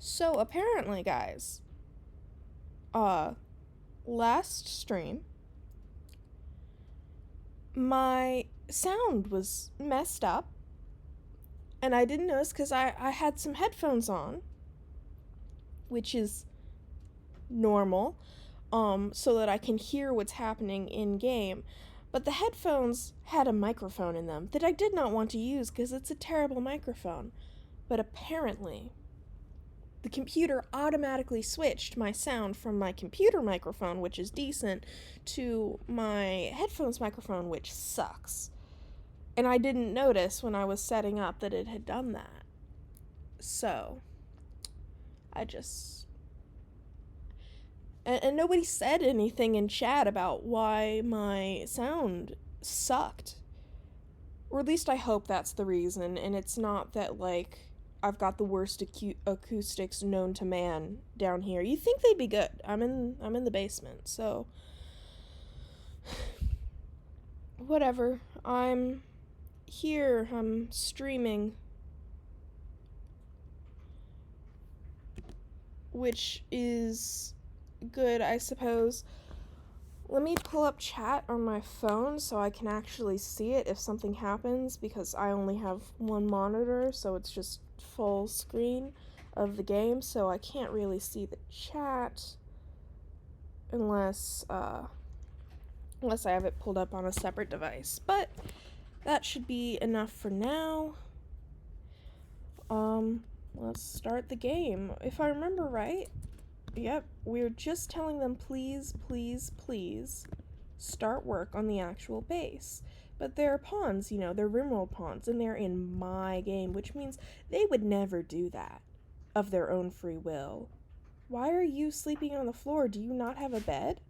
So apparently, guys, uh, last stream, my sound was messed up, and I didn't notice because I had some headphones on, which is normal, so that I can hear what's happening in game. But the headphones had a microphone in them that I did not want to use because it's a terrible microphone. But apparently, the computer automatically switched my sound from my computer microphone, which is decent, to my headphones microphone, which sucks. And I didn't notice when I was setting up that it had done that. So, I just... And nobody said anything in chat about why my sound sucked. Or at least I hope that's the reason, and it's not that, like, I've got the worst acoustics known to man down here. You think they'd be good. I'm in the basement, so whatever. I'm here. I'm streaming, which is good, I suppose. Let me pull up chat on my phone so I can actually see it if something happens, because I only have one monitor, so it's just full screen of the game, so I can't really see the chat unless I have it pulled up on a separate device. But that should be enough for now. Let's start the game. If I remember right, yep, we're just telling them please, please, please start work on the actual base. But they're pawns, they're Rimworld pawns, and they're in my game, which means they would never do that of their own free will. Why are you sleeping on the floor? Do you not have a bed?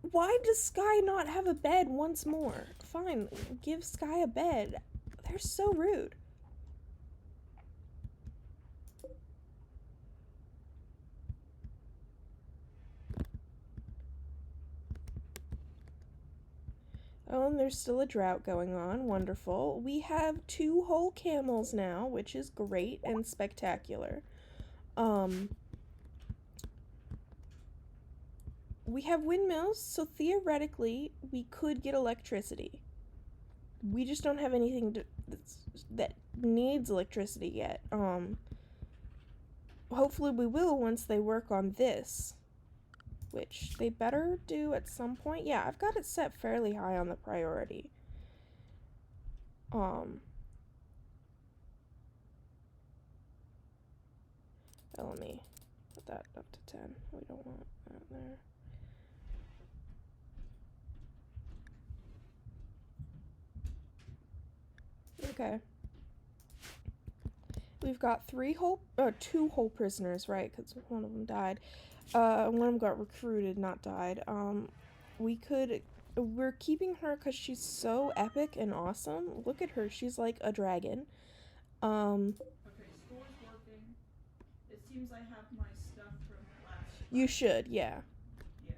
Why does Sky not have a bed once more? Fine, give Sky a bed. They're so rude. Oh, and there's still a drought going on. Wonderful. We have 2 whole camels now, which is great and spectacular. We have windmills, so theoretically, we could get electricity. We just don't have anything that needs electricity yet. Hopefully we will once they work on this, which they better do at some point. Yeah, I've got it set fairly high on the priority. Let me put that up to 10. We don't want that there. Okay. We've got 2 whole prisoners, right? Because one of them died. One of them got recruited, not died. We're keeping her because she's so epic and awesome. Look at her, she's like a dragon. Okay, store's working. It seems I have my stuff from last time. You should, yeah. Yeah.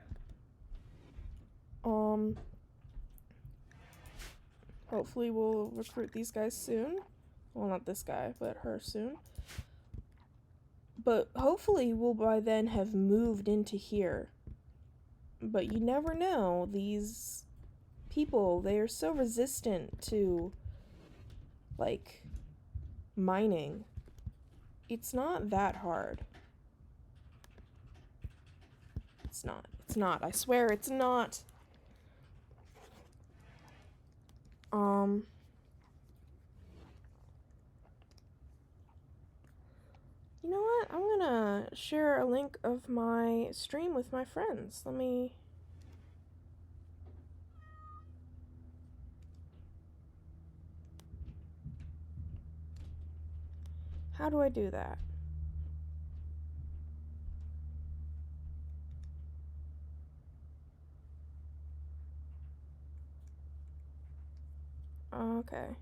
Hopefully we'll recruit these guys soon. Well, not this guy, but her soon. But hopefully we'll by then have moved into here. But you never know. These people, they are so resistant to, like, mining. It's not that hard. It's not. It's not. I swear it's not. You know what? I'm gonna share a link of my stream with my friends. Let me... How do I do that? Okay.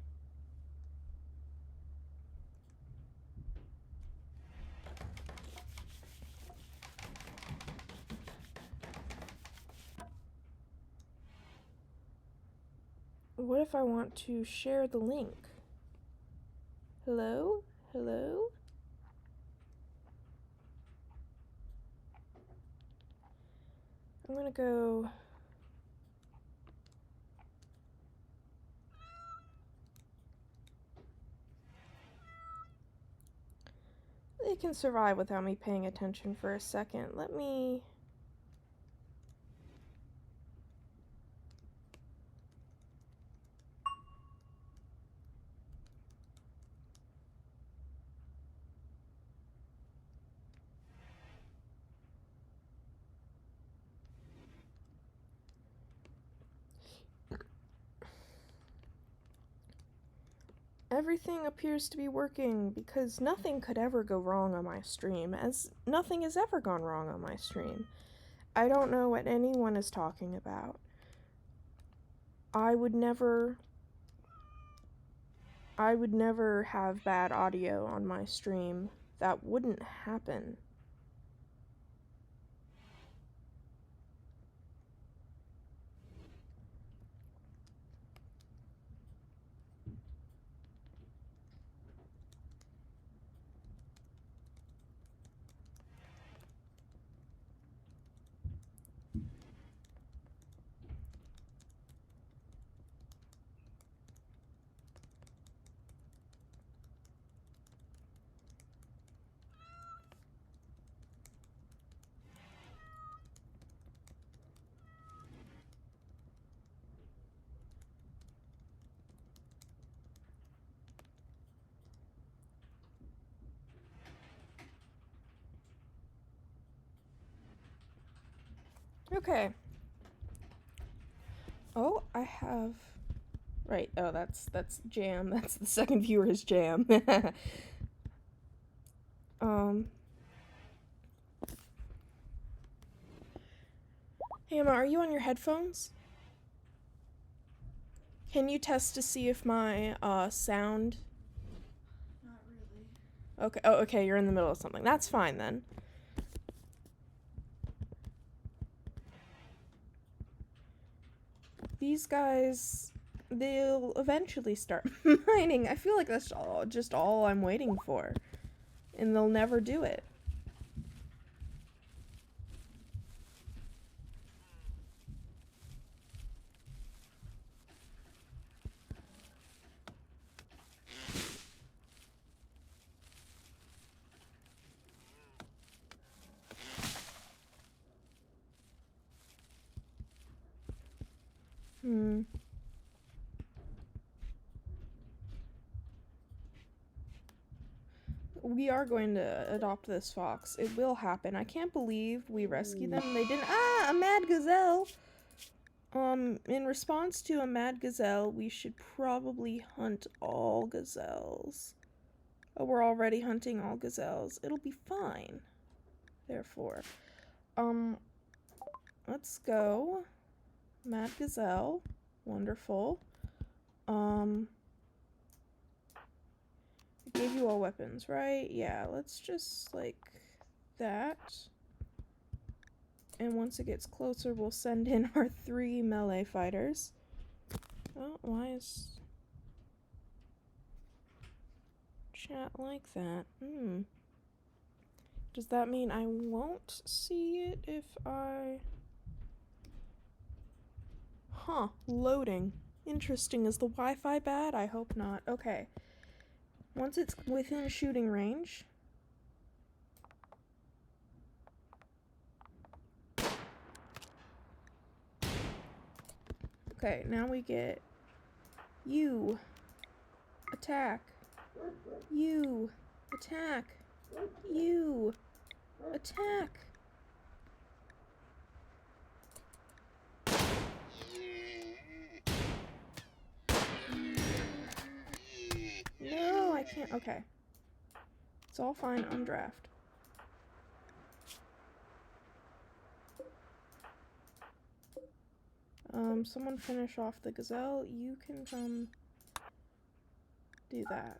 What if I want to share the link? Hello? Hello? I'm gonna go... They can survive without me paying attention for a second. Let me... Everything appears to be working because nothing could ever go wrong on my stream, as nothing has ever gone wrong on my stream. I don't know what anyone is talking about. I would never have bad audio on my stream. That wouldn't happen. Okay. Oh, I have... Right, oh, that's Jam. That's the second viewer's Jam. Hey, Emma, are you on your headphones? Can you test to see if my, sound... Not really. Okay, oh, okay, you're in the middle of something. That's fine, then. These guys, they'll eventually start mining. I feel like that's just all I'm waiting for. And they'll never do it. We are going to adopt this fox. It will happen. I can't believe we rescued them. They didn't. Ah, a mad gazelle! In response to a mad gazelle, we should probably hunt all gazelles. Oh, we're already hunting all gazelles. It'll be fine. Therefore, let's go. Mad gazelle. Wonderful. I gave you all weapons, right? Yeah, let's just, like, that. And once it gets closer, we'll send in our 3 melee fighters. Oh, why is chat like that? Does that mean I won't see it if I... Huh, loading. Interesting. Is the Wi-Fi bad? I hope not. Okay. Once it's within shooting range... Okay, now we get you. Attack. You. Attack. You. Attack. No, I can't. Okay. It's all fine on draft. Someone finish off the gazelle. You can come do that.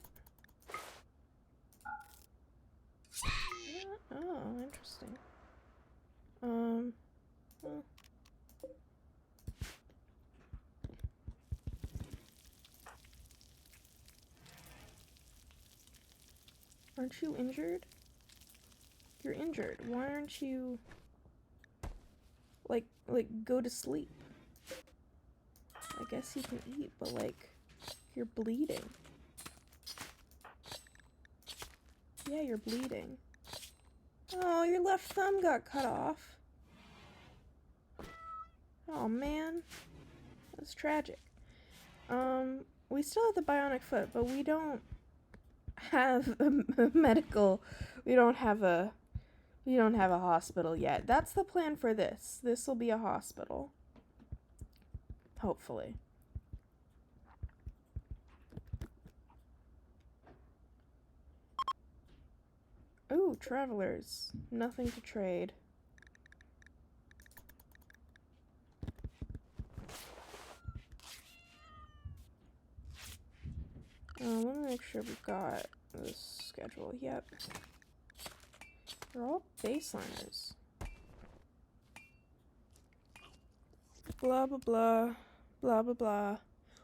Oh, interesting. Well. Aren't you injured? You're injured. Why aren't you, like, go to sleep? I guess you can eat, but, like, you're bleeding. Yeah, you're bleeding. Oh, your left thumb got cut off. Oh, man. That's tragic. We still have the bionic foot, but we don't have a medical... We don't have a hospital yet. That's the plan for this. This will be a hospital. Hopefully. Ooh, travelers. Nothing to trade. Let me make sure we've got this schedule. Yep. They're all baseliners. Blah, blah, blah. Blah, blah, blah.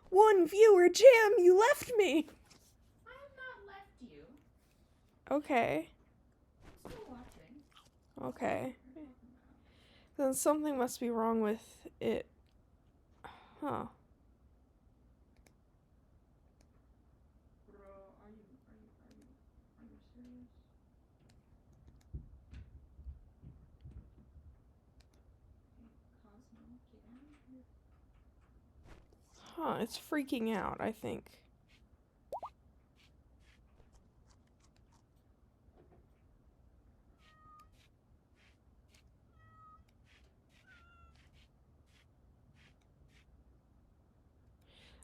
One viewer, Jim, you left me! I have not left you. Okay. I'm still watching. Okay. Then something must be wrong with it. Huh. Bro, are you serious? Cosmo, get out of here. Huh, it's freaking out, I think.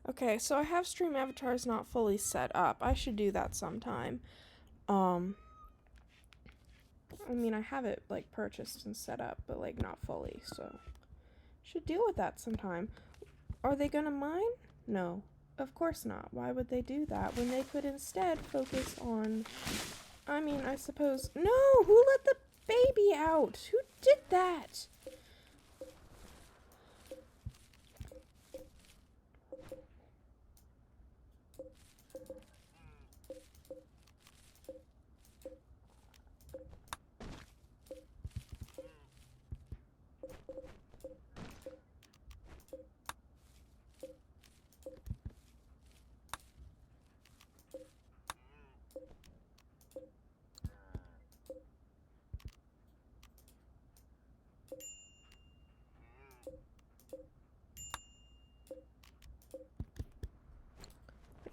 Okay, so I have stream avatars not fully set up. I should do that sometime. I mean, I have it, like, purchased and set up, but, like, not fully, so... Should deal with that sometime. Are they gonna mine? No. Of course not. Why would they do that when they could instead focus on... I mean, I suppose... No! Who let the baby out? Who did that?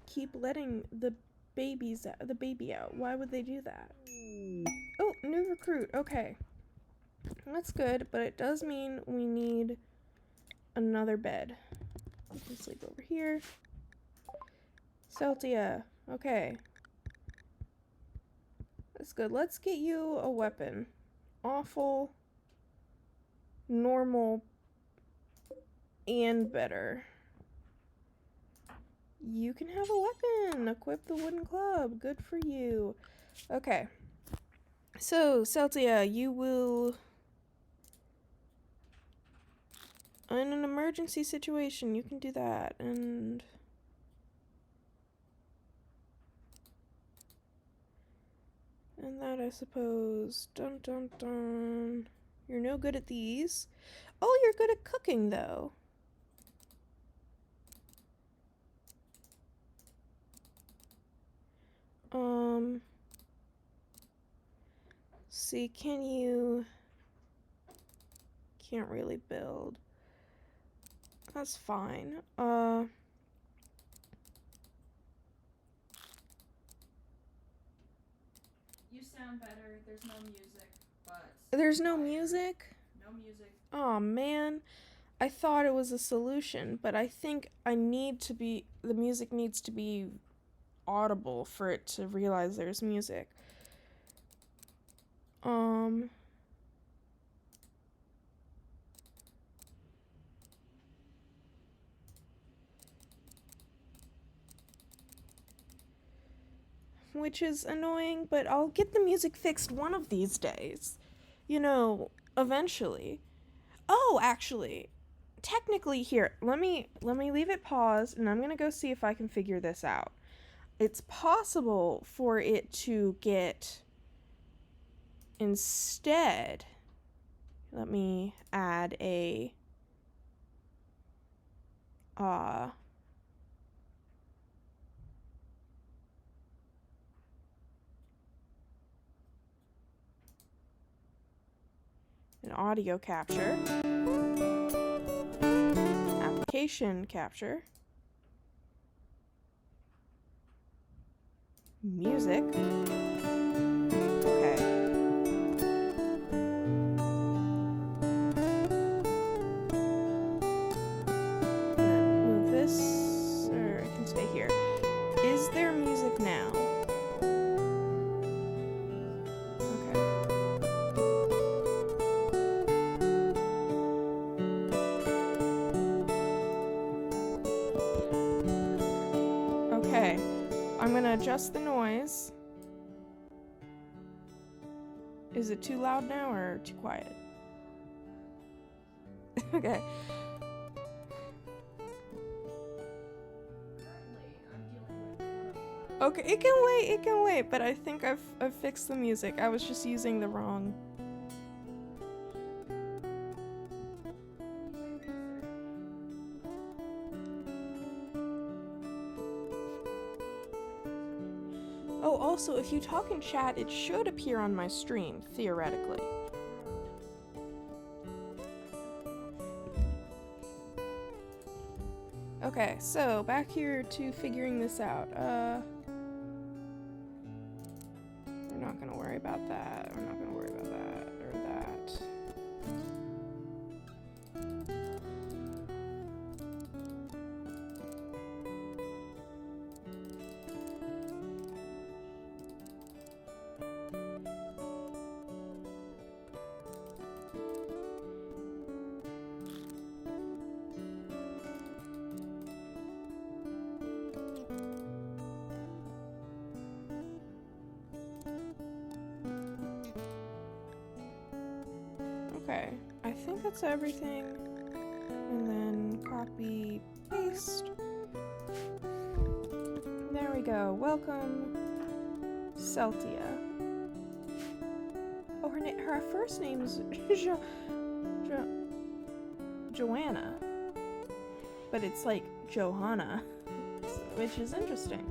Keep letting the baby out. Why would they do that? Oh, new recruit. Okay. That's good, but it does mean we need another bed. You can sleep over here. Celtia. Okay. That's good. Let's get you a weapon. Awful, normal, and better. You can have a weapon. Equip the wooden club. Good for you. Okay. So, Celtia, you will... In an emergency situation, you can do that. And that, I suppose. Dun dun dun. You're no good at these. Oh, you're good at cooking, though. See, can you... Can't really build. That's fine. You sound better. There's no music, but... There's no music? No music. Oh, man. I thought it was a solution, but I think I need to be... The music needs to be audible for it to realize there's music. Which is annoying, but I'll get the music fixed one of these days. You know, eventually. Oh, actually, technically here, let me leave it paused, and I'm gonna go see if I can figure this out. it's possible for it to get instead. Let me add a an audio capture, application capture, music. Okay. Move this, or I can stay here. Is there music now? Okay, I'm gonna adjust the noise. Is it too loud now or too quiet? Okay. Okay, it can wait, but I think I've fixed the music. I was just using the wrong. Oh, also, if you talk in chat, it should appear on my stream, theoretically. Okay, so back here to figuring this out. We're not gonna worry about that. We're not gonna worry about that or that. Okay, I think that's everything. And then copy, paste. There we go. Welcome, Celtia. Oh, her first name is Joanna, but it's like Johanna, which is interesting.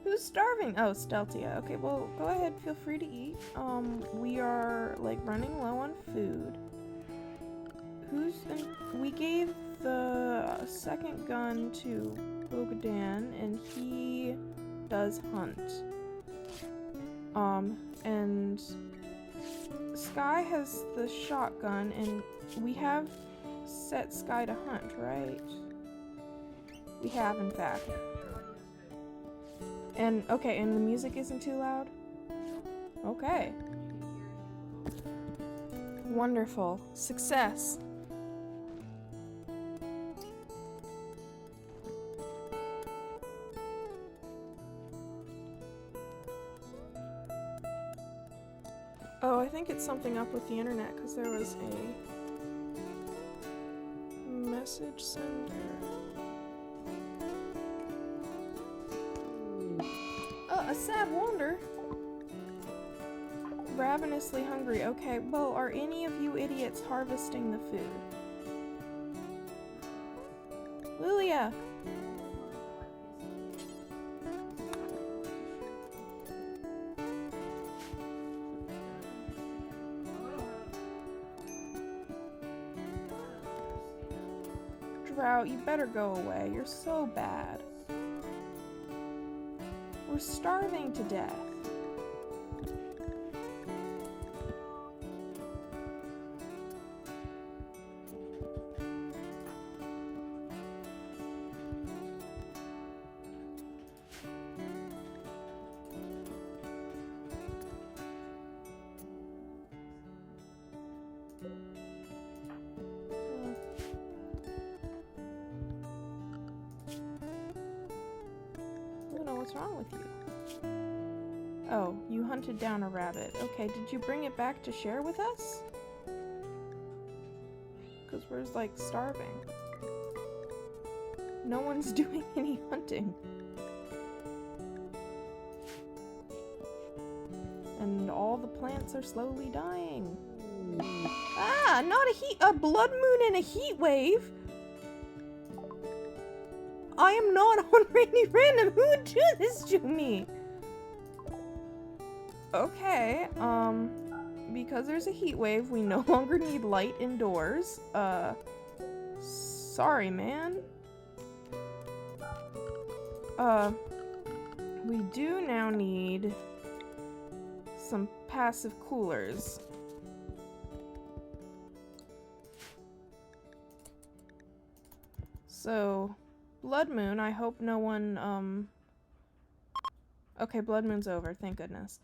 Who's starving? Oh, Steltia. Okay, well, go ahead. Feel free to eat. We are, like, running low on food. We gave the second gun to Bogadan, and he does hunt. And Sky has the shotgun, and we have set Sky to hunt, right? We have, in fact. And, okay, and the music isn't too loud? Okay. Wonderful. Success. Oh, I think it's something up with the internet, because there was a message sender. A sad wander. Ravenously hungry. Okay, well, are any of you idiots harvesting the food? Lilia! Drought, you better go away. You're so bad. We're starving to death. What's wrong with you? Oh, you hunted down a rabbit. Okay, did you bring it back to share with us? Because we're, like, starving. No one's doing any hunting. and all the plants are slowly dying. Ah, not a blood moon and a heat wave. I am not on Rainy Random. Who would do this to me? Okay, because there's a heat wave, we no longer need light indoors. Sorry, man. We do now need some passive coolers. So, Blood Moon, I hope no one, okay, Blood Moon's over, thank goodness.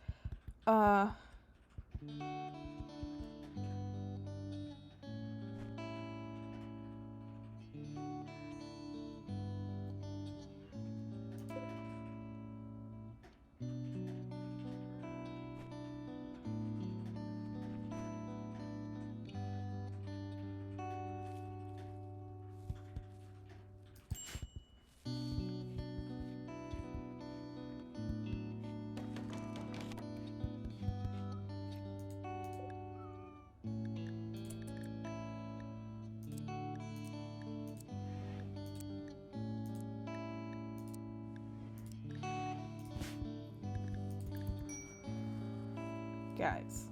Guys,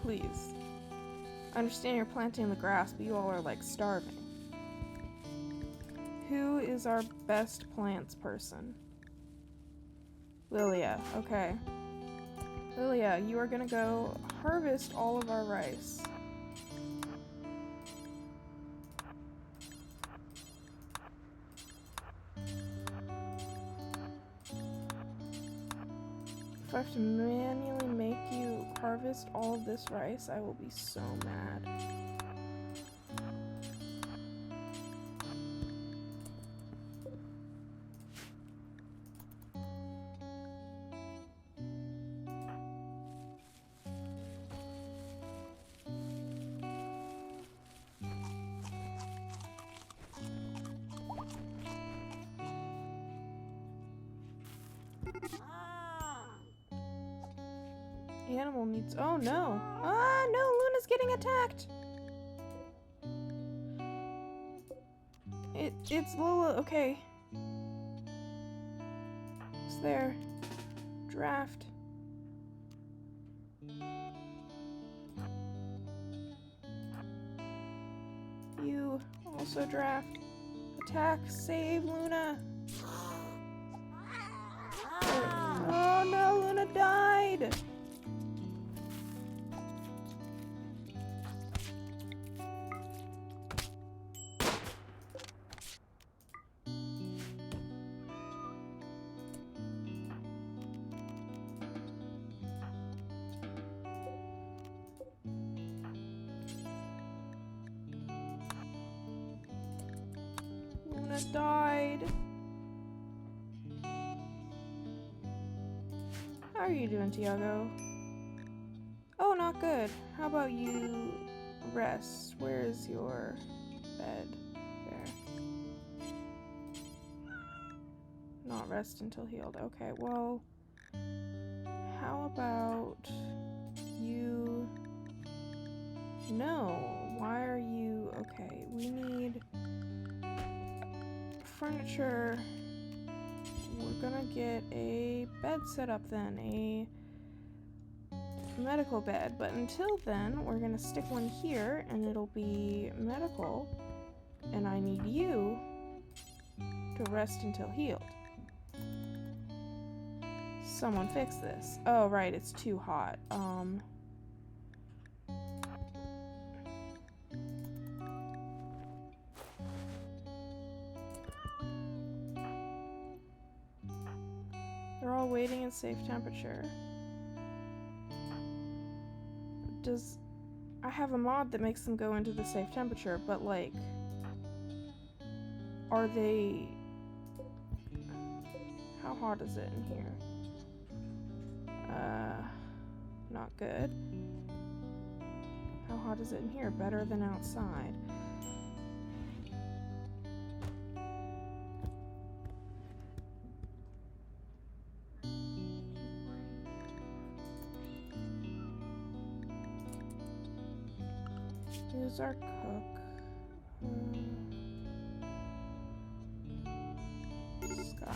please. I understand you're planting the grass, but you all are like starving. Who is our best plants person? Lilia, okay. Lilia, you are gonna go harvest all of our rice. If I have to manually make you harvest all of this rice, I will be so mad. Animal needs. Oh no! Ah, no! Luna's getting attacked! It's Lola. Okay. It's there. Draft. You also draft. Attack. Save Luna. Oh no! Luna died! Died. How are you doing, Tiago? Oh, not good. How about you rest? Where is your bed? There. Not rest until healed. Okay, well, how about you... No. Why are you... Okay, we need... furniture. We're gonna get a bed set up then, a medical bed, but until then we're gonna stick one here and it'll be medical, and I need you to rest until healed. Someone fix this. Oh right, it's too hot. They're all waiting at safe temperature. I have a mod that makes them go into the safe temperature, but like, are they... How hot is it in here? Not good. How hot is it in here? Better than outside. Who's our cook? Sky.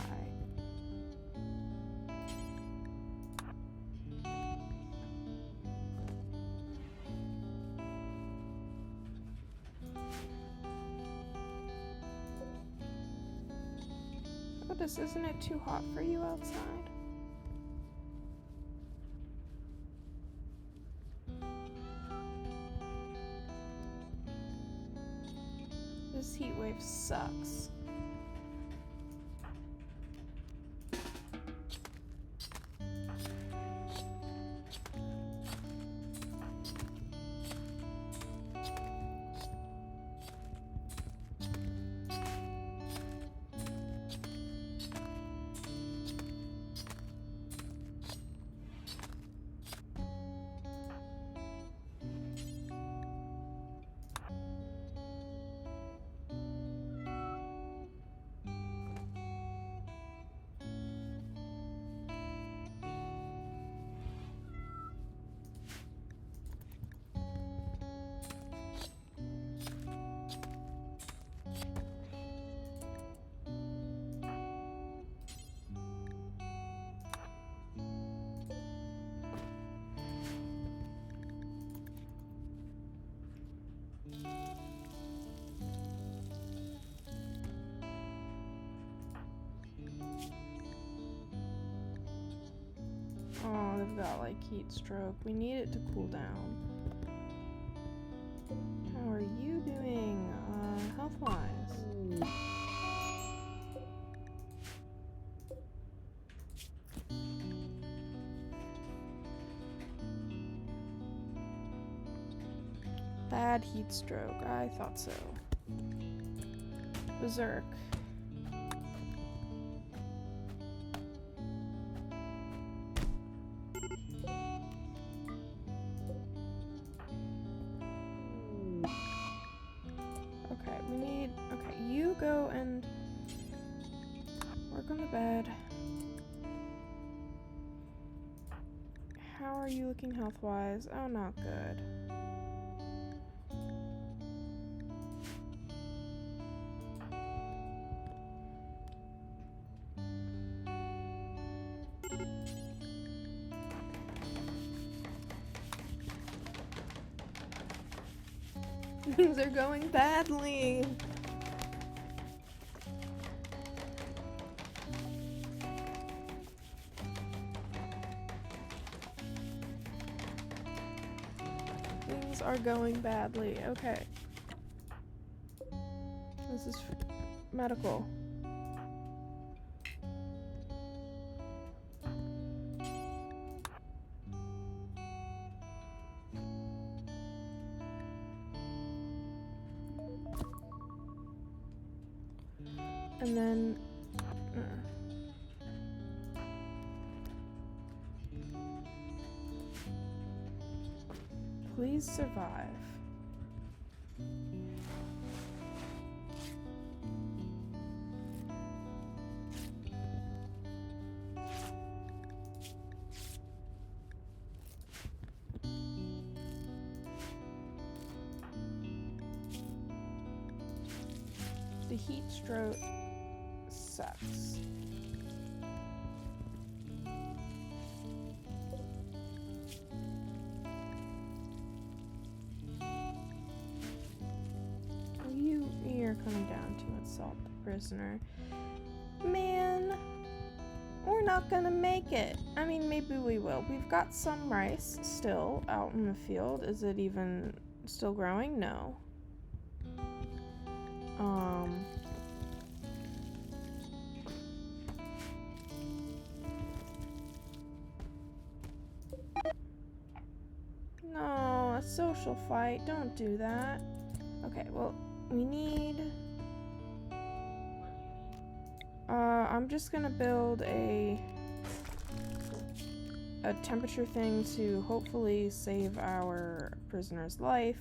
Otis, isn't it too hot for you outside? This heat wave sucks. Oh, they've got like heat stroke. We need it to cool down. How are you doing, health-wise? Bad heat stroke. I thought so. Berserk. Okay, we need... Okay, you go and work on the bed. How are you looking health-wise? Oh, not good. Things are going badly. Things are going badly. Okay. This is medical. And then please survive. The heat stroke sucks. You're coming down to insult the prisoner. Man, we're not gonna make it. I mean, maybe we will. We've got some rice still out in the field. Is it even still growing? No. No, a social fight. Don't do that. Okay, well, we need... I'm just gonna build a temperature thing to hopefully save our prisoner's life.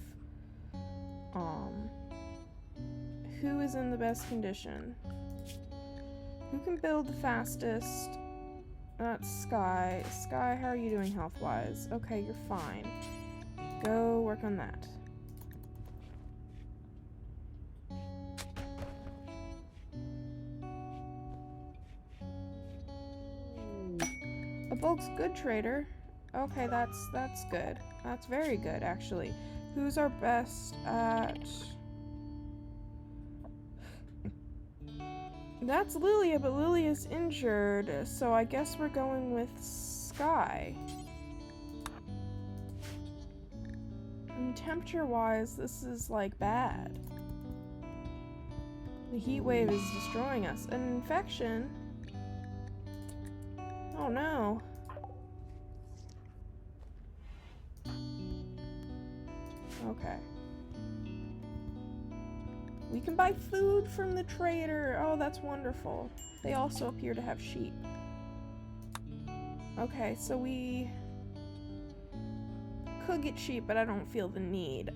Who is in the best condition? Who can build the fastest? That's Sky. Sky, how are you doing health-wise? Okay, you're fine. Go work on that. The bulk's good, trader. Okay, that's good. That's very good, actually. Who's our best at... That's Lilia, but Lilia's injured, so I guess we're going with Sky. And temperature-wise, this is, like, bad. The heat wave is destroying us. An infection? Oh no. Okay. We can buy food from the trader. Oh, that's wonderful. They also appear to have sheep. Okay, so we could get sheep, but I don't feel the need.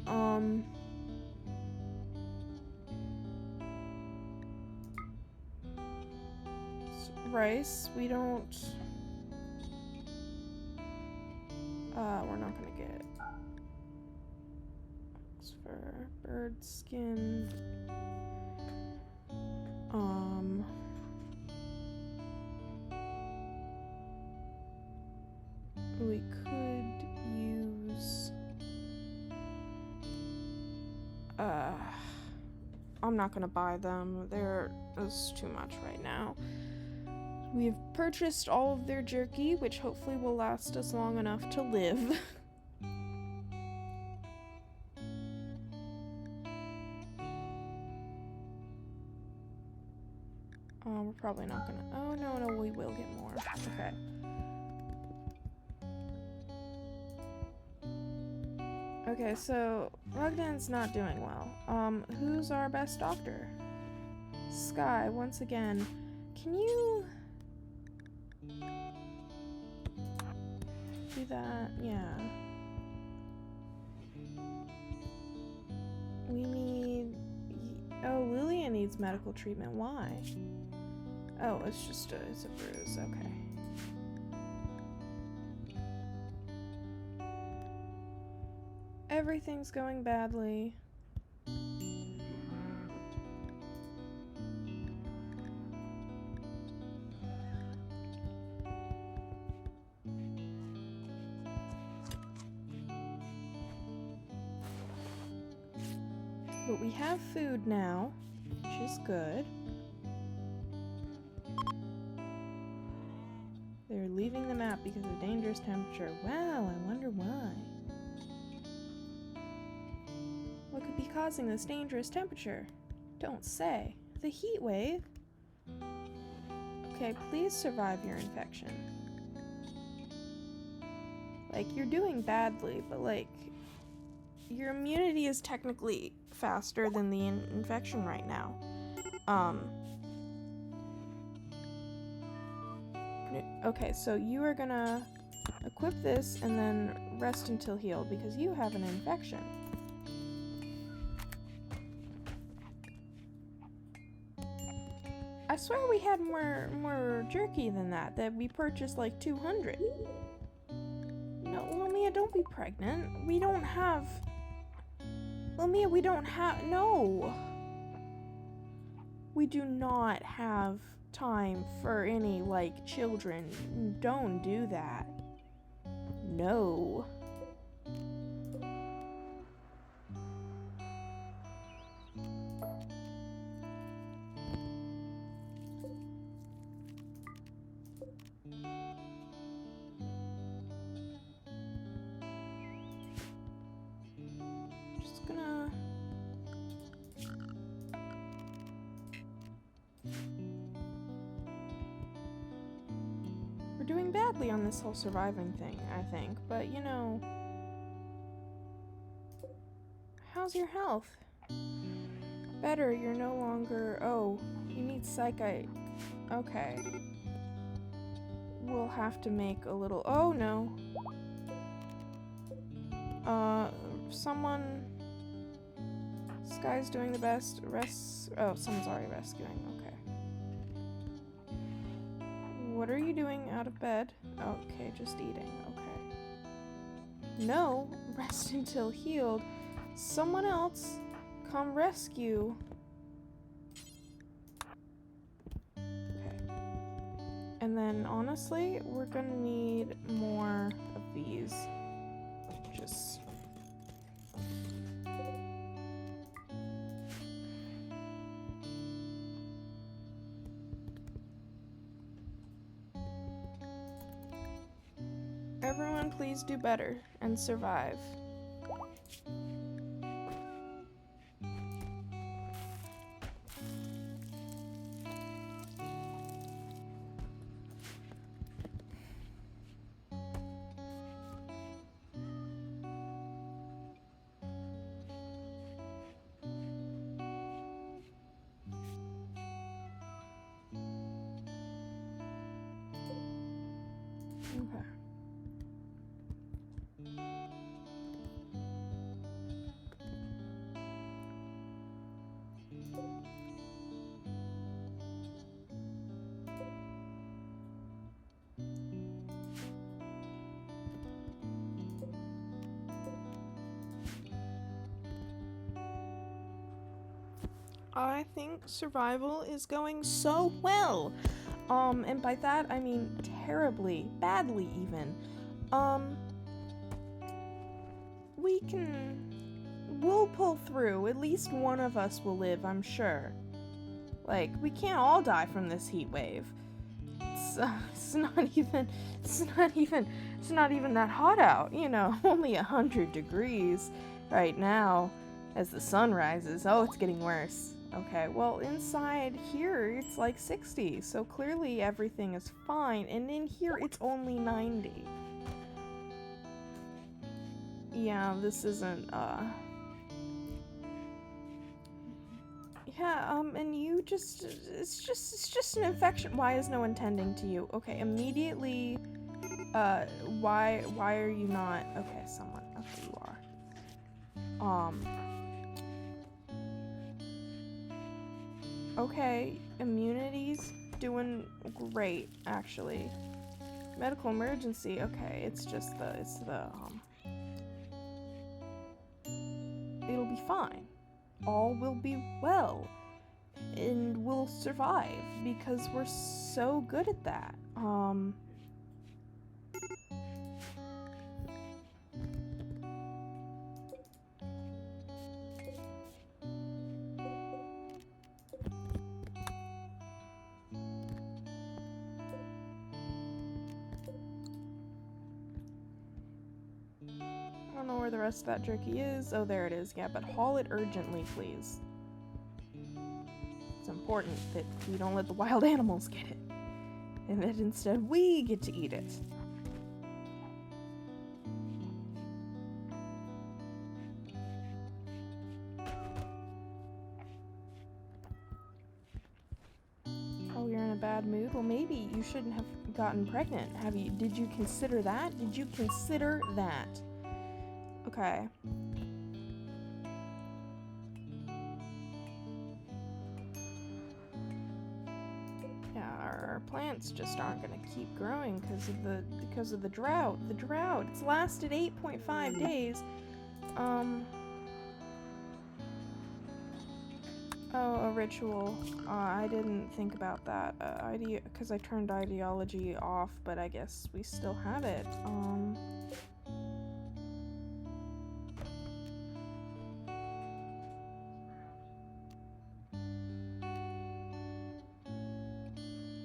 Rice, we don't... we're not gonna get... for bird skin. We could use... I'm not gonna buy them. There's too much right now. We've purchased all of their jerky, which hopefully will last us long enough to live. We're probably not gonna... Oh, no, we will get more. Okay. Okay, so Rugden's not doing well. Who's our best doctor? Sky, once again. Can you... do that? Yeah. We need... Oh, Lilia needs medical treatment. Why? Oh, it's just it's a bruise. Okay. Everything's going badly. But we have food now, which is good. They're leaving the map because of dangerous temperature. Wow, I wonder why. What could be causing this dangerous temperature? Don't say. The heat wave? Okay, please survive your infection. Like, you're doing badly, but like, your immunity is technically faster than the infection right now. Okay, so you are gonna equip this and then rest until healed because you have an infection. I swear we had more jerky than that we purchased like 200. No, Lumia, don't be pregnant. We don't have... Lumia, we don't have... No! We do not have time for any, like, children. Don't do that. No. Just gonna... We're doing badly on this whole surviving thing, I think, but you know... How's your health? Better, you're no longer... Oh, you need psychite. Okay. We'll have to make a little... Oh, no. Someone... Sky's doing the best. Oh, someone's already rescuing. Okay. What are you doing out of bed? Okay, just eating. Okay. No, rest until healed. Someone else come rescue. Okay. And then, honestly, we're gonna need more of these. Just... Everyone, please do better and survive. Okay. I think survival is going so well. And by that I mean terribly, badly even. We'll pull through. At least one of us will live, I'm sure. Like, we can't all die from this heat wave. It's not even that hot out, you know, only 100 degrees right now as the sun rises. Oh, it's getting worse. Okay, well, inside here it's like 60, so clearly everything is fine, and in here it's only 90. Yeah, this isn't, yeah, and you just, it's just an infection. Why is no one tending to you? Okay, immediately, why are you not, okay, someone, okay, you are. Okay, immunity's doing great, actually. Medical emergency, okay, it's the, it'll be fine. All will be well. And we'll survive, because we're so good at that. I don't know where the rest of that jerky is. Oh, there it is. Yeah, but haul it urgently, please. It's important that we don't let the wild animals get it, and that instead we get to eat it. Oh, you're in a bad mood? Well, maybe you shouldn't have gotten pregnant. Did you consider that? Did you consider that? Okay. Yeah, our plants just aren't gonna keep growing because of the drought. The drought. It's lasted 8.5 days. Oh, a ritual. I didn't think about that. Because I turned ideology off, but I guess we still have it.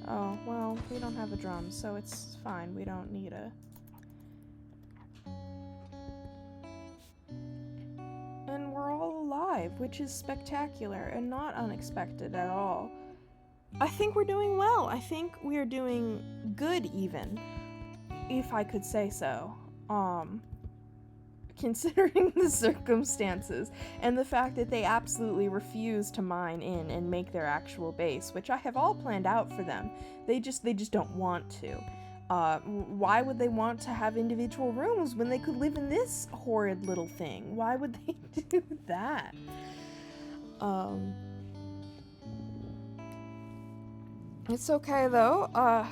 Oh, well, we don't have a drum, so it's fine. We don't need a... And we're all alive, which is spectacular and not unexpected at all. I think we're doing well. I think we are doing good, even, if I could say so. Considering the circumstances and the fact that they absolutely refuse to mine in and make their actual base, which I have all planned out for them. They just don't want to. Why would they want to have individual rooms when they could live in this horrid little thing? Why would they do that? It's okay though.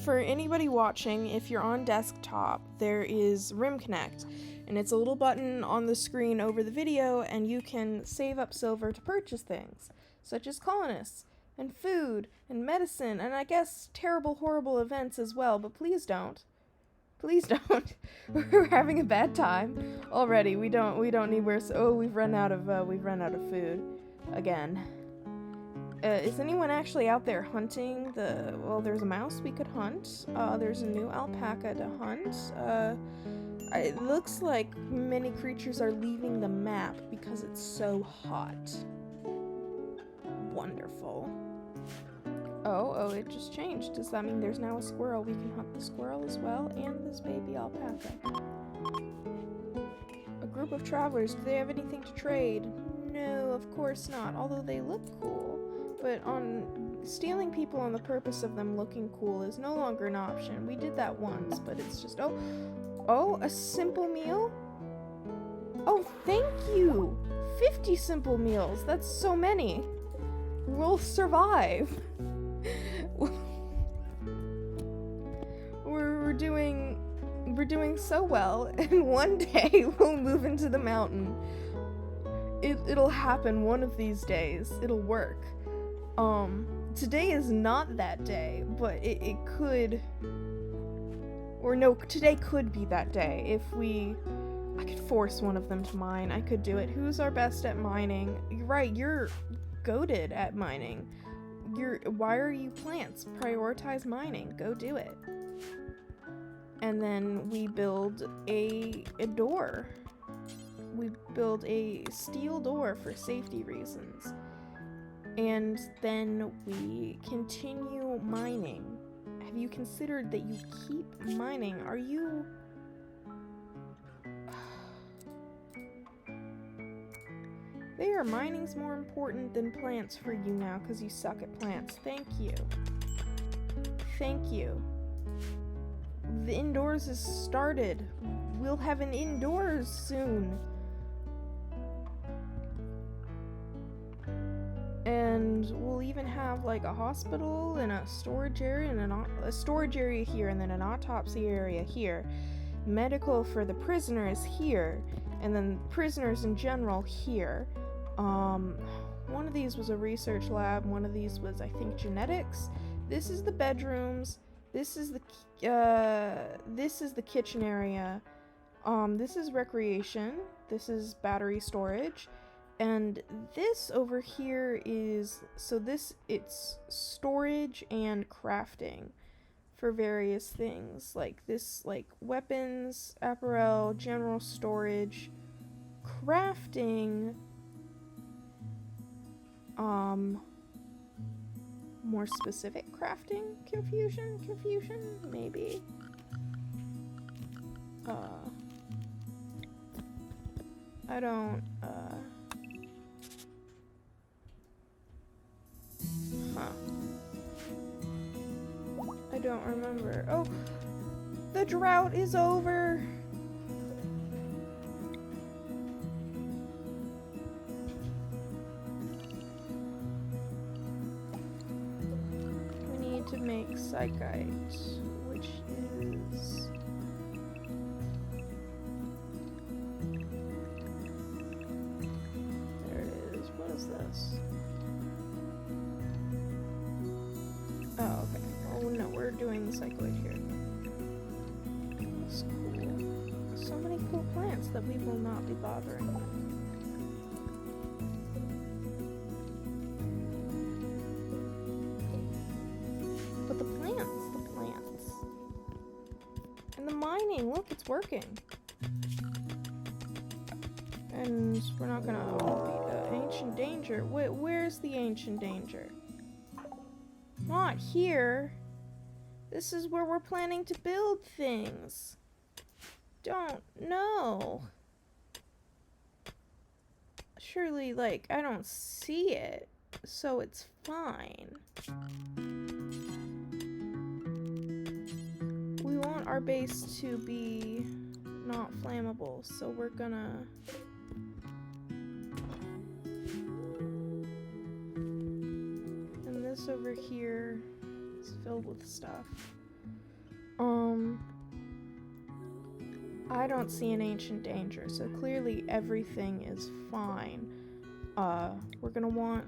For anybody watching, if you're on desktop, there is Rimconnect, and it's a little button on the screen over the video, and you can save up silver to purchase things, such as colonists. and food and medicine and I guess terrible, horrible events as well, but please don't. Please don't. We're having a bad time already. We don't need worse. Oh, we've run out of food again. Is anyone actually out there hunting well, there's a mouse we could hunt. There's a new alpaca to hunt. It looks like many creatures are leaving the map because it's so hot. Wonderful. Oh, it just changed. Does that mean there's now a squirrel? We can hunt the squirrel as well, and this baby alpaca. A group of travelers. Do they have anything to trade? No, of course not, although they look cool. But stealing people on the purpose of them looking cool is no longer an option. We did that once, but it's just, oh, a simple meal? Oh, thank you! 50 simple meals, that's so many. We'll survive. We're doing so well, and one day we'll move into the mountain. It'll happen one of these days. It'll work. Today is not that day, but it could, or no, today could be that day if I could force one of them to mine. I could do it. Who's our best at mining? You're right, you're goated at mining. Why are you plants? Prioritize mining. Go do it. And then we build a door. We build a steel door for safety reasons. And then we continue mining. Have you considered that you keep mining? Are you... There, mining's more important than plants for you now because you suck at plants. Thank you. Thank you. The indoors is started. We'll have an indoors soon. And we'll even have like a hospital and a storage area and a storage area here, and then an autopsy area here. Medical for the prisoners here, and then prisoners in general here. One of these was a research lab, one of these was, I think, genetics. This is the bedrooms. This is the kitchen area. This is recreation. This is battery storage. And this over here is, it's storage and crafting for various things. Like this, like weapons, apparel, general storage, crafting, more specific crafting, confusion, maybe. I don't, I don't remember. Oh, the drought is over. We need to make psychite, which is... There it is. What is this? Oh, okay. Oh no, we're doing the cycloid here. That's cool. So many cool plants that we will not be bothering with. But the plants. And the mining, look, it's working. And we're not gonna... ancient danger. Where's the ancient danger? Not here. This is where we're planning to build things. Don't know. Surely, like, I don't see it, so it's fine. We want our base to be not flammable, so we're gonna... And this over here is filled with stuff. I don't see an ancient danger, so clearly everything is fine. We're gonna want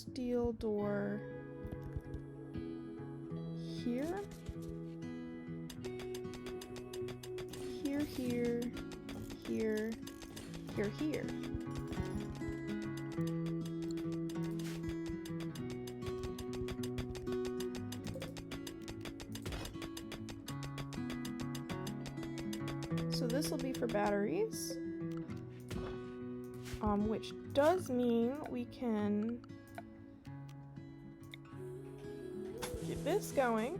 steel door here. Here, here, here, here, here. So this will be for batteries, which does mean we can get this going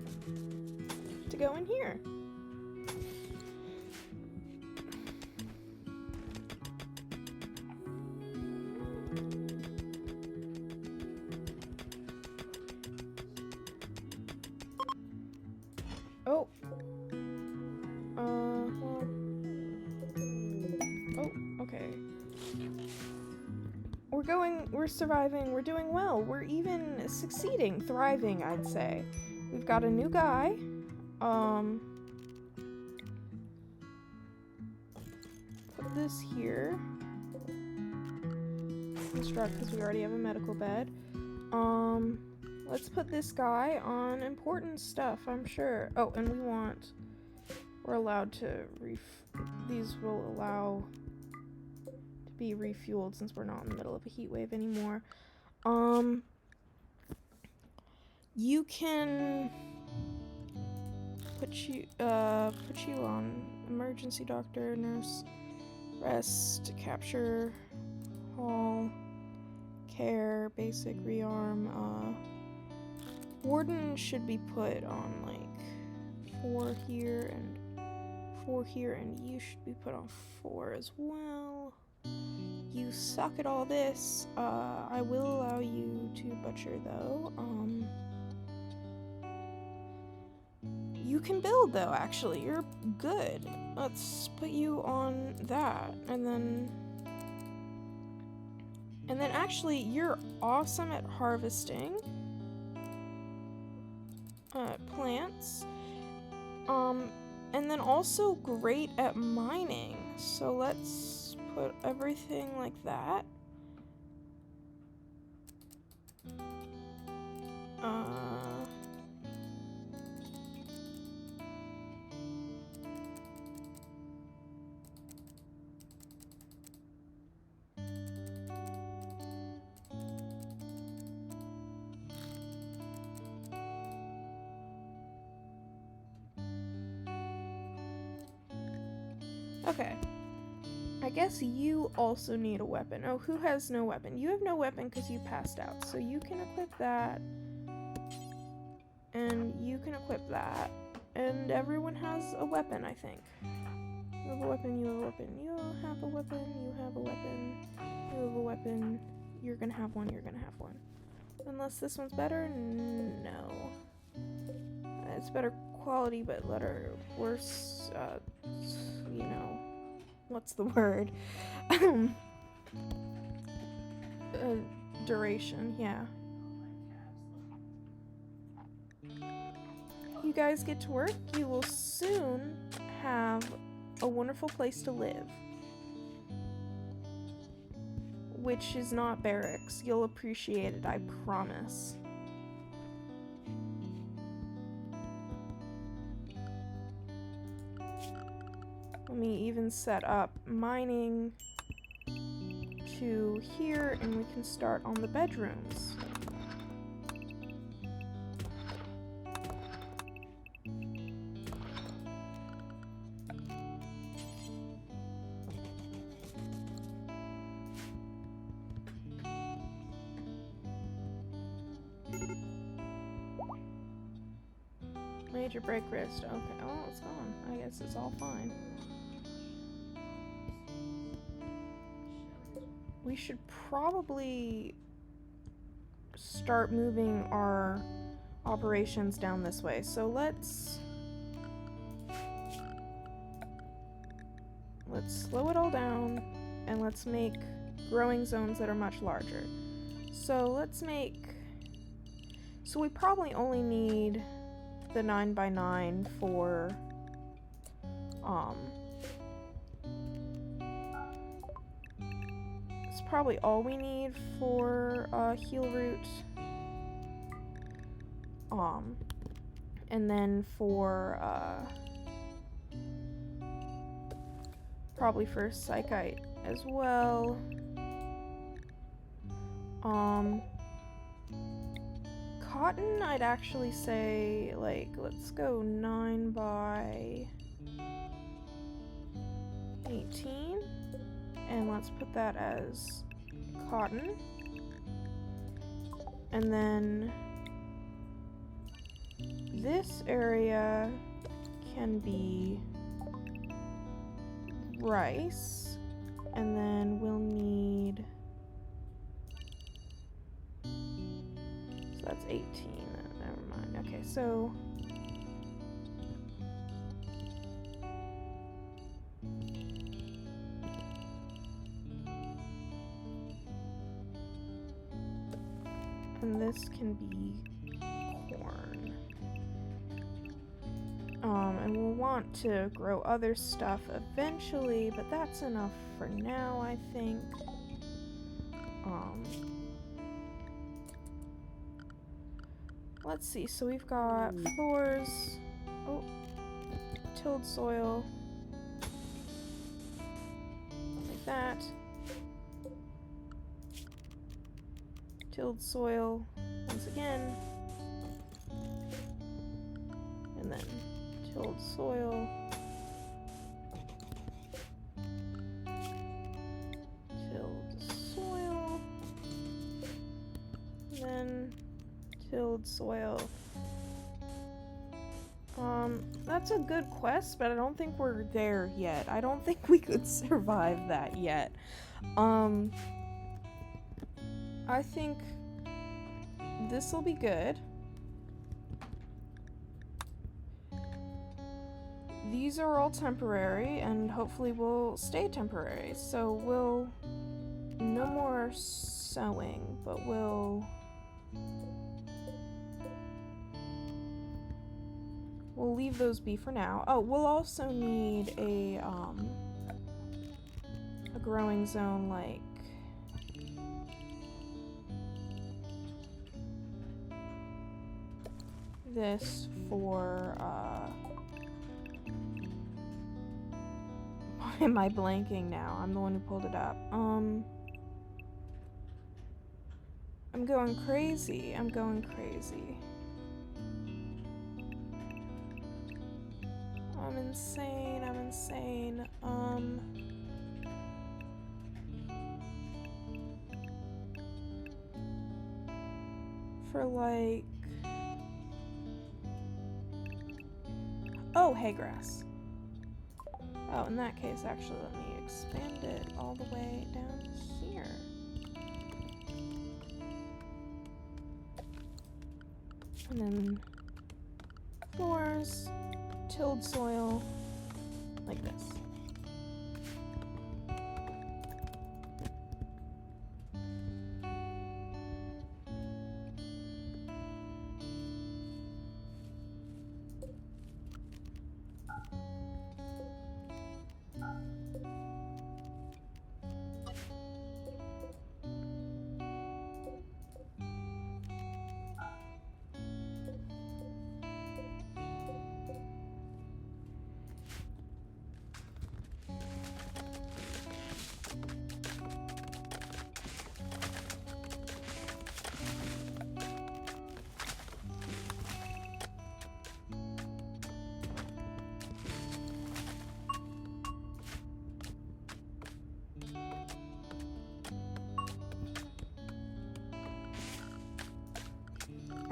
to go in here. Oh. Well. Oh, okay. We're surviving, we're doing well. We're even succeeding, thriving, I'd say. We've got a new guy. Put this here. Construct, because we already have a medical bed. Let's put this guy on important stuff, I'm sure. Oh, and we're allowed to these will allow to be refueled since we're not in the middle of a heat wave anymore. You can put you on emergency doctor, nurse, rest, capture, hall, care, basic, rearm. Warden should be put on like 4 here and 4 here, and you should be put on 4 as well. You suck at all this. I will allow you to butcher though. You can build though, actually. You're good. Let's put you on that, and then actually you're awesome at harvesting plants. And then also great at mining. So let's put everything like that. Okay. I guess you also need a weapon. Oh, who has no weapon? You have no weapon because you passed out. So you can equip that. And you can equip that. And everyone has a weapon, I think. You have a weapon, you have a weapon, you have a weapon, you have a weapon, you have a weapon. You're gonna have one, you're gonna have one. Unless this one's better? No. It's better quality, but worse, you know, what's the word? Duration, yeah. You guys get to work. You will soon have a wonderful place to live. Which is not barracks. You'll appreciate it, I promise. Let me even set up mining to here, and we can start on the bedrooms. Major break wrist. Okay. Oh, it's gone. I guess it's all fine. We should probably start moving our operations down this way. So let's slow it all down, and let's make growing zones that are much larger. So we probably only need the 9x9 for it's probably all we need for heal root. And then for probably for psychite as well. Cotton, I'd actually say, like, let's go 9 by 18, and let's put that as cotton. And then this area can be rice, and then we'll need, so that's 18, never mind. Okay, so and this can be corn. And we'll want to grow other stuff eventually, but that's enough for now, I think. Let's see, so we've got floors, tilled soil, like that. Tilled soil, once again, and then tilled soil, tilled soil, and then tilled soil. That's a good quest, but I don't think we're there yet. I don't think we could survive that yet. I think this will be good. These are all temporary, and hopefully will stay temporary. So we'll, no more sewing, but we'll leave those be for now. Oh, we'll also need a growing zone like this for why am I blanking now? I'm the one who pulled it up. I'm going crazy. I'm going crazy. I'm insane. I'm insane. For like, oh, hay grass. Oh, in that case, actually, let me expand it all the way down here. And then floors, tilled soil, like this.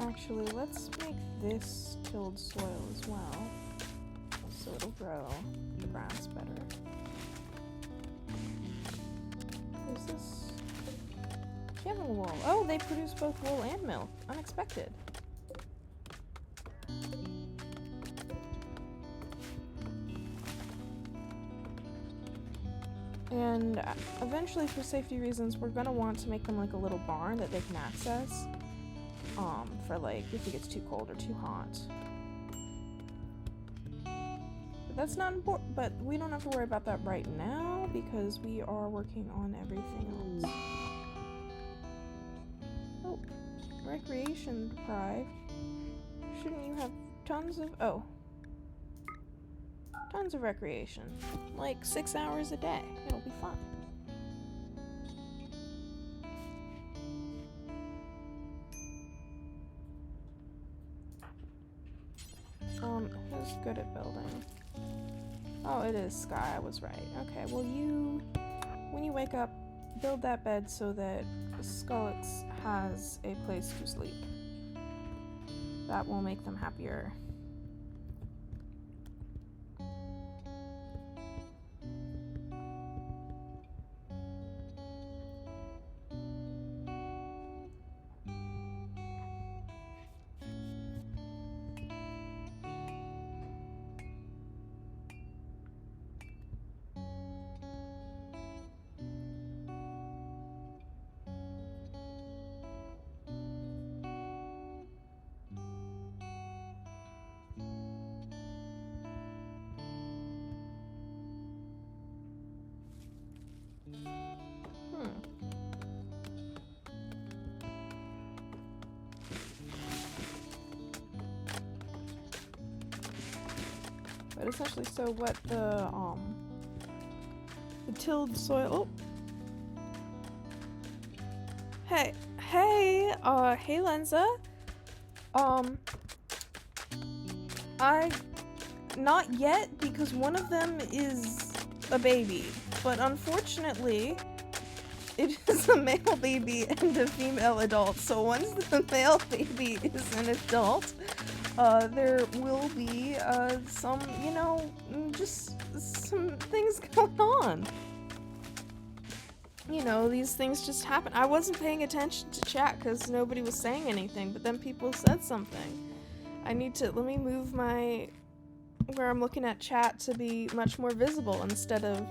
Actually, let's make this tilled soil as well, so it'll grow the grass better. Is this camel wool? Oh, they produce both wool and milk. Unexpected. And eventually, for safety reasons, we're gonna want to make them like a little barn that they can access. For like if it gets too cold or too hot. But that's not important, but we don't have to worry about that right now because we are working on everything else. recreation deprived. Shouldn't you have tons of... Oh. Tons of recreation. Like 6 hours a day. It'll be fun. Who's good at building? Oh, it is Sky. I was right. Okay, well when you wake up, build that bed so that Skullix has a place to sleep. That will make them happier. But essentially, so what the tilled soil. Oh. Hey, Lenza. Not yet, because one of them is a baby, but unfortunately, it is a male baby and a female adult. So once the male baby is an adult, there will be some, just some things going on. These things just happen. I wasn't paying attention to chat because nobody was saying anything, but then people said something. Let me move where I'm looking at chat to be much more visible instead of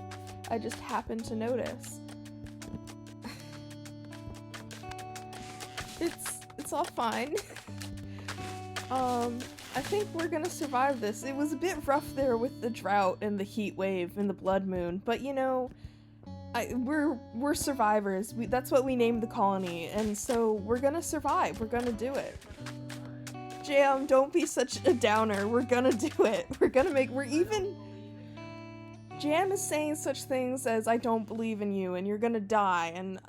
I just happened to notice. It's all fine. I think we're gonna survive this. It was a bit rough there with the drought and the heat wave and the blood moon, but we're survivors. That's what we named the colony, and so we're gonna survive. We're gonna do it. Jam, don't be such a downer. We're gonna do it. Jam is saying such things as I don't believe in you and you're gonna die, and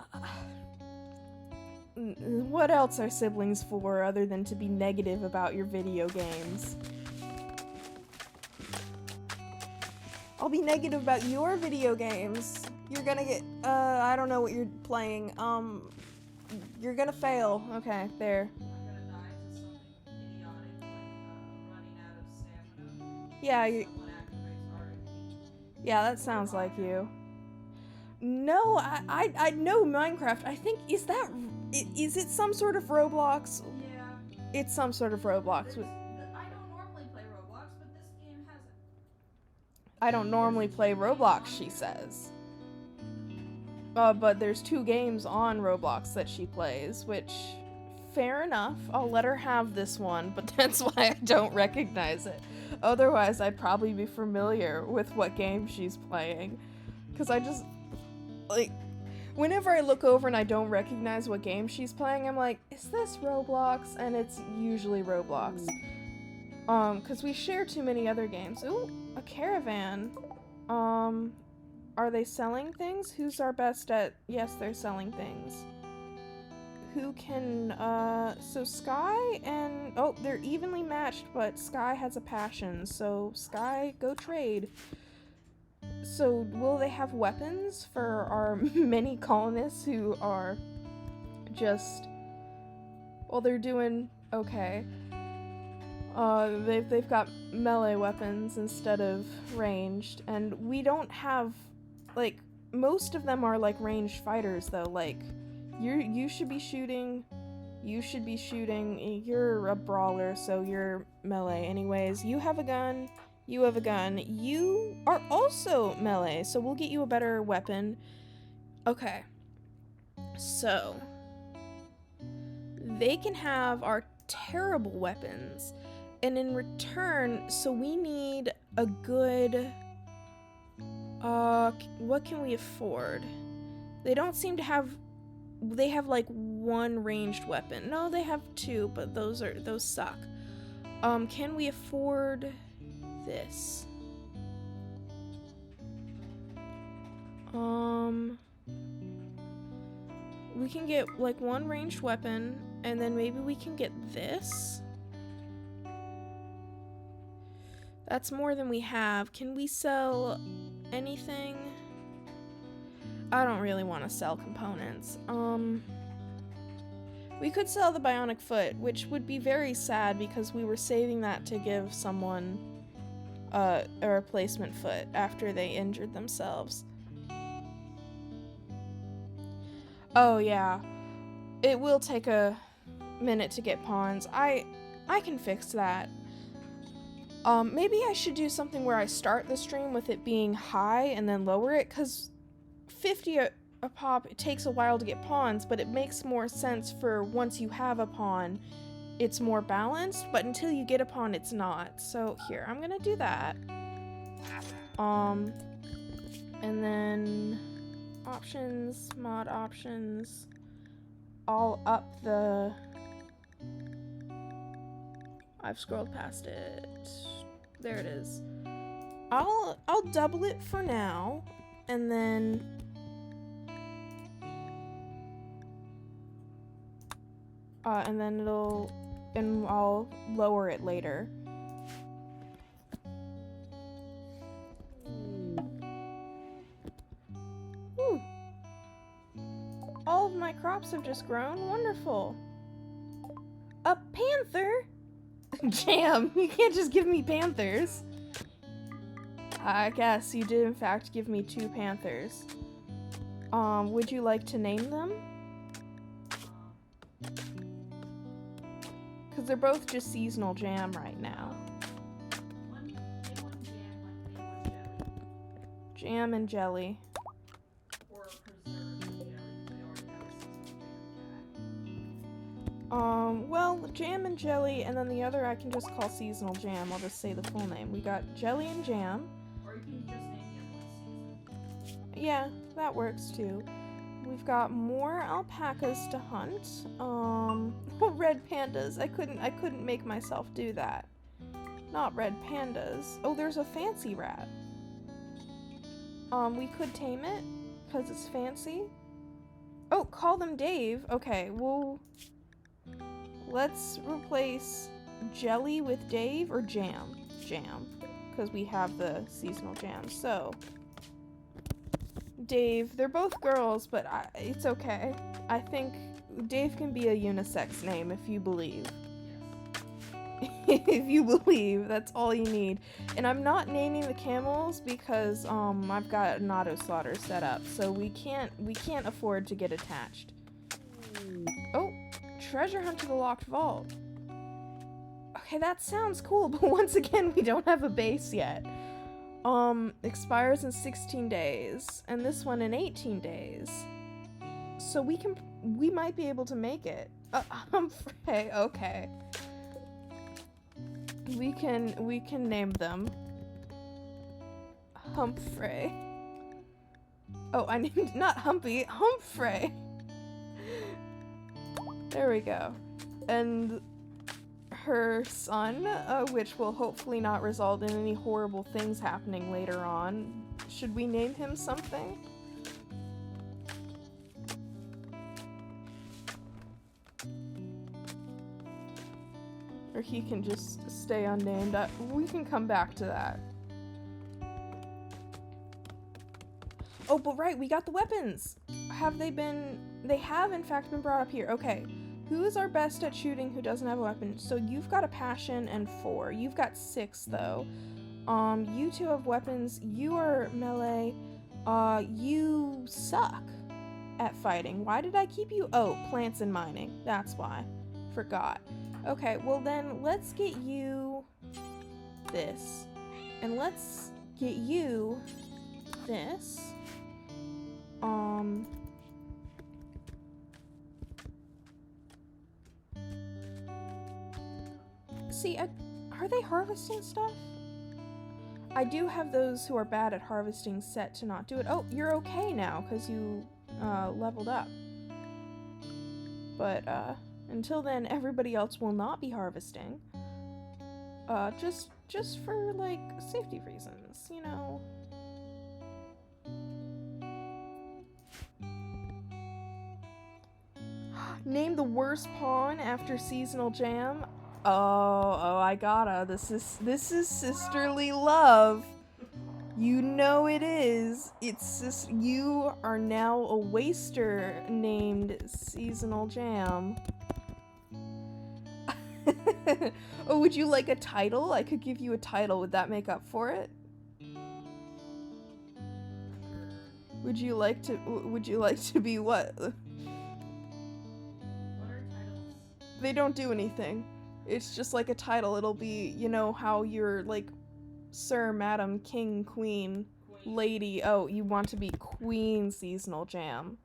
what else are siblings for other than to be negative about your video games? I'll be negative about your video games. You're gonna get, I don't know what you're playing. You're gonna fail. Okay, there. I'm gonna die to something idiotic, like running out of stamina. Yeah, Someone activates RNG. Yeah, that sounds like you. No, I know Minecraft. I think, is it some sort of Roblox? Yeah. It's some sort of Roblox. I don't normally play Roblox, but this game has it. I don't normally play Roblox, she says. But there's 2 games on Roblox that she plays, which, fair enough. I'll let her have this one, but that's why I don't recognize it. Otherwise, I'd probably be familiar with what game she's playing. Because I just, whenever I look over and I don't recognize what game she's playing, I'm like, is this Roblox? And it's usually Roblox. Because we share too many other games. Ooh, a caravan. Are they selling things? Who's our best at... Yes, they're selling things. Who can, so Sky and... Oh, they're evenly matched, but Sky has a passion, so Sky, go trade. So, will they have weapons for our many colonists who are just... Well, they're doing okay. They've got melee weapons instead of ranged, and we don't have... most of them are, ranged fighters, though. You should be shooting, you're a brawler, so you're melee. Anyways, you have a gun, you are also melee, so we'll get you a better weapon. Okay. So, they can have our terrible weapons, and in return, so we need a good... what can we afford? They don't seem to have they have like one ranged weapon. No, they have two, but those suck. Can we afford this? We can get like one ranged weapon, and then maybe we can get this. That's more than we have. Can we sell anything? I don't really want to sell components. We could sell the bionic foot, which would be very sad because we were saving that to give someone a replacement foot after they injured themselves. Oh yeah, it will take a minute to get pawns. I can fix that. Maybe I should do something where I start the stream with it being high and then lower it, because 50 a pop, it takes a while to get pawns, but it makes more sense for once you have a pawn, it's more balanced, but until you get a pawn, it's not. So here, I'm gonna do that. And then options, mod options, all up the... I've scrolled past it. There it is. I'll double it for now, and then I'll lower it later. Whew. All of my crops have just grown. Wonderful. A panther? Jam, you can't just give me panthers. I guess you did in fact give me 2 panthers. Would you like to name them? Because they're both just seasonal jam right now. Jam and jelly. Or preserved jelly. They already have a seasonal jam. Well, jam and jelly, and then the other I can just call seasonal jam. I'll just say the full name. We got jelly and jam. Or you can just name the other one season. Yeah, that works too. We've got more alpacas to hunt. Red pandas. I couldn't make myself do that. Not red pandas. Oh, there's a fancy rat. We could tame it, because it's fancy. Oh, call them Dave. Okay, well, let's replace jelly with Dave, or jam. Jam, because we have the seasonal jam. So, Dave, they're both girls, but it's okay. I think Dave can be a unisex name if you believe. If you believe, that's all you need. And I'm not naming the camels because I've got an auto slaughter set up, so we can't afford to get attached. Oh, treasure hunt to the locked vault. Okay, that sounds cool, but once again, we don't have a base yet. Expires in 16 days, and this one in 18 days. So we might be able to make it. Humphrey, okay. We can name them. Humphrey. Oh, I named not Humpy, Humphrey. There we go. And her son, which will hopefully not result in any horrible things happening later on. Should we name him something? Or he can just stay unnamed. We can come back to that. Oh, but right, we got the weapons! Have they been... They have, in fact, been brought up here. Okay. Who is our best at shooting who doesn't have a weapon? So you've got a passion and 4. You've got 6, though. You 2 have weapons. You are melee. You suck at fighting. Why did I keep you? Oh, plants and mining. That's why. Forgot. Okay, well then, let's get you this. And let's get you this. See, are they harvesting stuff? I do have those who are bad at harvesting set to not do it. Oh, you're okay now, because you leveled up. But until then, everybody else will not be harvesting. Just for like safety reasons, you know. Name the worst pawn after seasonal jam. Oh, I gotta. This is sisterly love. You know it is. It's you are now a waster named Seasonal Jam. Oh, would you like a title? I could give you a title. Would that make up for it? Would you like to be what? What are titles? They don't do anything. It's just like a title. It'll be, you know, how you're like Sir, Madam, King, Queen, Lady. Oh, you want to be Queen Seasonal Jam.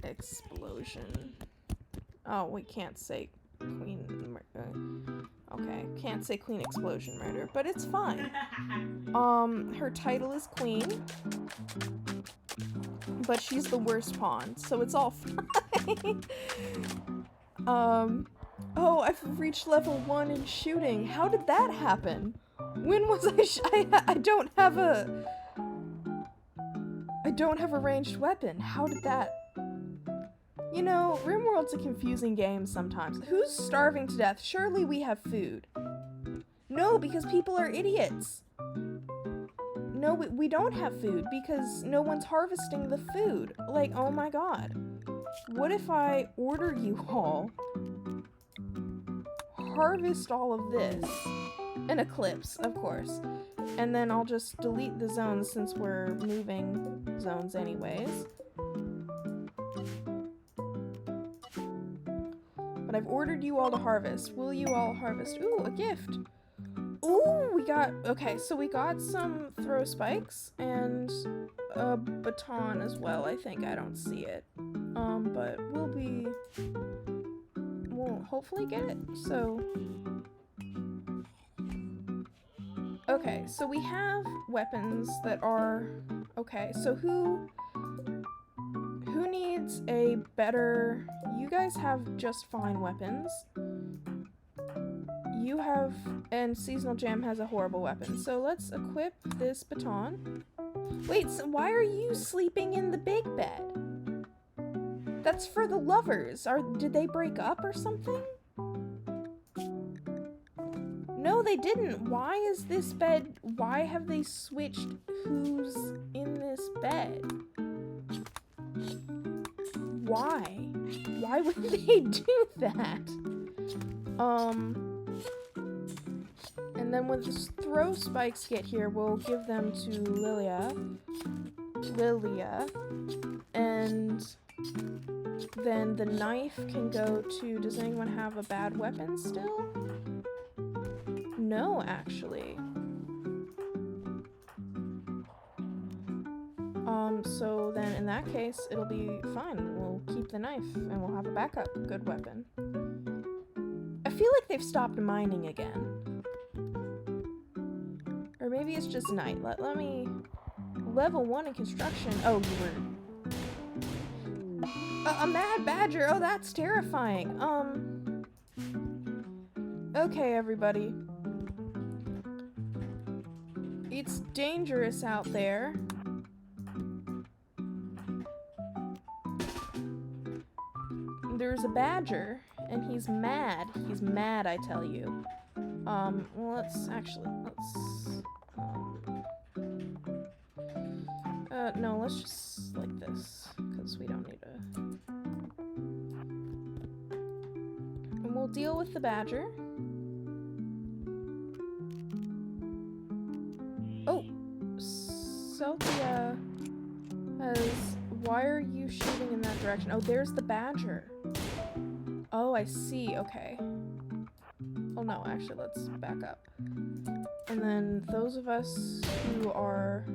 Explosion. Oh, we can't say Queen. Okay, can't say Queen Explosion Murder, but it's fine. Her title is Queen, but she's the worst pawn, so it's all fine. Oh, I've reached level 1 in shooting. How did that happen? When was I don't have a ranged weapon. How did that? You know, Rimworld's a confusing game sometimes. Who's starving to death? Surely we have food. No, because people are idiots. No, we don't have food because no one's harvesting the food. Like, oh my god. What if I order you all harvest all of this? An eclipse, of course. And then I'll just delete the zones since we're moving zones anyways. But I've ordered you all to harvest. Will you all harvest? Ooh, a gift. Ooh, we got... Okay, so we got some throw spikes and a baton as well, I think. I don't see it. But we'll hopefully get it. So... Okay, so we have weapons that are... Okay, so who needs a better... You guys have just fine weapons. You have... And Seasonal Jam has a horrible weapon. So let's equip this baton. Wait, so why are you sleeping in the big bed? That's for the lovers. Did they break up or something? No, they didn't. Why is this bed... Why have they switched who's in this bed? Why? Why would they do that? And then when the throw spikes get here, we'll give them to Lilia. And then the knife can go to... Does anyone have a bad weapon still? No, actually. So then in that case, it'll be fine. We'll keep the knife and we'll have a backup good weapon. I feel like they've stopped mining again. Or maybe it's just night. Let me... Level 1 in construction. Oh, you were... A mad badger! Oh, that's terrifying. Okay, everybody. It's dangerous out there. There's a badger, and he's mad. He's mad, I tell you. Well, let's... no, let's just like this, because we don't need to... And we'll deal with the badger. Oh! Celtia has... Why are you shooting in that direction? Oh, there's the badger. Oh, I see. Okay. Oh, no. Actually, let's back up. And then those of us who are...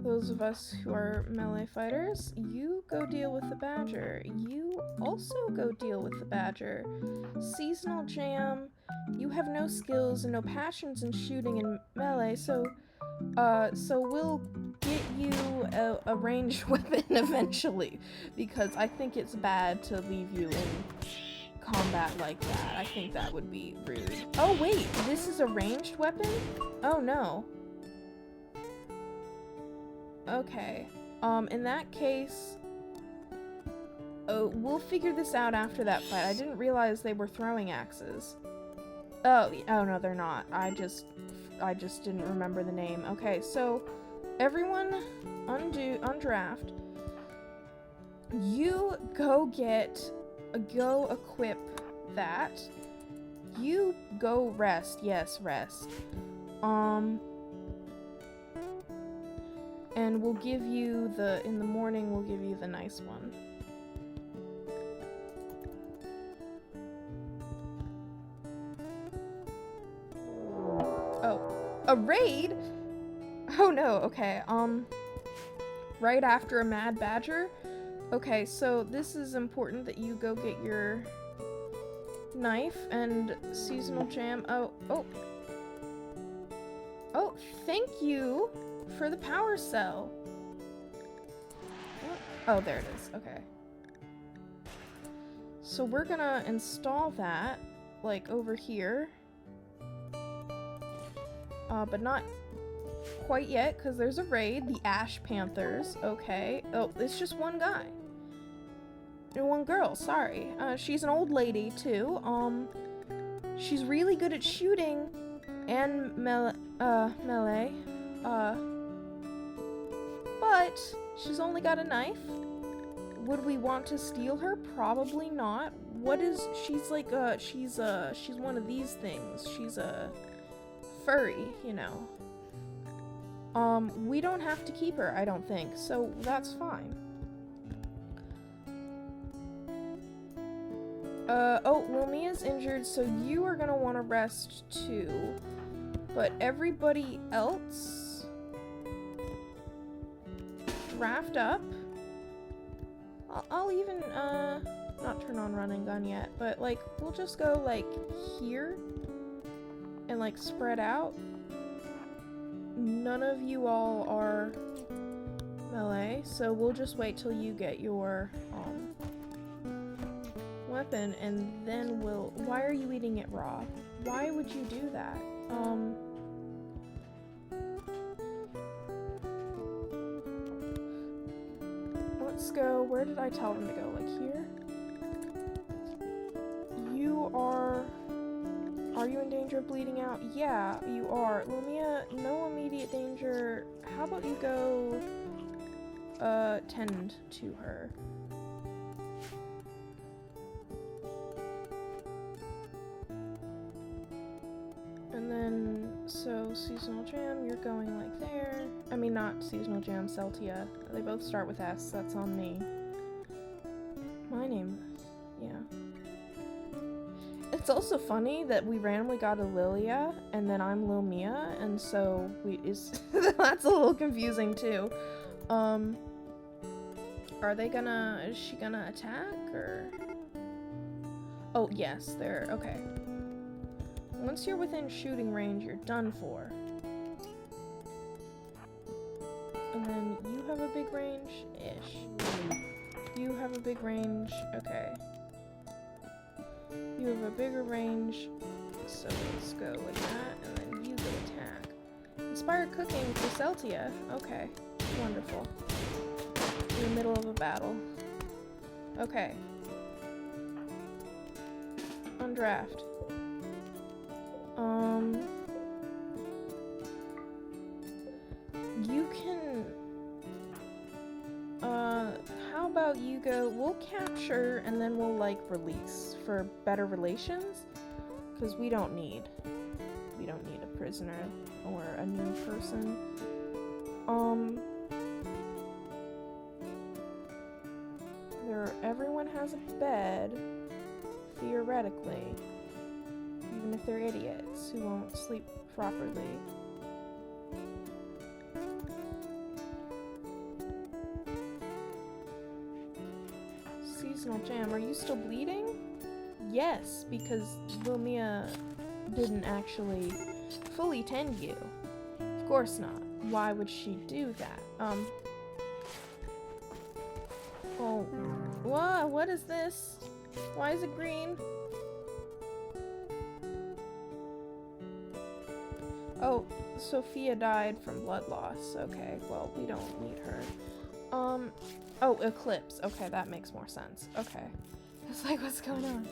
Those of us who are melee fighters, you go deal with the badger. You also go deal with the badger. Seasonal Jam, you have no skills and no passions in shooting and melee, so So we'll get you a ranged weapon eventually, because I think it's bad to leave you in combat like that. I think that would be rude. Oh wait, this is a ranged weapon? Oh no. Okay. In that case, oh, we'll figure this out after that fight. I didn't realize they were throwing axes. Oh no, they're not. I just didn't remember the name. Okay, so everyone undraft. You go equip that. You go rest. Yes, rest. And we'll give you in the morning we'll give you the nice one. Oh, a raid? Oh no, okay, right after a mad badger? Okay, so this is important that you go get your knife and seasonal jam. Oh, thank you for the power cell. Oh, there it is, okay. So we're gonna install that, like, over here. But not quite yet, because there's a raid, the Ash Panthers, okay. Oh, it's just one guy. And one girl, sorry. She's an old lady, too. She's really good at shooting and melee. But she's only got a knife. Would we want to steal her? Probably not. She's like, she's one of these things. She's a furry, you know. We don't have to keep her, I don't think, so that's fine. Oh, Lumia's injured, so you are gonna want to rest too. But everybody else, draft up. I'll even, not turn on running gun yet, but, like, we'll just go, like, here and, like, spread out. None of you all are melee, so we'll just wait till you get your, weapon, and then why are you eating it raw? Why would you do that? Let's go, where did I tell them to go? Like here? Are you in danger of bleeding out? Yeah, you are. Lumia, no immediate danger. How about you go, tend to her? And then, so seasonal jam, you're going like there. I mean, not seasonal jam, Celtia. They both start with S, that's on me. My name, yeah. It's also funny that we randomly got a Lilia, and then I'm Lumia, and so that's a little confusing too. Is she gonna attack, or? Oh, yes, okay. Once you're within shooting range, you're done for. And then you have a big range-ish. You have a big range, okay. You have a bigger range, so let's go with that, and then you go attack. Inspired cooking for Celtia, okay, wonderful. In the middle of a battle. Okay. Undraft. You can, how about you go, we'll capture and then we'll, like, release for better relations, because we don't need a prisoner or a new person. Everyone has a bed, theoretically, even if they're idiots who won't sleep properly. Seasonal jam, are you still bleeding? Yes, because Lumia didn't actually fully tend you. Of course not. why would she do that? Oh, what is this? Why is it green? Oh, Sophia died from blood loss. Okay, well, we don't need her. Oh, Eclipse. Okay, that makes more sense. Okay. It's like, what's going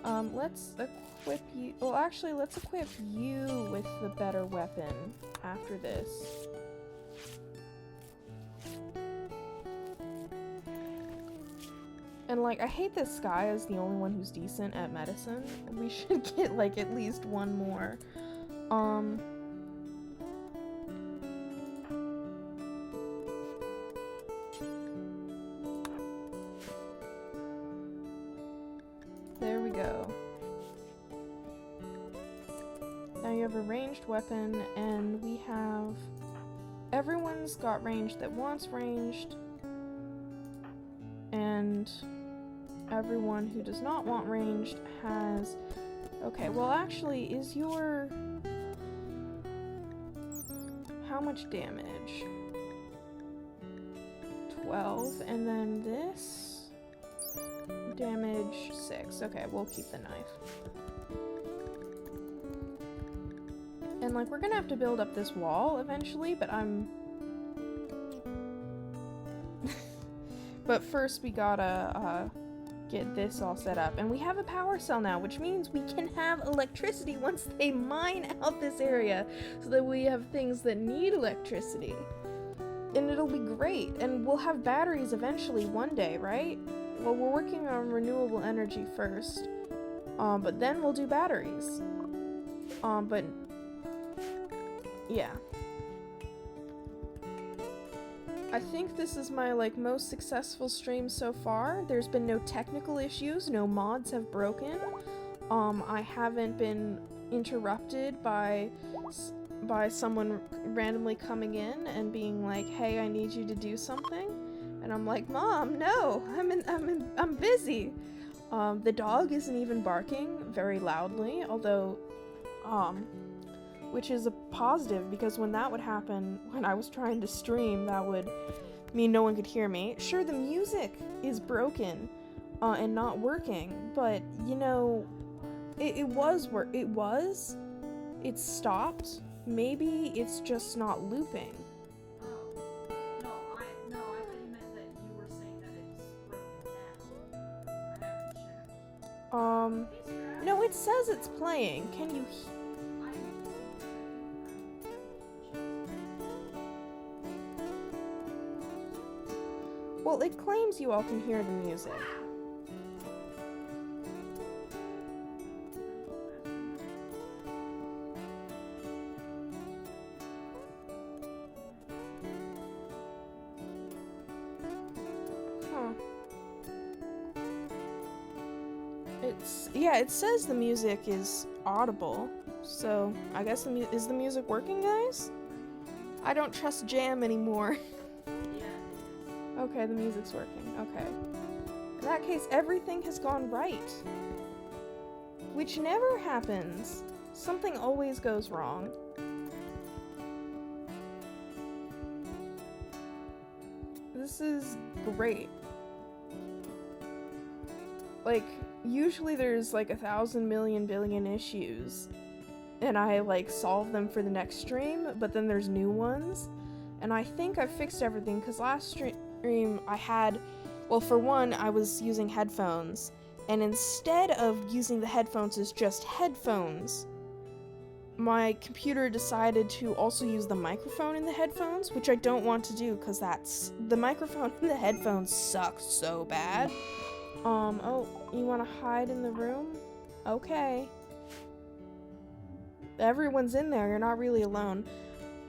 on? Let's equip you. Well, actually, let's equip you with the better weapon after this. And, like, I hate that Sky is the only one who's decent at medicine. We should get, like, at least one more. There we go. Now you have a ranged weapon, and we have... Everyone's got ranged that wants ranged. And... everyone who does not want ranged has... Okay, well actually, is your... How much damage? 12, and then this... Damage 6. Okay, we'll keep the knife. And like, we're gonna have to build up this wall eventually, but but first we gotta, get this all set up. And we have a power cell now, which means we can have electricity once they mine out this area, so that we have things that need electricity. And it'll be great, and we'll have batteries eventually one day, right? Well, we're working on renewable energy first, but then we'll do batteries. But, yeah. I think this is my, like, most successful stream so far. There's been no technical issues, no mods have broken. I haven't been interrupted by someone randomly coming in and being like, hey, I need you to do something. And I'm like, Mom, no, I'm busy. The dog isn't even barking very loudly, although, which is a positive, because when that would happen, when I was trying to stream, that would mean no one could hear me. Sure, the music is broken, and not working, but, you know, it stopped. Maybe it's just not looping. No, it says it's playing. Can you... Well, it claims you all can hear the music. Yeah, it says the music is audible, so I guess is the music working, guys? I don't trust Jam anymore. Okay, the music's working. Okay. In that case, everything has gone right. Which never happens. Something always goes wrong. This is great. Like, usually there's like 1,000 million billion issues, and I like solve them for the next stream, but then there's new ones. And I think I fixed everything, because last stream I had, well, for one, I was using headphones, and instead of using the headphones as just headphones, my computer decided to also use the microphone in the headphones, which I don't want to do, because the microphone in the headphones sucks so bad. Oh, you want to hide in the room? Okay. Everyone's in there, you're not really alone.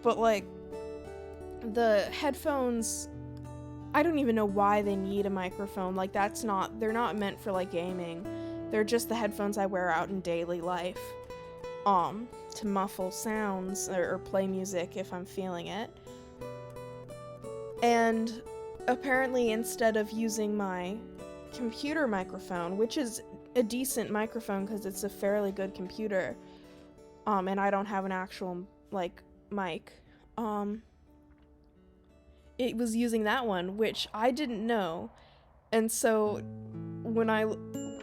But, like, the headphones, I don't even know why they need a microphone. Like, they're not meant for, like, gaming. They're just the headphones I wear out in daily life. To muffle sounds or play music if I'm feeling it. And apparently, instead of using my computer microphone, which is a decent microphone because it's a fairly good computer, and I don't have an actual, like, mic, it was using that one, which I didn't know. And so when I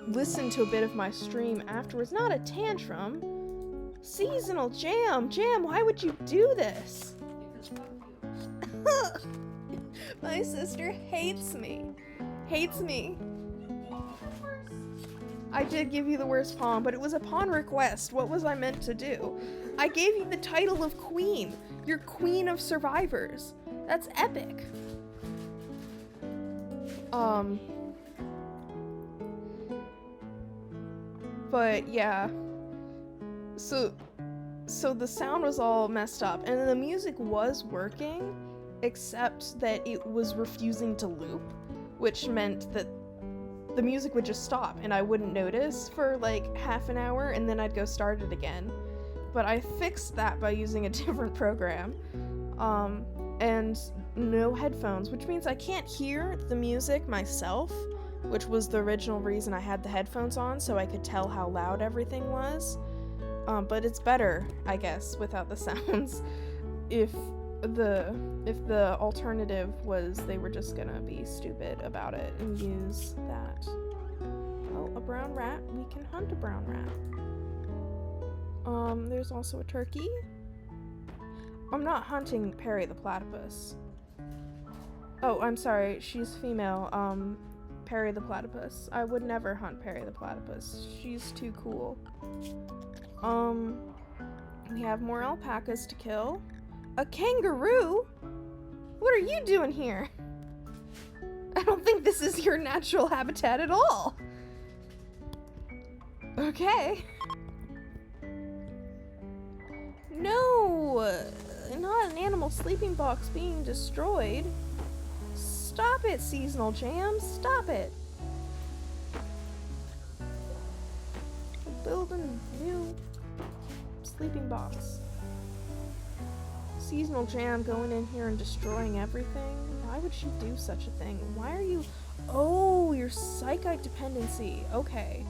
listened to a bit of my stream afterwards, not a tantrum, Seasonal Jam, why would you do this? Because fuck you. My sister hates me. I did give you the worst pawn, but it was upon request. What was I meant to do? I gave you the title of queen. You're queen of survivors. That's epic. But yeah. So the sound was all messed up, and the music was working, except that it was refusing to loop, which meant that the music would just stop and I wouldn't notice for like half an hour, and then I'd go start it again. But I fixed that by using a different program, and no headphones, which means I can't hear the music myself, which was the original reason I had the headphones on, so I could tell how loud everything was. But it's better, I guess, without the sounds. If the alternative was they were just gonna be stupid about it and use that. Oh, a brown rat. We can hunt a brown rat. There's also a turkey. I'm not hunting Perry the platypus. Oh, I'm sorry, she's female. Perry the platypus. I would never hunt Perry the platypus. She's too cool. We have more alpacas to kill. A kangaroo? What are you doing here? I don't think this is your natural habitat at all. Okay. No, not an animal sleeping box being destroyed. Stop it, Seasonal Jam, stop it. Build a new sleeping box. Seasonal Jam going in here and destroying everything. Why would she do such a thing? Why are you... Oh, your psychite dependency. Okay.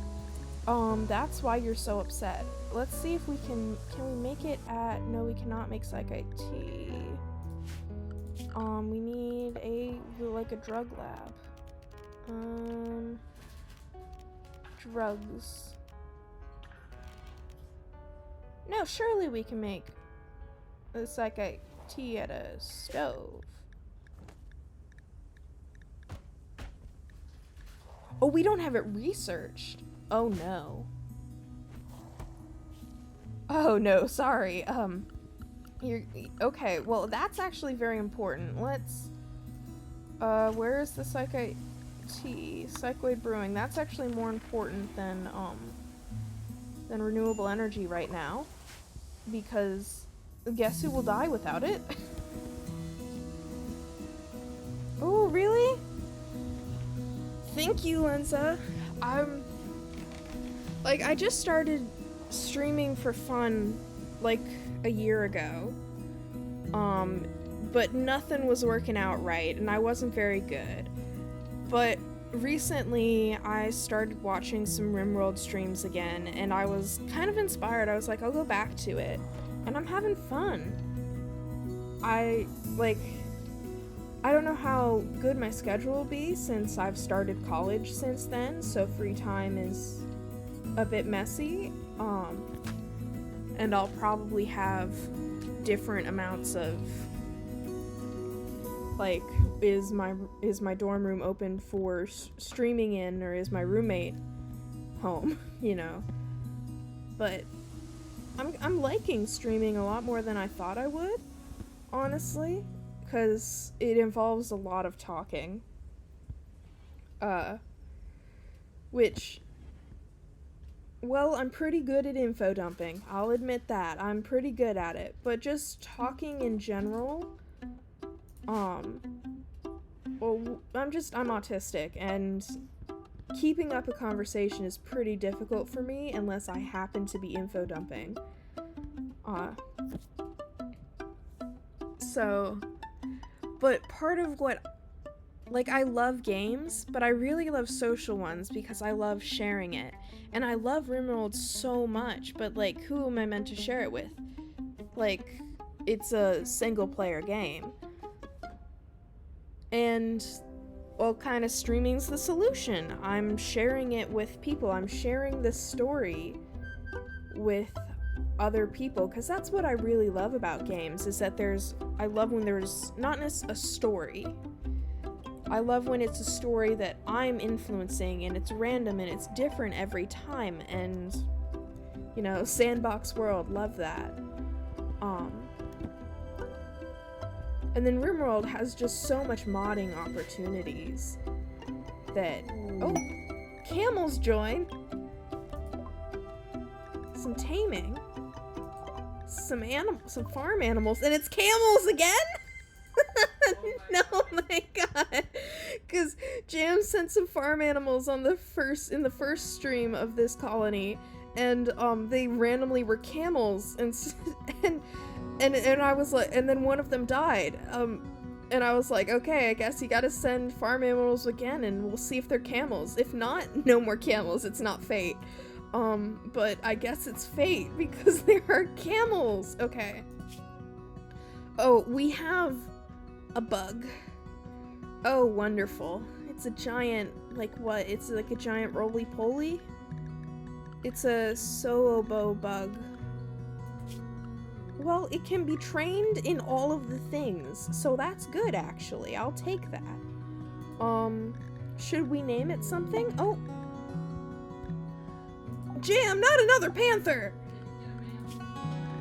That's why you're so upset. Let's see if we can we make it at... No, we cannot make psychite tea. We need a drug lab. Drugs. No, surely we can make the psychite tea at a stove. Oh, we don't have it researched. Oh no. Oh no, sorry. You're okay. Well, that's actually very important. Let's. Where is the psychite tea? Psychoid brewing. That's actually more important than renewable energy right now, because guess who will die without it? Oh, really? Thank you, Lenza. I just started streaming for fun like a year ago. But nothing was working out right, and I wasn't very good. But recently, I started watching some Rimworld streams again, and I was kind of inspired. I was like, I'll go back to it, and I'm having fun. I don't know how good my schedule will be since I've started college since then, so free time is a bit messy, and I'll probably have different amounts of, like, is my dorm room open for streaming in, or is my roommate home, you know? But I'm liking streaming a lot more than I thought I would, honestly, because it involves a lot of talking, which, well, I'm pretty good at info dumping, I'll admit that, I'm pretty good at it, but just talking in general, well, I'm autistic, and keeping up a conversation is pretty difficult for me unless I happen to be info dumping. But part of what, I love games, but I really love social ones because I love sharing it. And I love Rimworld so much, but, who am I meant to share it with? It's a single-player game. And, well, kind of streaming's the solution. I'm sharing it with people. I'm sharing this story with other people, because that's what I really love about games, is that I love when there's not a story. I love when it's a story that I'm influencing, and it's random and it's different every time, and, you know, sandbox world, love that. And then Rimworld has just so much modding opportunities that, oh, camels join! Some taming. Some farm animals, and it's camels again? No, my god. Because Jam sent some farm animals in the first stream of this colony, and they randomly were camels, and I was like, and then one of them died. And I was like, okay, I guess you gotta send farm animals again, and we'll see if they're camels. If not, no more camels. It's not fate. But I guess it's fate because there are camels. Okay. Oh, we have a bug. Oh, wonderful. It's a giant, like what? It's like a giant roly-poly? It's a Soobo bug. Well, it can be trained in all of the things, so that's good, actually. I'll take that. Should we name it something? Oh. Jam, not another panther!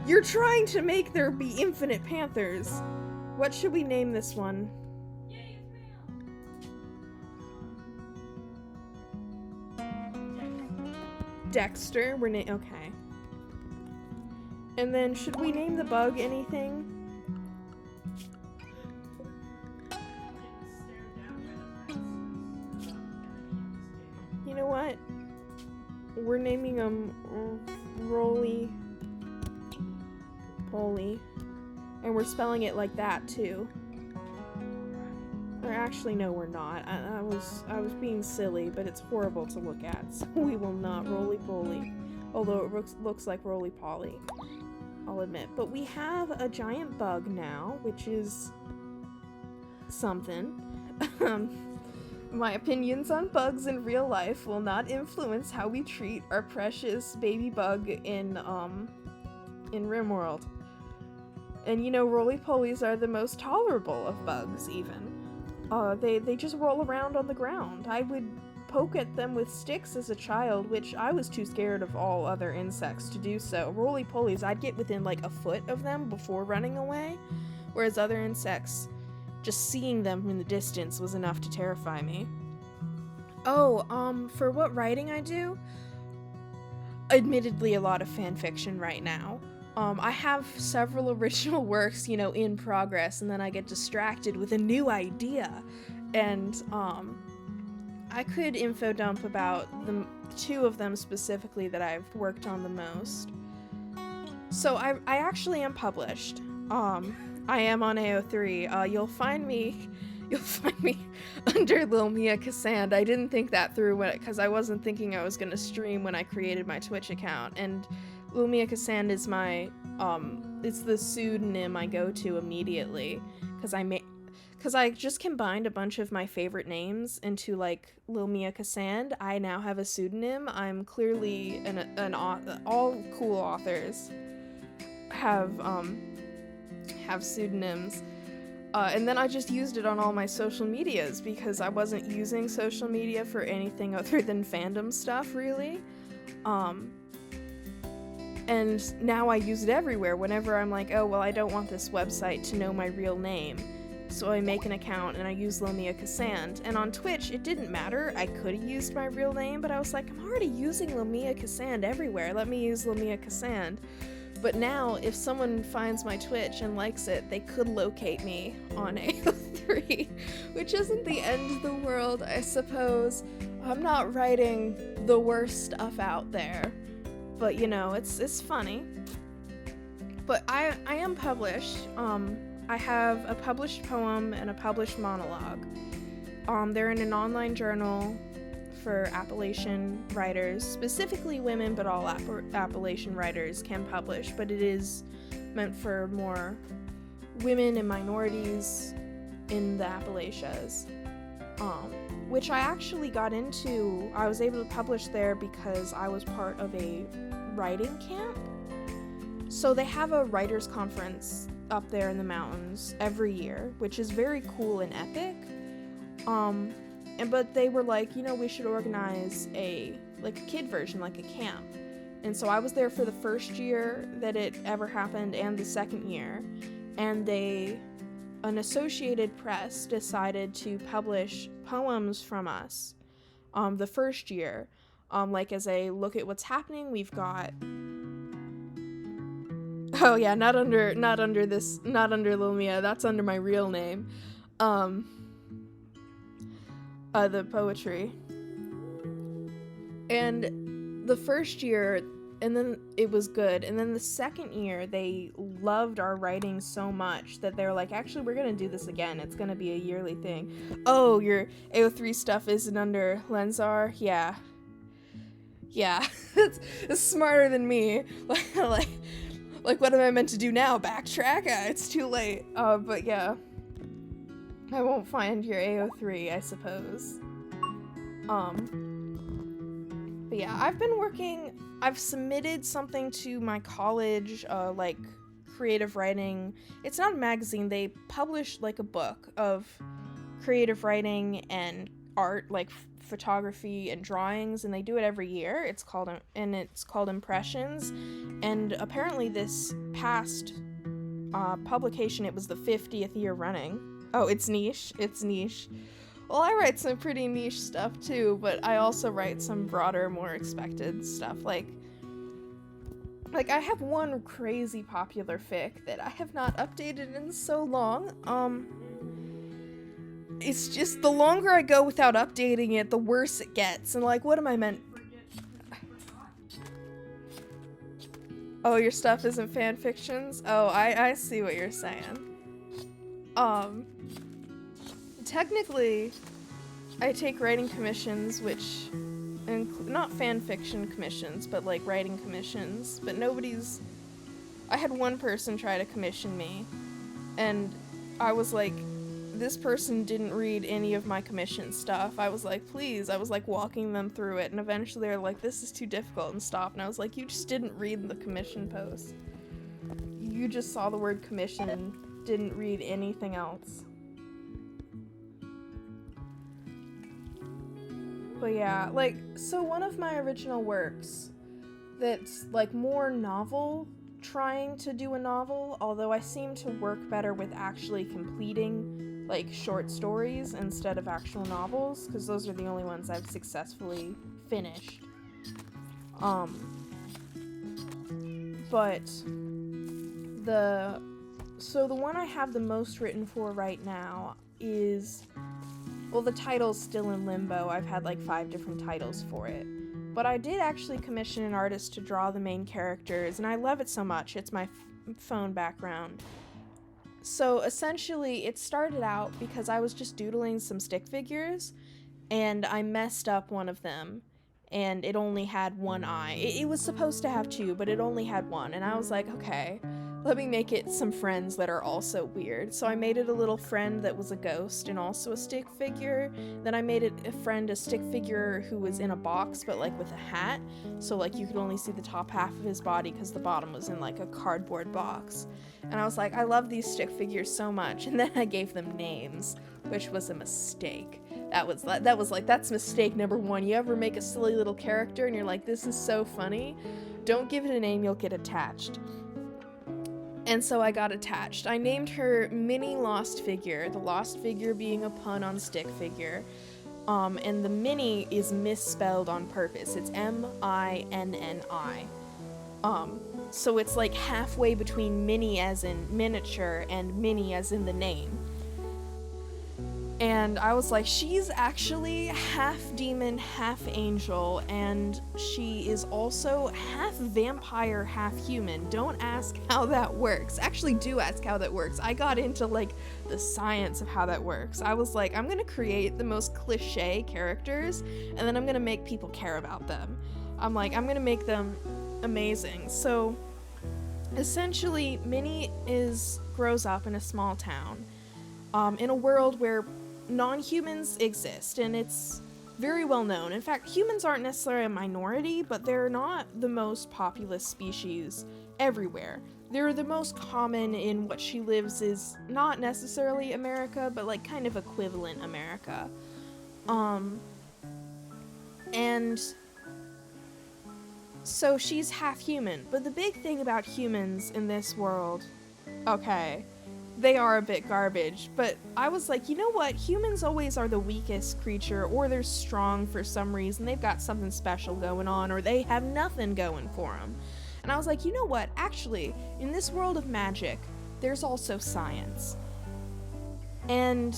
You're trying to make there be infinite panthers. What should we name this one? Yay, it's male. Dexter. Okay. And then should we name the bug anything? You know what? We're naming him Roly Poly, and we're spelling it like that too. Or actually, no, we're not. I was being silly, but it's horrible to look at, so we will not Roly Poly. Although it looks like Roly Poly, I'll admit. But we have a giant bug now, which is something. My opinions on bugs in real life will not influence how we treat our precious baby bug in Rimworld. And you know, roly-polies are the most tolerable of bugs, even. They just roll around on the ground. I would poke at them with sticks as a child, which I was too scared of all other insects to do so. Roly-polies, I'd get within like a foot of them before running away, whereas other insects, just seeing them in the distance was enough to terrify me. Oh, for what writing I do? Admittedly, a lot of fan fiction right now. I have several original works, you know, in progress, and then I get distracted with a new idea. And, I could info dump about the two of them specifically that I've worked on the most. So I actually am published. I am on AO3. You'll find me under Lil Mia Cassand. I didn't think that through because I wasn't thinking I was gonna stream when I created my Twitch account. And Lil Mia Cassand is my it's the pseudonym I go to immediately because I just combined a bunch of my favorite names into like Lil Mia Cassand. I now have a pseudonym. I'm clearly an author. All cool authors have pseudonyms. And then I just used it on all my social medias because I wasn't using social media for anything other than fandom stuff, really. And now I use it everywhere whenever I'm like, oh, well, I don't want this website to know my real name. So I make an account and I use Lil Mia Cassand. And on Twitch, it didn't matter. I could have used my real name, but I was like, I'm already using Lil Mia Cassand everywhere. Let me use Lil Mia Cassand. But now, if someone finds my Twitch and likes it, they could locate me on AO3, which isn't the end of the world, I suppose. I'm not writing the worst stuff out there, but you know, it's funny. But I am published. I have a published poem and a published monologue. They're in an online journal for Appalachian writers, specifically women, but all Appalachian writers can publish, but it is meant for more women and minorities in the Appalachias, which I actually got into. I was able to publish there because I was part of a writing camp. So they have a writers conference up there in the mountains every year, which is very cool and epic. But they were like, we should organize a kid version, like a camp. And so I was there for the first year that it ever happened and the second year. And an Associated Press decided to publish poems from us the first year. As a look at what's happening, we've got... Oh yeah, not under Lil Mia, that's under my real name. The poetry. And the first year, and then it was good, and then the second year they loved our writing so much that they're like, actually, we're gonna do this again, it's gonna be a yearly thing. Oh, your AO3 stuff isn't under Lensar? Yeah, it's smarter than me. Like what am I meant to do now, backtrack? It's too late. But yeah, I won't find your AO3, I suppose. But yeah, I've submitted something to my college, creative writing. It's not a magazine, they publish a book of creative writing and art, photography and drawings, and they do it every year. It's called Impressions, and apparently this past publication, it was the 50th year running. Oh, it's niche. Well, I write some pretty niche stuff too, but I also write some broader, more expected stuff. Like I have one crazy popular fic that I have not updated in so long. It's just the longer I go without updating it, the worse it gets. And what am I meant? Oh, your stuff isn't fan fictions? Oh, I see what you're saying. Technically, I take writing commissions, which, not fan fiction commissions, but writing commissions, but I had one person try to commission me, and I was like, this person didn't read any of my commission stuff. I was like, please. I was walking them through it, and eventually they're like, this is too difficult, and stopped. And I was like, you just didn't read the commission post. You just saw the word commission and didn't read anything else. But yeah, so one of my original works that's more novel, trying to do a novel, although I seem to work better with actually completing short stories instead of actual novels, because those are the only ones I've successfully finished. But the one I have the most written for right now is, well, the title's still in limbo. I've had 5 different titles for it. But I did actually commission an artist to draw the main characters, and I love it so much. It's my phone background. So essentially, it started out because I was just doodling some stick figures, and I messed up one of them, and it only had one eye. It was supposed to have 2, but it only had 1, and I was like, okay, let me make it some friends that are also weird. So I made it a little friend that was a ghost and also a stick figure. Then I made it a stick figure who was in a box, but with a hat. So you could only see the top half of his body because the bottom was in a cardboard box. And I was like, I love these stick figures so much. And then I gave them names, which was a mistake. That's mistake number 1. You ever make a silly little character and you're like, this is so funny? Don't give it a name, you'll get attached. And so I got attached. I named her Mini Lost Figure, the lost figure being a pun on stick figure. And the mini is misspelled on purpose. It's M-I-N-N-I. So it's halfway between mini as in miniature and mini as in the name. And I was like, she's actually half demon, half angel, and she is also half vampire, half human. Don't ask how that works. Actually, do ask how that works. I got into the science of how that works. I was like, I'm gonna create the most cliche characters, and then I'm gonna make people care about them. I'm gonna make them amazing. So essentially, Minnie grows up in a small town. in a world where non-humans exist, and it's very well known. In fact, humans aren't necessarily a minority, but they're not the most populous species everywhere. They're the most common in what she lives is not necessarily America, but like kind of equivalent America. And so she's half human. But the big thing about humans in this world, okay, they are a bit garbage, but I was like, you know what? Humans always are the weakest creature, or they're strong for some reason. They've got something special going on, or they have nothing going for them. And I was like, you know what? Actually, in this world of magic, there's also science. And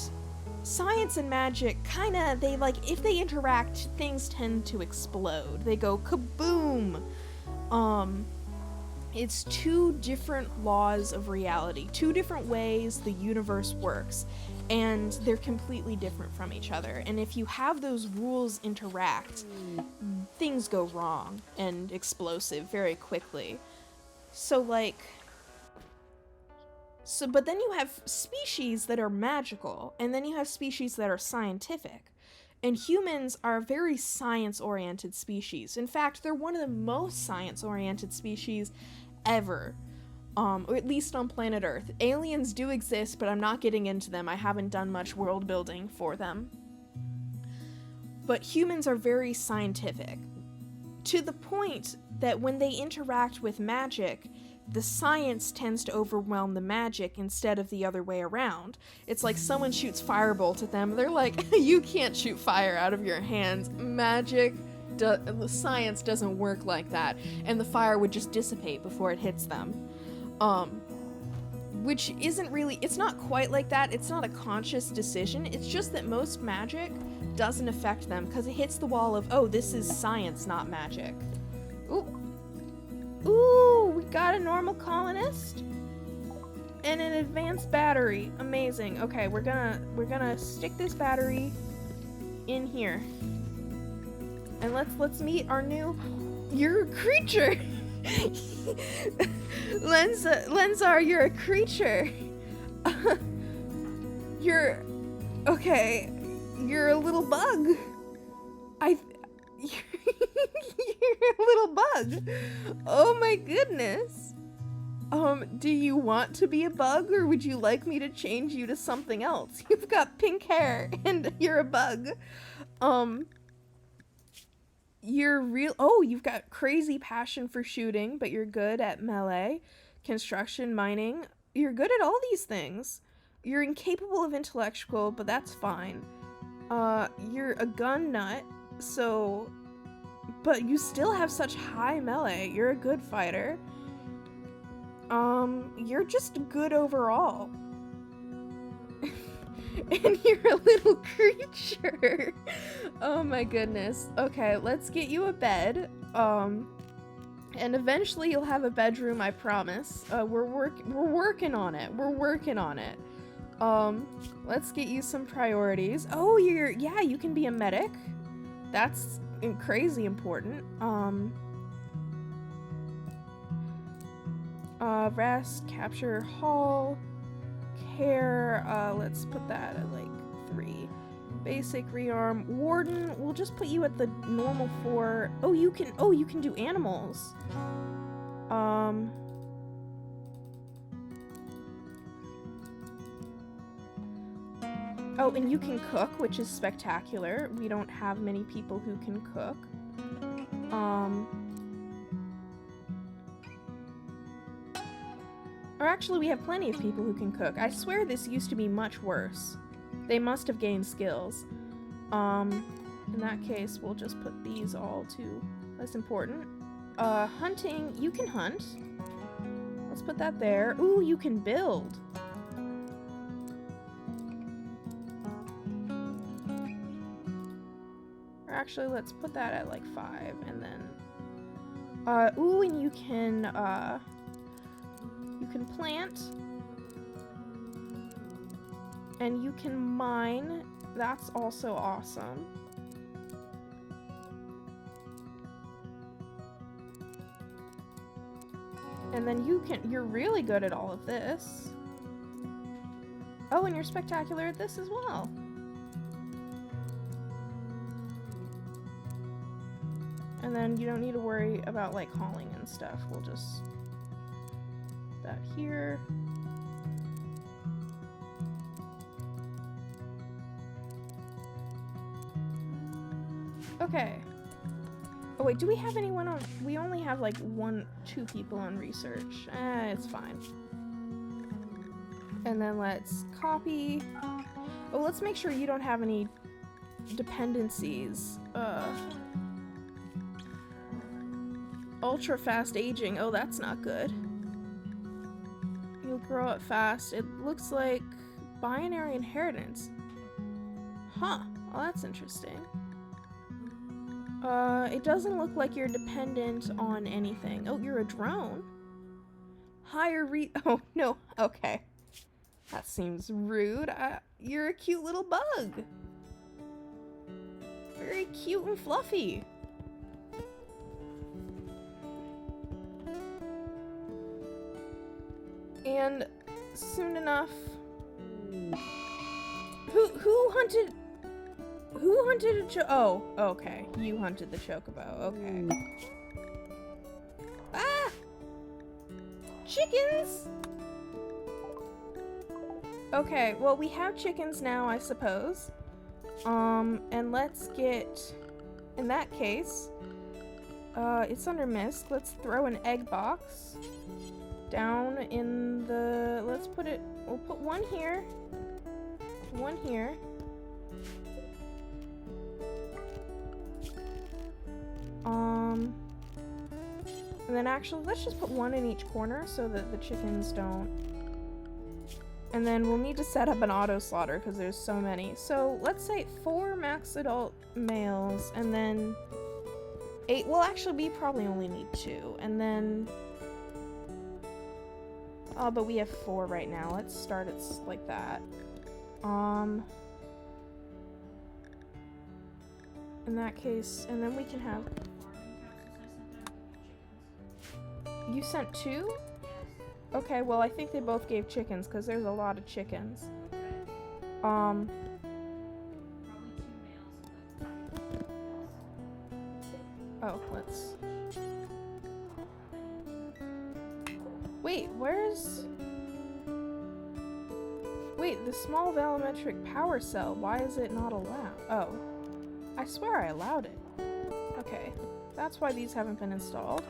science and magic kinda, they like, if they interact, things tend to explode. They go kaboom! It's two different laws of reality, two different ways the universe works, and they're completely different from each other. And if you have those rules interact, things go wrong and explosive very quickly. But then you have species that are magical, and then you have species that are scientific. And humans are a very science-oriented species. In fact, they're one of the most science-oriented species ever. Or at least on planet Earth. Aliens do exist, but I'm not getting into them. I haven't done much world building for them. But humans are very scientific. To the point that when they interact with magic, the science tends to overwhelm the magic instead of the other way around. It's like someone shoots firebolt at them, they're like, you can't shoot fire out of your hands. Science doesn't work like that, and the fire would just dissipate before it hits them. Which isn't really, it's not quite like that, it's not a conscious decision, it's just that most magic doesn't affect them, because it hits the wall of, oh, this is science, not magic. Ooh, we got a normal colonist and an advanced battery. Amazing. Okay, we're gonna stick this battery in here, and let's meet our new. You're a creature. Lenzar, you're a creature. You're okay. You're a little bug. You're a little bug. Oh my goodness. Do you want to be a bug, or would you like me to change you to something else? You've got pink hair and you're a bug. You've got crazy passion for shooting, but you're good at melee, construction, mining. You're good at all these things. You're incapable of intellectual, but that's fine. You're a gun nut, but you still have such high melee. You're a good fighter. You're just good overall. And you're a little creature. Oh my goodness. Okay, let's get you a bed. And eventually you'll have a bedroom, I promise. We're working on it. We're working on it. Let's get you some priorities. Oh, you can be a medic. That's crazy important. Rest, capture, haul, care, let's put that at like 3. Basic, rearm, warden, we'll just put you at the normal 4. Oh, you can do animals. Oh, and you can cook, which is spectacular. We don't have many people who can cook. Or actually, we have plenty of people who can cook. I swear this used to be much worse. They must have gained skills. In that case, we'll just put these all to less important. Hunting, you can hunt. Let's put that there. Ooh, you can build. Or actually, let's put that at like 5, and then... ooh, and you can plant. And you can mine. That's also awesome. And then you're really good at all of this. Oh, and you're spectacular at this as well. And then you don't need to worry about like hauling and stuff. We'll just put that here. Okay. Oh wait, do we have anyone on? We only have like 2 people on research. It's fine. And then let's copy. Oh, let's make sure you don't have any dependencies. Ultra fast aging. Oh, that's not good. You'll grow up fast. It looks like binary inheritance. Huh. Well, that's interesting. It doesn't look like you're dependent on anything. Oh, you're a drone? Oh, no. Okay. That seems rude. You're a cute little bug. Very cute and fluffy. And soon enough... Who hunted a oh, okay. You hunted the chocobo. Okay. Ah! Chickens! Okay, well, we have chickens now, I suppose. And let's get... In that case, it's under Mist. Let's throw an egg box down in the... Let's put it... We'll put one here. One here. And then actually, let's just put one in each corner so that the chickens don't... And then we'll need to set up an auto slaughter because there's so many. So let's say 4 max adult males and then 8. Well, actually, we probably only need 2. And then... Oh, but we have 4 right now. Let's start it like that. In that case, and then we can have... You sent 2? Okay, well, I think they both gave chickens, because there's a lot of chickens. Oh, let's... Wait, where's... Wait, the small volumetric power cell, why is it not allowed? Oh. I swear I allowed it. Okay, that's why these haven't been installed.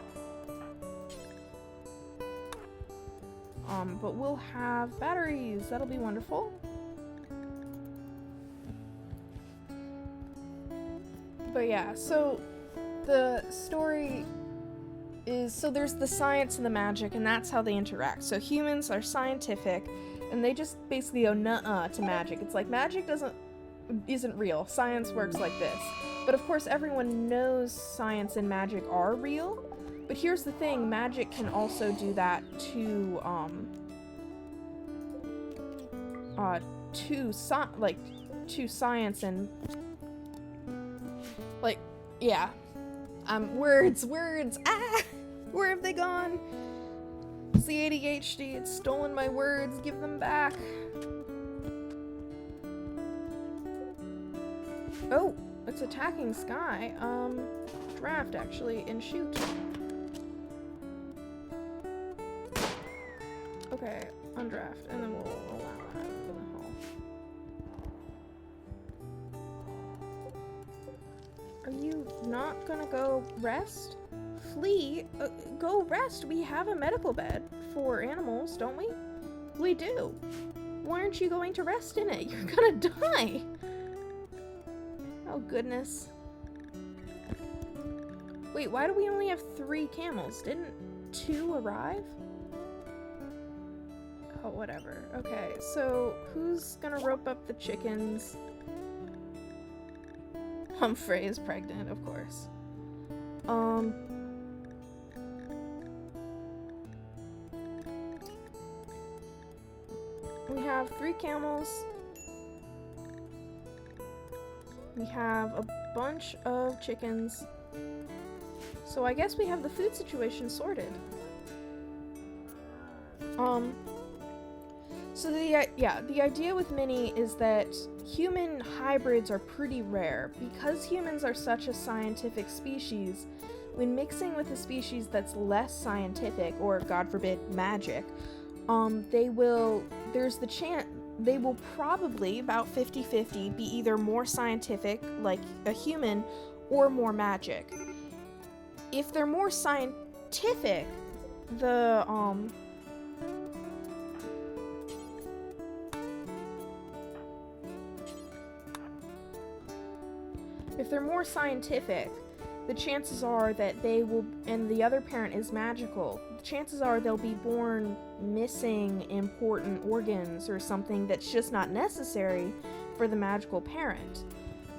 But we'll have batteries. That'll be wonderful. But yeah, so the story is, so there's the science and the magic, and that's how they interact. So humans are scientific, and they just basically go nuh-uh to magic. It's like magic isn't real. Science works like this. But of course everyone knows science and magic are real. But here's the thing, magic can also do that to science and, like, yeah. Words, ah! Where have they gone? It's the ADHD, it's stolen my words, give them back. Oh, it's attacking Sky. Draft, actually, and shoot. Okay, undraft, and then we'll allow that in the hall. Are you not gonna go rest? Flee? Go rest. We have a medical bed for animals, don't we? We do. Why aren't you going to rest in it? You're gonna die. Oh, goodness. Wait, why do we only have 3 camels? Didn't 2 arrive? Oh, whatever. Okay, so who's gonna rope up the chickens? Humphrey is pregnant, of course. We have 3 camels. We have a bunch of chickens. So I guess we have the food situation sorted. So the idea with Minnie is that human hybrids are pretty rare. Because humans are such a scientific species, when mixing with a species that's less scientific, or God forbid, magic, there's the chance, they will probably, about 50-50, be either more scientific, like a human, or more magic. If they're more scientific, if they're more scientific, the chances are that they will, and the other parent is magical, the chances are they'll be born missing important organs or something that's just not necessary for the magical parent.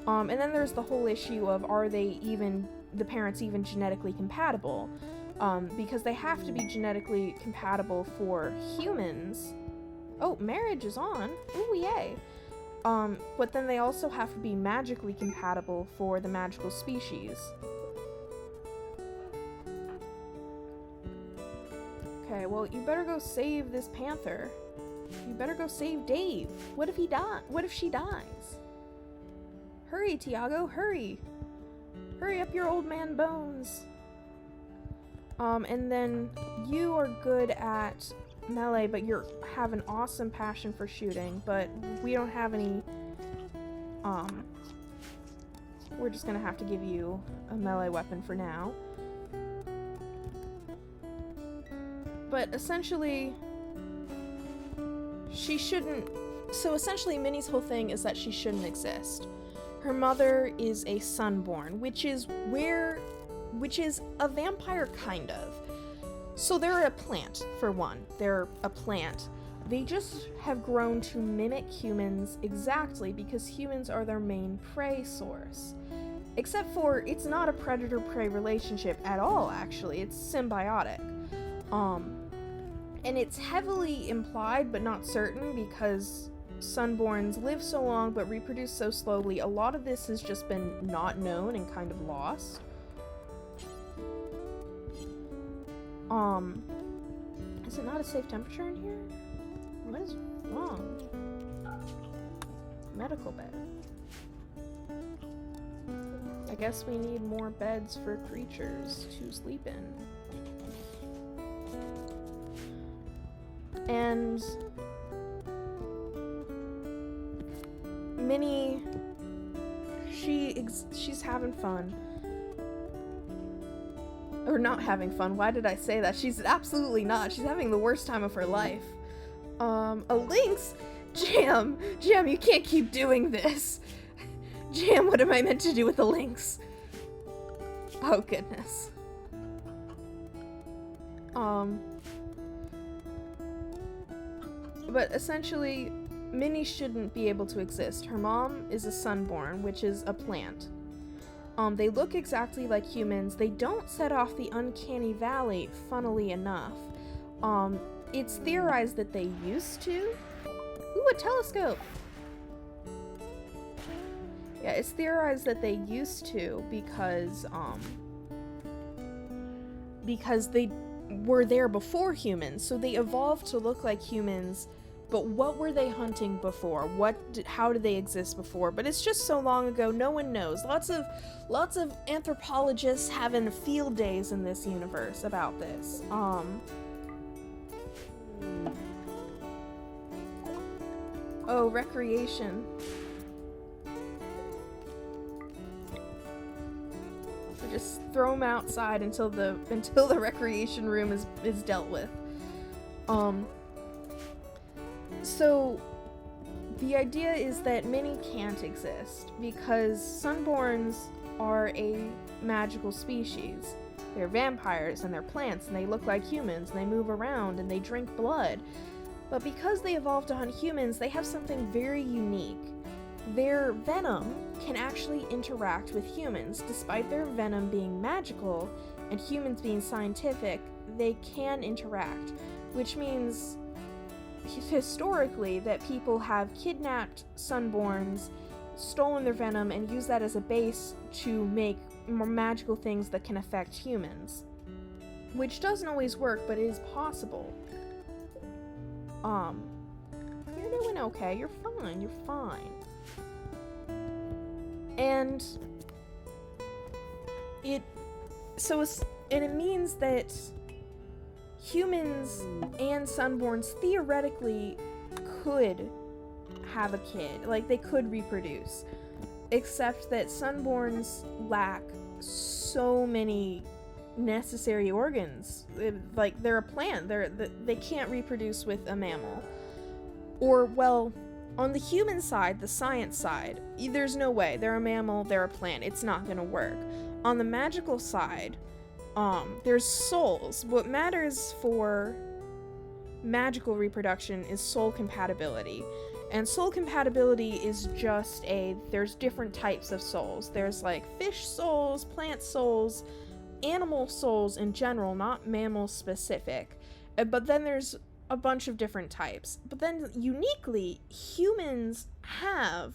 And then there's the whole issue of, are the parents even genetically compatible? Because they have to be genetically compatible for humans. Oh, marriage is on. Ooh, yay. But then they also have to be magically compatible for the magical species. Okay, well, you better go save this panther. You better go save Dave. What if he dies? What if she dies? Hurry, Tiago, hurry. Hurry up your old man bones. And then you are good at melee, but you have an awesome passion for shooting, but we don't have any, we're just gonna have to give you a melee weapon for now. But essentially, essentially Minnie's whole thing is that she shouldn't exist. Her mother is a sunborn, which is a vampire, kind of. So they're a plant, for one. They're a plant. They just have grown to mimic humans exactly because humans are their main prey source. Except for, it's not a predator-prey relationship at all, actually. It's symbiotic. And it's heavily implied, but not certain, because sunborns live so long but reproduce so slowly. A lot of this has just been not known and kind of lost. Is it not a safe temperature in here? What is wrong? Medical bed. I guess we need more beds for creatures to sleep in. And Minnie, she's having fun. Or not having fun. Why did I say that? She's absolutely not. She's having the worst time of her life. A lynx? Jam, you can't keep doing this. Jam, what am I meant to do with a lynx? Oh, goodness. But essentially, Minnie shouldn't be able to exist. Her mom is a sunborn, which is a plant. They look exactly like humans. They don't set off the uncanny valley, funnily enough. It's theorized that they used to. Ooh, a telescope! Yeah, it's theorized that they used to because they were there before humans, so they evolved to look like humans. But what were they hunting before? How did they exist before? But it's just so long ago, no one knows. Lots of anthropologists having field days in this universe about this. Oh, recreation. So just throw them outside until the recreation room is dealt with. So, the idea is that Minnie can't exist because sunborns are a magical species. They're vampires and they're plants and they look like humans and they move around and they drink blood. But because they evolved to hunt humans, they have something very unique. Their venom can actually interact with humans. Despite their venom being magical and humans being scientific, they can interact, which means historically that people have kidnapped sunborns, stolen their venom, and used that as a base to make more magical things that can affect humans. Which doesn't always work, but it is possible. You're doing okay. You're fine. You're fine. And it means that humans and Sunborns theoretically could have a kid. Like, they could reproduce. Except that Sunborns lack so many necessary organs. Like, they're a plant. They can't reproduce with a mammal. Or, well, on the human side, the science side, there's no way. They're a mammal, they're a plant. It's not gonna work. On the magical side, there's souls. What matters for magical reproduction is soul compatibility. And soul compatibility is just there's different types of souls. There's like fish souls, plant souls, animal souls in general, not mammal specific. But then there's a bunch of different types. But then uniquely, humans have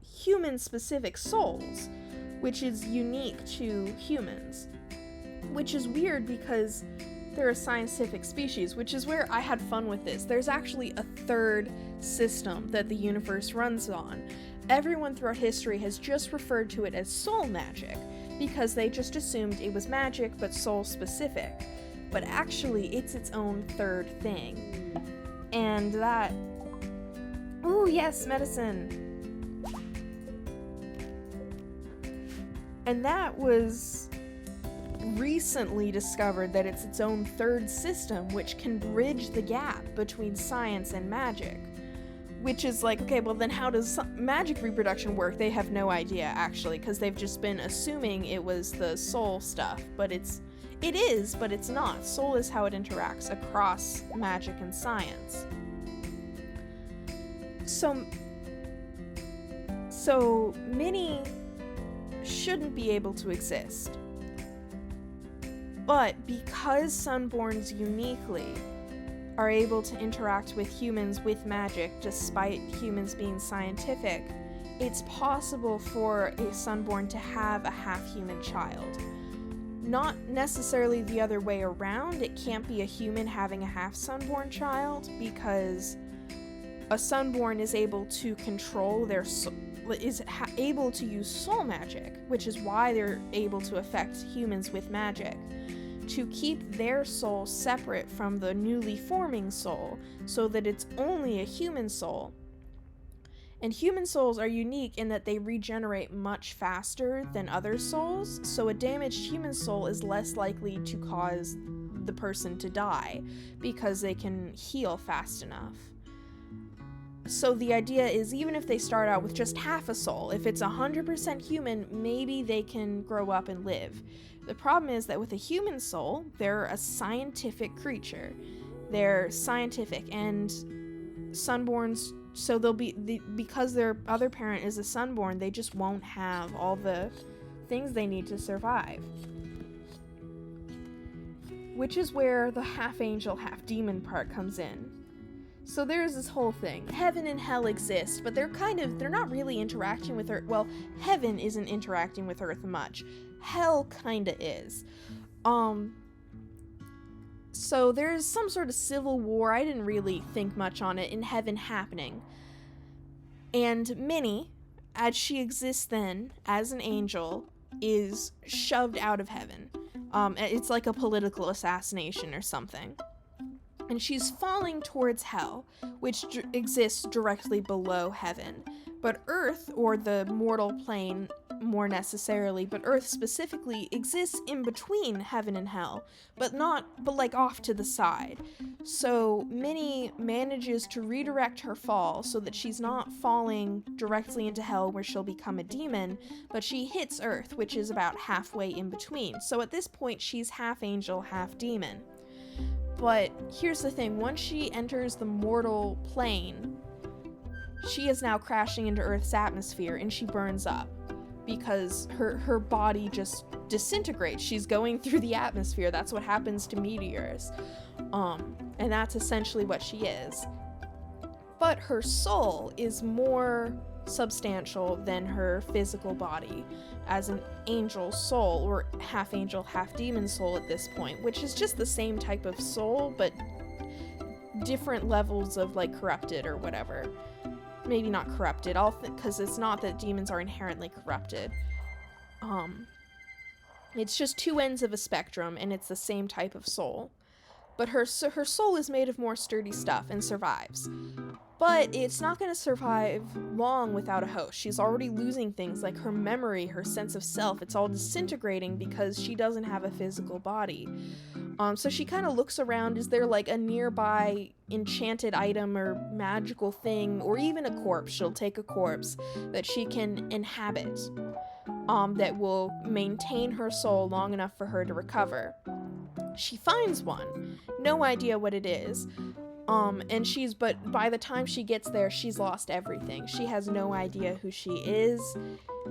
human-specific souls, which is unique to humans. Which is weird because they're a scientific species, which is where I had fun with this. There's actually a third system that the universe runs on. Everyone throughout history has just referred to it as soul magic, because they just assumed it was magic but soul-specific. But actually, it's its own third thing. And that... Ooh, yes, medicine! And that was recently discovered that it's its own third system, which can bridge the gap between science and magic. Which is like, okay, well then how does magic reproduction work? They have no idea, actually, because they've just been assuming it was the soul stuff, but it is, but it's not. Soul is how it interacts across magic and science. So many shouldn't be able to exist. But because Sunborns uniquely are able to interact with humans with magic despite humans being scientific, it's possible for a Sunborn to have a half-human child. Not necessarily the other way around. It can't be a human having a half-Sunborn child, because a Sunborn is able to control their able to use soul magic, which is why they're able to affect humans with magic, to keep their soul separate from the newly forming soul, so that it's only a human soul. And human souls are unique in that they regenerate much faster than other souls, so a damaged human soul is less likely to cause the person to die, because they can heal fast enough. So the idea is, even if they start out with just half a soul, if it's 100% human, maybe they can grow up and live. The problem is that with a human soul, they're a scientific creature. They're scientific, and Sunborns, so they'll be, because their other parent is a Sunborn, they just won't have all the things they need to survive. Which is where the half-angel, half-demon part comes in. So there's this whole thing. Heaven and hell exist, but they're not really interacting with Earth. Well, heaven isn't interacting with Earth much. Hell kinda is. So there's some sort of civil war, I didn't really think much on it, in heaven happening. And Minnie, as she exists then, as an angel, is shoved out of heaven. It's like a political assassination or something. And she's falling towards hell, which exists directly below heaven. But Earth, or the mortal plane more necessarily, but Earth specifically, exists in between heaven and hell, but like off to the side. So Minnie manages to redirect her fall so that she's not falling directly into hell where she'll become a demon, but she hits Earth, which is about halfway in between. So at this point, she's half angel, half demon. But here's the thing, once she enters the mortal plane, she is now crashing into Earth's atmosphere, and she burns up because her body just disintegrates. She's going through the atmosphere. That's what happens to meteors. And that's essentially what she is. But her soul is more substantial than her physical body as an angel soul, or half angel, half demon soul at this point, which is just the same type of soul, but different levels of, like, corrupted or whatever. Maybe not corrupted, because it's not that demons are inherently corrupted. It's just two ends of a spectrum, and it's the same type of soul. But her soul is made of more sturdy stuff and survives. But it's not going to survive long without a host. She's already losing things like her memory, her sense of self. It's all disintegrating because she doesn't have a physical body. So she kind of looks around. Is there like a nearby enchanted item or magical thing, or even a corpse? She'll take a corpse that she can inhabit, that will maintain her soul long enough for her to recover. She finds one. No idea what it is. But by the time she gets there, she's lost everything. She has no idea who she is.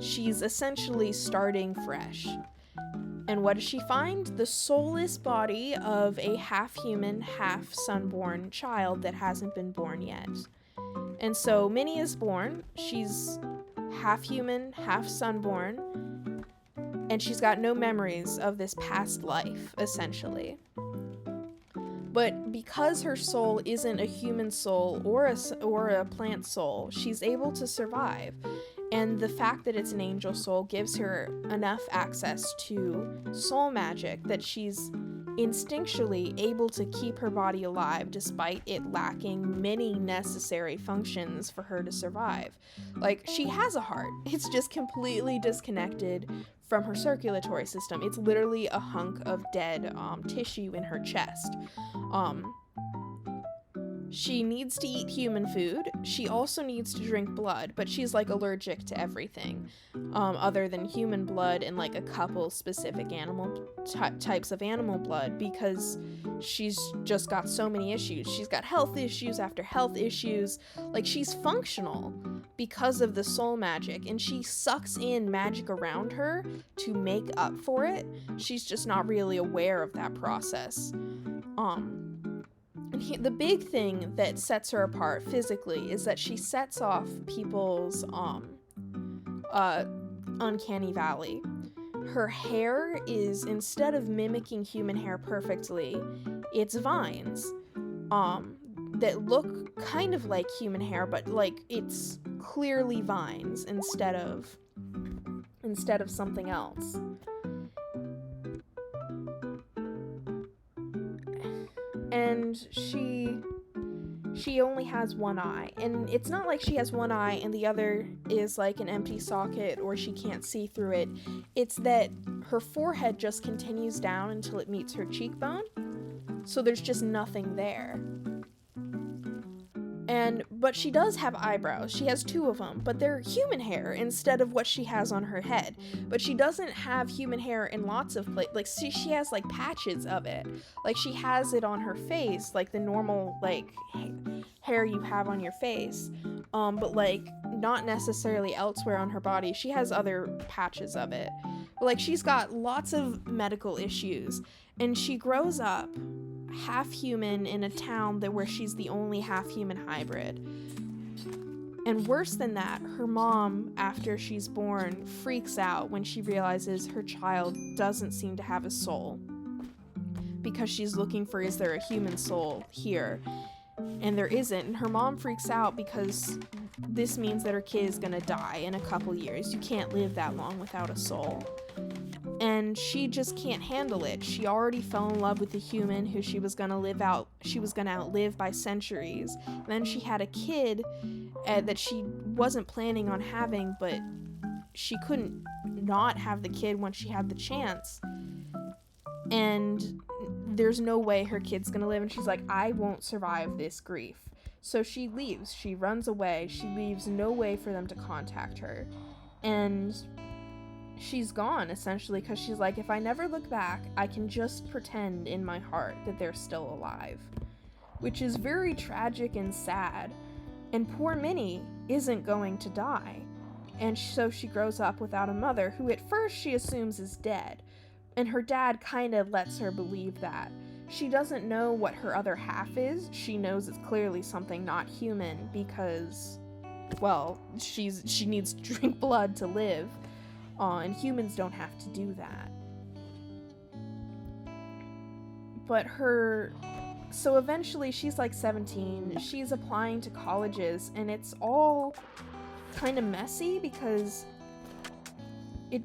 She's essentially starting fresh. And what does she find? The soulless body of a half-human, half-sunborn child that hasn't been born yet. And so Minnie is born. She's half-human, half-sunborn. And she's got no memories of this past life, essentially. But because her soul isn't a human soul or a plant soul, she's able to survive. And the fact that it's an angel soul gives her enough access to soul magic that she's instinctually able to keep her body alive despite it lacking many necessary functions for her to survive. Like, she has a heart. It's just completely disconnected from her circulatory system. It's literally a hunk of dead tissue in her chest. She needs to eat human food. She also needs to drink blood, but she's like allergic to everything other than human blood and like a couple specific animal types of animal blood, because she's just got so many issues. She's got health issues after health issues. Like, she's functional because of the soul magic, and she sucks in magic around her to make up for it. She's just not really aware of that process. The big thing that sets her apart physically is that she sets off people's uncanny valley. Her hair is, instead of mimicking human hair perfectly, it's vines that look kind of like human hair, but like it's clearly vines instead of something else. And she only has one eye, and it's not like she has one eye and the other is like an empty socket or she can't see through it. It's that her forehead just continues down until it meets her cheekbone, so there's just nothing there. But she does have eyebrows. She has two of them, but they're human hair instead of what she has on her head. But she doesn't have human hair in lots of places. Like, she has like patches of it. Like, she has it on her face, like the normal like hair you have on your face, but like not necessarily elsewhere on her body. She has other patches of it. But like, she's got lots of medical issues, and she grows up half human in a town where she's the only half human hybrid. And worse than that, her mom, after she's born, freaks out when she realizes her child doesn't seem to have a soul, because she's looking for, is there a human soul here? And there isn't. And her mom freaks out because this means that her kid is gonna die in a couple years. You can't live that long without a soul. And she just can't handle it. She already fell in love with a human who she was gonna outlive by centuries. And then she had a kid that she wasn't planning on having, but she couldn't not have the kid when she had the chance. And there's no way her kid's gonna live, and she's like, I won't survive this grief. So she leaves. She runs away. She leaves no way for them to contact her. And she's gone, essentially, because she's like, if I never look back, I can just pretend in my heart that they're still alive. Which is very tragic and sad. And poor Minnie isn't going to die. And so she grows up without a mother, who at first she assumes is dead. And her dad kind of lets her believe that. She doesn't know what her other half is. She knows it's clearly something not human because, well, she needs to drink blood to live. And humans don't have to do that. But her So eventually she's like 17, she's applying to colleges, and it's all kind of messy because she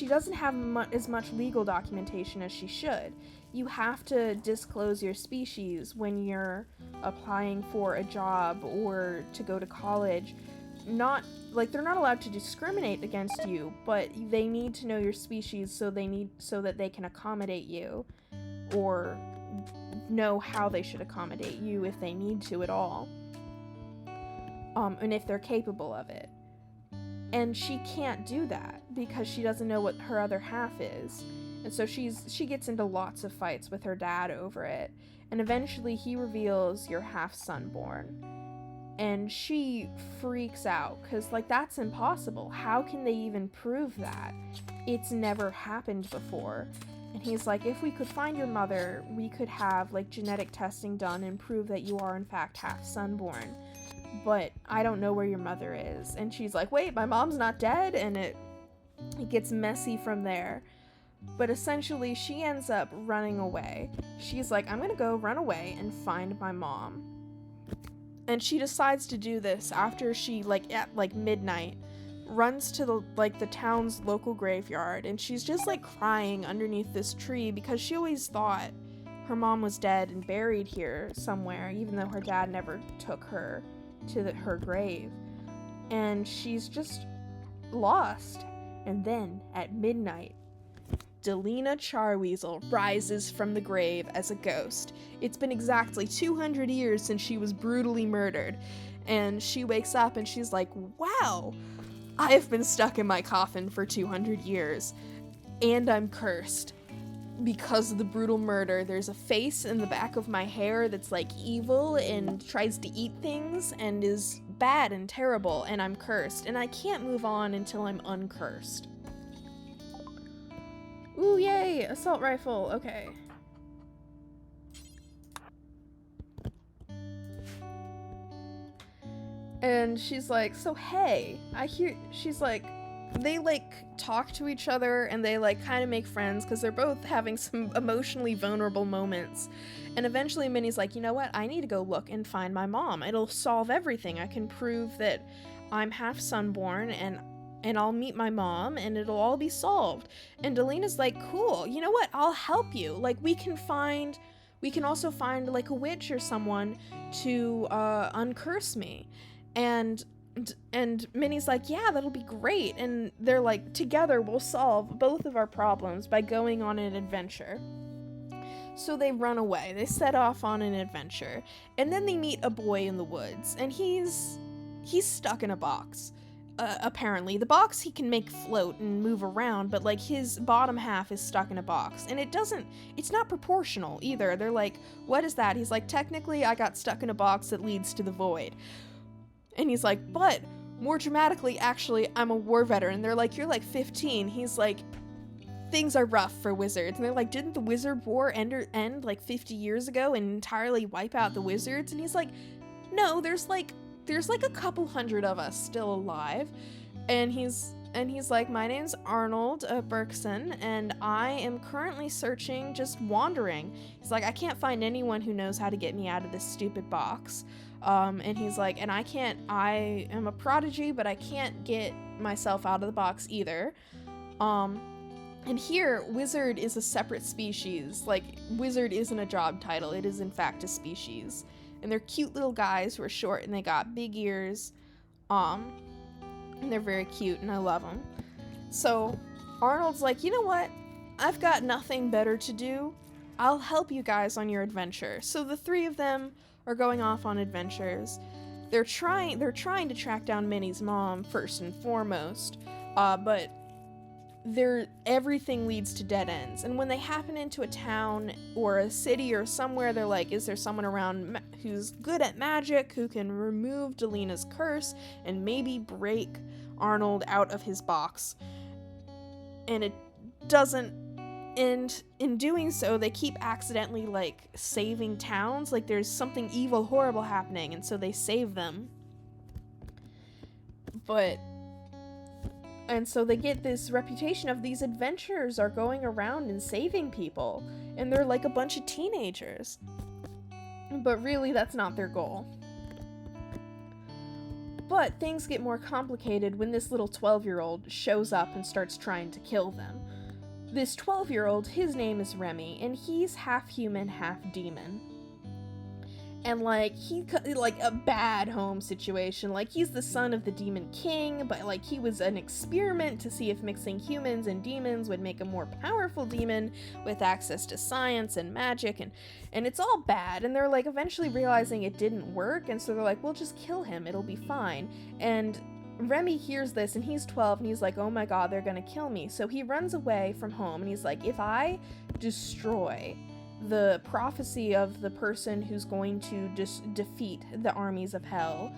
doesn't have as much legal documentation as she should. You have to disclose your species when you're applying for a job or to go to college. Not like they're not allowed to discriminate against you, but they need to know your species so that they can accommodate you, or know how they should accommodate you if they need to at all, and if they're capable of it. And she can't do that because she doesn't know what her other half is, and so she gets into lots of fights with her dad over it, and eventually he reveals your half-son born, and she freaks out because, like, that's impossible. How can they even prove that? It's never happened before. And he's like, if we could find your mother, we could have, like, genetic testing done and prove that you are, in fact, half-son-born. But I don't know where your mother is. And she's like, wait, my mom's not dead? And it gets messy from there. But essentially, she ends up running away. She's like, I'm gonna go run away and find my mom. And she decides to do this after she, like, at, like, midnight, runs to the town's local graveyard, and she's just, like, crying underneath this tree because she always thought her mom was dead and buried here somewhere, even though her dad never took her to her grave. And she's just lost. And then, at midnight, Delina Charweasel rises from the grave as a ghost. It's been exactly 200 years since she was brutally murdered, and she wakes up and she's like, wow, I have been stuck in my coffin for 200 years, and I'm cursed. Because of the brutal murder, there's a face in the back of my hair that's, like, evil and tries to eat things and is bad and terrible, and I'm cursed, and I can't move on until I'm uncursed. Ooh, yay! Assault rifle, okay. And she's like, so hey, she's like, they, like, talk to each other and they, like, kind of make friends because they're both having some emotionally vulnerable moments. And eventually Minnie's like, you know what, I need to go look and find my mom. It'll solve everything. I can prove that I'm half sunborn, and I'll meet my mom and it'll all be solved. And Delina's like, cool, you know what, I'll help you. Like, we can also find, like, a witch or someone to uncurse me. And Minnie's like, yeah, that'll be great. And they're like, together we'll solve both of our problems by going on an adventure. So they run away. They set off on an adventure. And then they meet a boy in the woods. And he's stuck in a box. Apparently. The box he can make float and move around, but, like, his bottom half is stuck in a box. And it's not proportional either. They're like, what is that? He's like, technically I got stuck in a box that leads to the void. And he's like, but more dramatically, actually, I'm a war veteran. They're like, you're like 15. He's like, things are rough for wizards. And they're like, didn't the wizard war end like 50 years ago and entirely wipe out the wizards? And he's like, no, there's like a couple hundred of us still alive. And he's like, my name's Arnold Berkson, and I am currently searching, just wandering. He's like, I can't find anyone who knows how to get me out of this stupid box. And he's like, and I am a prodigy, but I can't get myself out of the box either. And here, wizard is a separate species. Like, wizard isn't a job title, it is in fact a species. And they're cute little guys who are short and they got big ears. And they're very cute and I love them. So Arnold's like, you know what? I've got nothing better to do. I'll help you guys on your adventure. So the three of them are going off on adventures. They're trying to track down Minnie's mom first and foremost, but everything leads to dead ends. And when they happen into a town or a city or somewhere, they're like, is there someone around who's good at magic, who can remove Delina's curse and maybe break Arnold out of his box? And it doesn't. And in doing so, they keep accidentally, like, saving towns. Like, there's something evil, horrible happening, and so they save them. And so they get this reputation of these adventurers are going around and saving people. And they're like a bunch of teenagers. But really, that's not their goal. But things get more complicated when this little 12-year-old shows up and starts trying to kill them. This 12-year-old, his name is Remy, and he's half human, half demon. And, like, like, a bad home situation. Like, he's the son of the demon king, but, like, he was an experiment to see if mixing humans and demons would make a more powerful demon with access to science and magic, and it's all bad. And they're, like, eventually realizing it didn't work, and so they're like, we'll just kill him, it'll be fine. And Remy hears this, and he's 12, and he's like, oh my god, they're gonna kill me. So he runs away from home, and he's like, if I destroy the prophecy of the person who's going to defeat the armies of hell,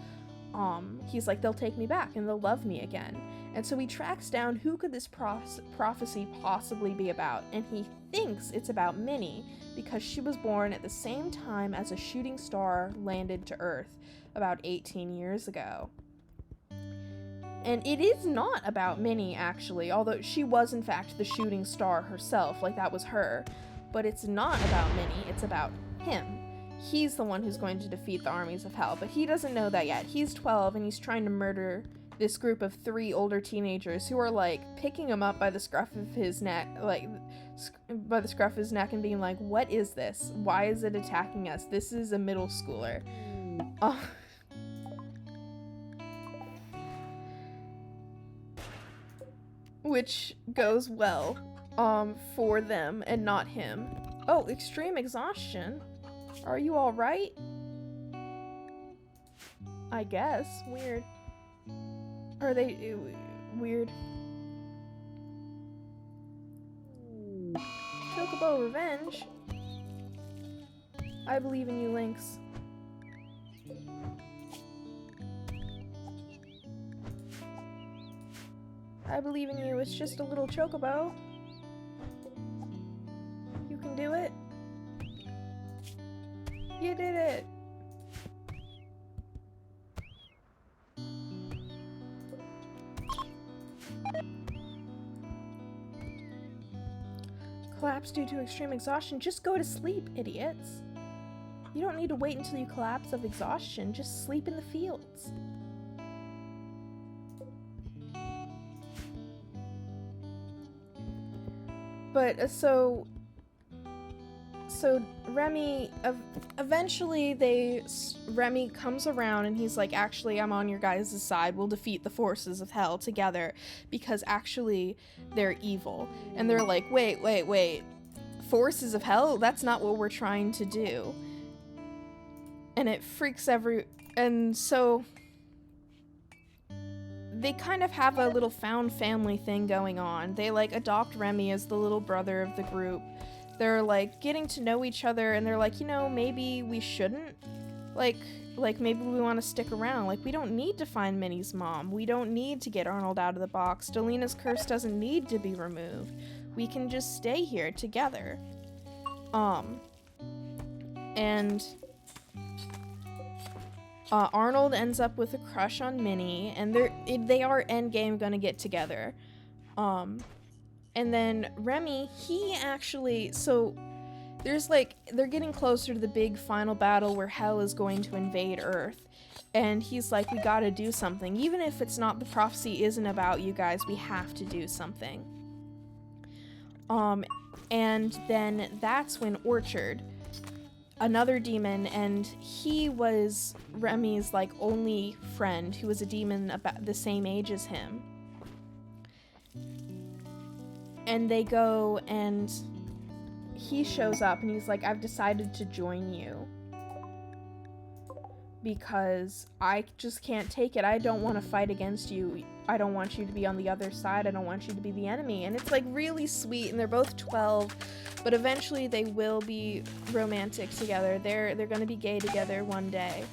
he's like, they'll take me back and they'll love me again. And so he tracks down who could this prophecy possibly be about, and he thinks it's about Minnie because she was born at the same time as a shooting star landed to Earth about 18 years ago. And it is not about Minnie, actually, although she was in fact the shooting star herself, like that was her. But it's not about Minnie, it's about him. He's the one who's going to defeat the armies of hell, but he doesn't know that yet. He's 12 and he's trying to murder this group of 3 older teenagers who are, like, picking him up by the scruff of his neck, and being like, what is this? Why is it attacking us? This is a middle schooler. Which goes well for them and not him. Oh, extreme exhaustion. Are you all right? I guess. Weird. Are they weird? Chocobo revenge. I believe in you, Lynx. I believe in you. It's just a little chocobo. You can do it. You did it. Collapse due to extreme exhaustion. Just go to sleep, idiots. You don't need to wait until you collapse of exhaustion. Just sleep in the fields. But so Remy, eventually Remy comes around and he's like, actually, I'm on your guys' side. We'll defeat the forces of hell together because actually they're evil. And they're like, wait. Forces of hell? That's not what we're trying to do. And it freaks and so they kind of have a little found family thing going on. They, like, adopt Remy as the little brother of the group. They're, like, getting to know each other, and they're like, you know, maybe we shouldn't. Like maybe we want to stick around. Like, we don't need to find Minnie's mom. We don't need to get Arnold out of the box. Delina's curse doesn't need to be removed. We can just stay here together. And Arnold ends up with a crush on Minnie, and they are endgame gonna get together. And then Remy, he actually, so there's, like, they're getting closer to the big final battle where hell is going to invade Earth, and he's like, we gotta do something. Even if it's not, the prophecy isn't about you guys, we have to do something. And then that's when Orchard, another demon, and he was Remy's, like, only friend who was a demon about the same age as him. And they go, and he shows up and he's like, I've decided to join you because I just can't take it. I don't want to fight against you. I don't want you to be on the other side. I don't want you to be the enemy. And it's, like, really sweet, and they're both 12, but eventually they will be romantic together. They're gonna be gay together one day.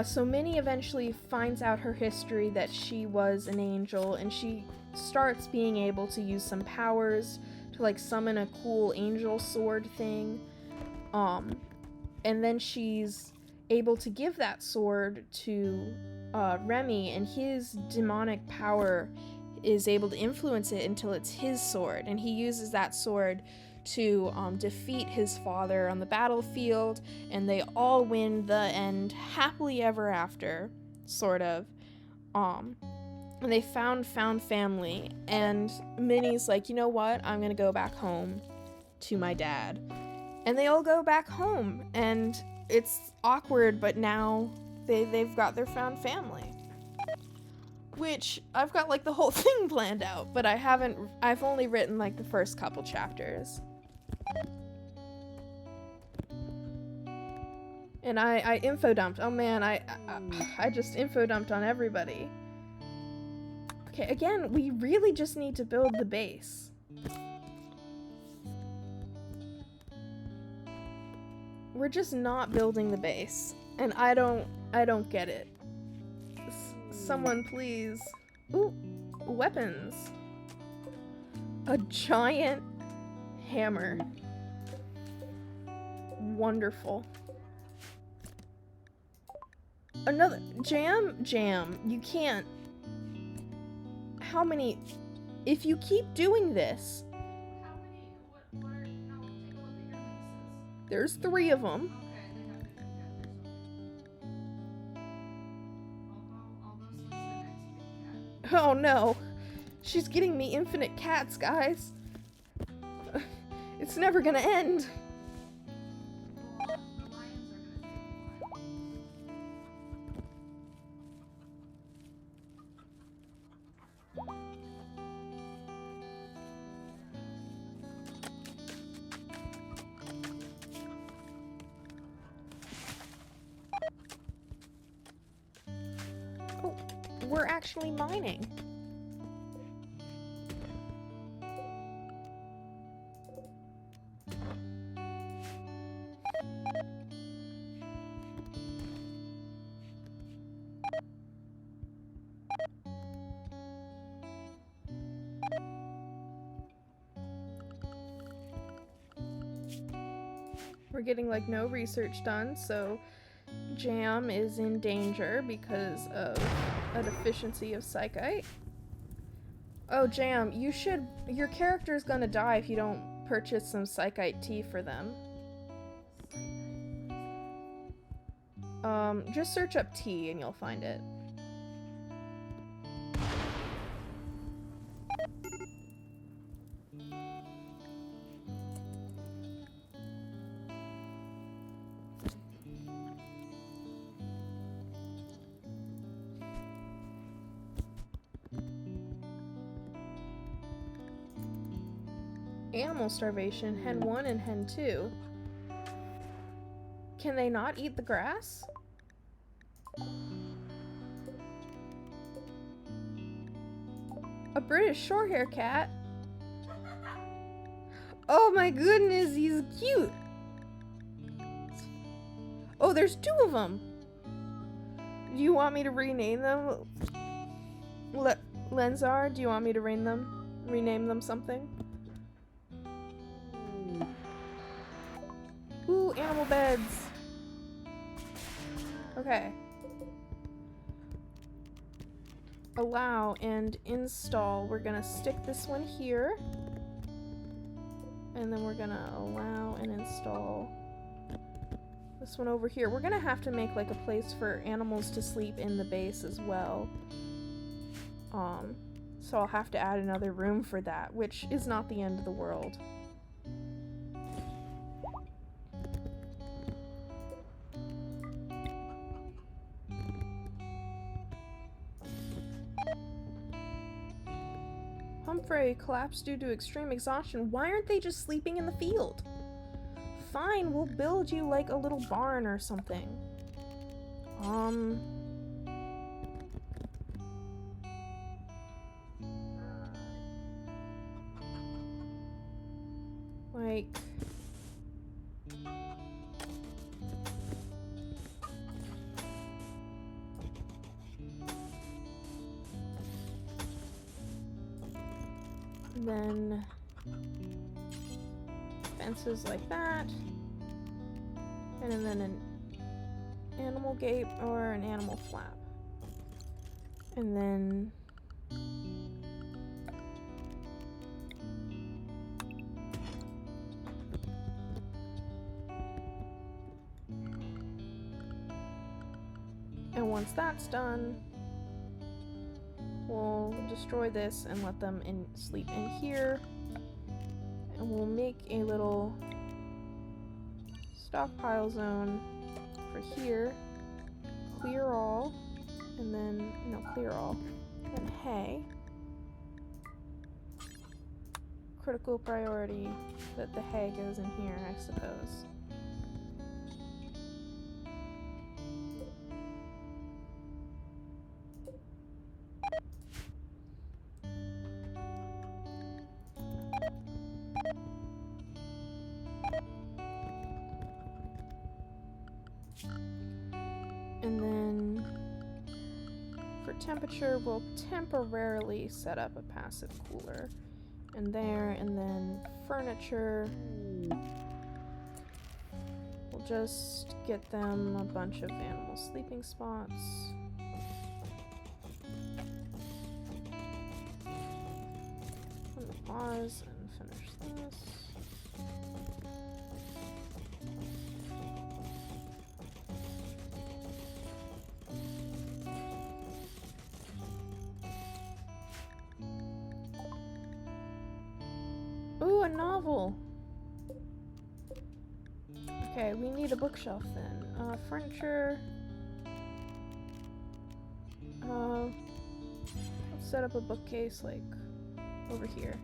So Minnie eventually finds out her history, that she was an angel, and she starts being able to use some powers to, like, summon a cool angel sword thing. And then she's able to give that sword to Remy, and his demonic power is able to influence it until it's his sword, and he uses that sword to defeat his father on the battlefield, and they all win the end happily ever after, sort of. And they found family, and Minnie's like, you know what, I'm gonna go back home to my dad. And they all go back home, and it's awkward, but now they've got their found family. Which, I've got like the whole thing planned out, but I've only written like the first couple chapters. And I info dumped. Oh man, I just info dumped on everybody. Okay, again, we really just need to build the base. We're just not building the base, and I don't get it. Someone please. Ooh, weapons. A giant hammer. Wonderful. Another jam, you can't. How many? If you keep doing this. How many? What are? No, take a look at your leases. There's 3 of them. Okay, they have to do that. I'll go switch to the next big cat. Oh no. She's getting me infinite cats, guys. It's never gonna end. The lions are gonna take a while. Oh, we're actually mining. We're getting like no research done, so Jam is in danger because of a deficiency of psychite. Oh, Jam, your character's gonna die if you don't purchase some psychite tea for them. Just search up tea and you'll find it. Animal starvation, hen 1 and hen 2. Can they not eat the grass? A British shorthair cat? Oh my goodness, he's cute! Oh, there's 2 of them! Do you want me to rename them? Lenzar, do you want me to rename them something? Ooh, animal beds. Okay. Allow and install. We're gonna stick this one here. And then we're gonna allow and install this one over here. We're gonna have to make like a place for animals to sleep in the base as well. So I'll have to add another room for that, which is not the end of the world. Humphrey collapsed due to extreme exhaustion. Why aren't they just sleeping in the field? Fine, we'll build you like a little barn or something. Like... then fences like that, and then an animal gate or an animal flap, and then And once that's done, we'll destroy this and let them sleep in here. And we'll make a little stockpile zone for here. Clear all. And then, no, clear all. And hay. Critical priority that the hay goes in here, I suppose. And then for temperature, we'll temporarily set up a passive cooler in there, and then furniture, we'll just get them a bunch of animal sleeping spots. Pause and finish this. Ooh, a novel! Okay, we need a bookshelf then. Furniture. Let's set up a bookcase, like, over here.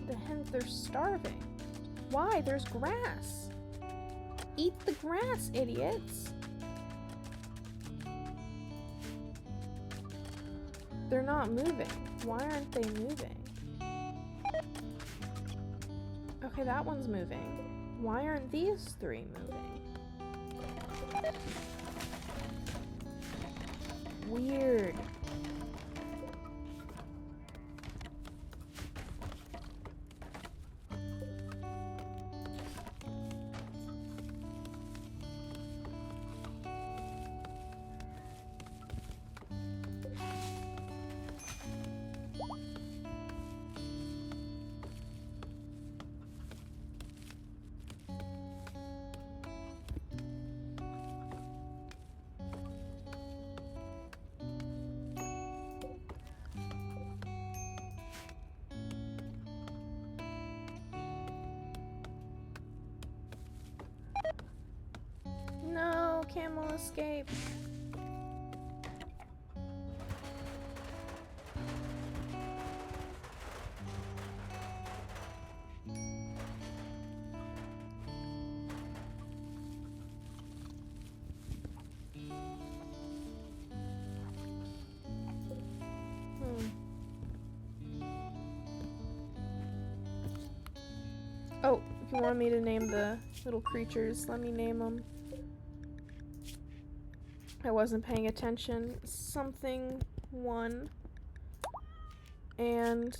The hens, they're starving. Why? There's grass. Eat the grass, idiots. They're not moving. Why aren't they moving? Okay, that one's moving. Why aren't these three moving? Weird. No, camel escape. Oh, if you want me to name the little creatures, let me name them. I wasn't paying attention. Something 1 and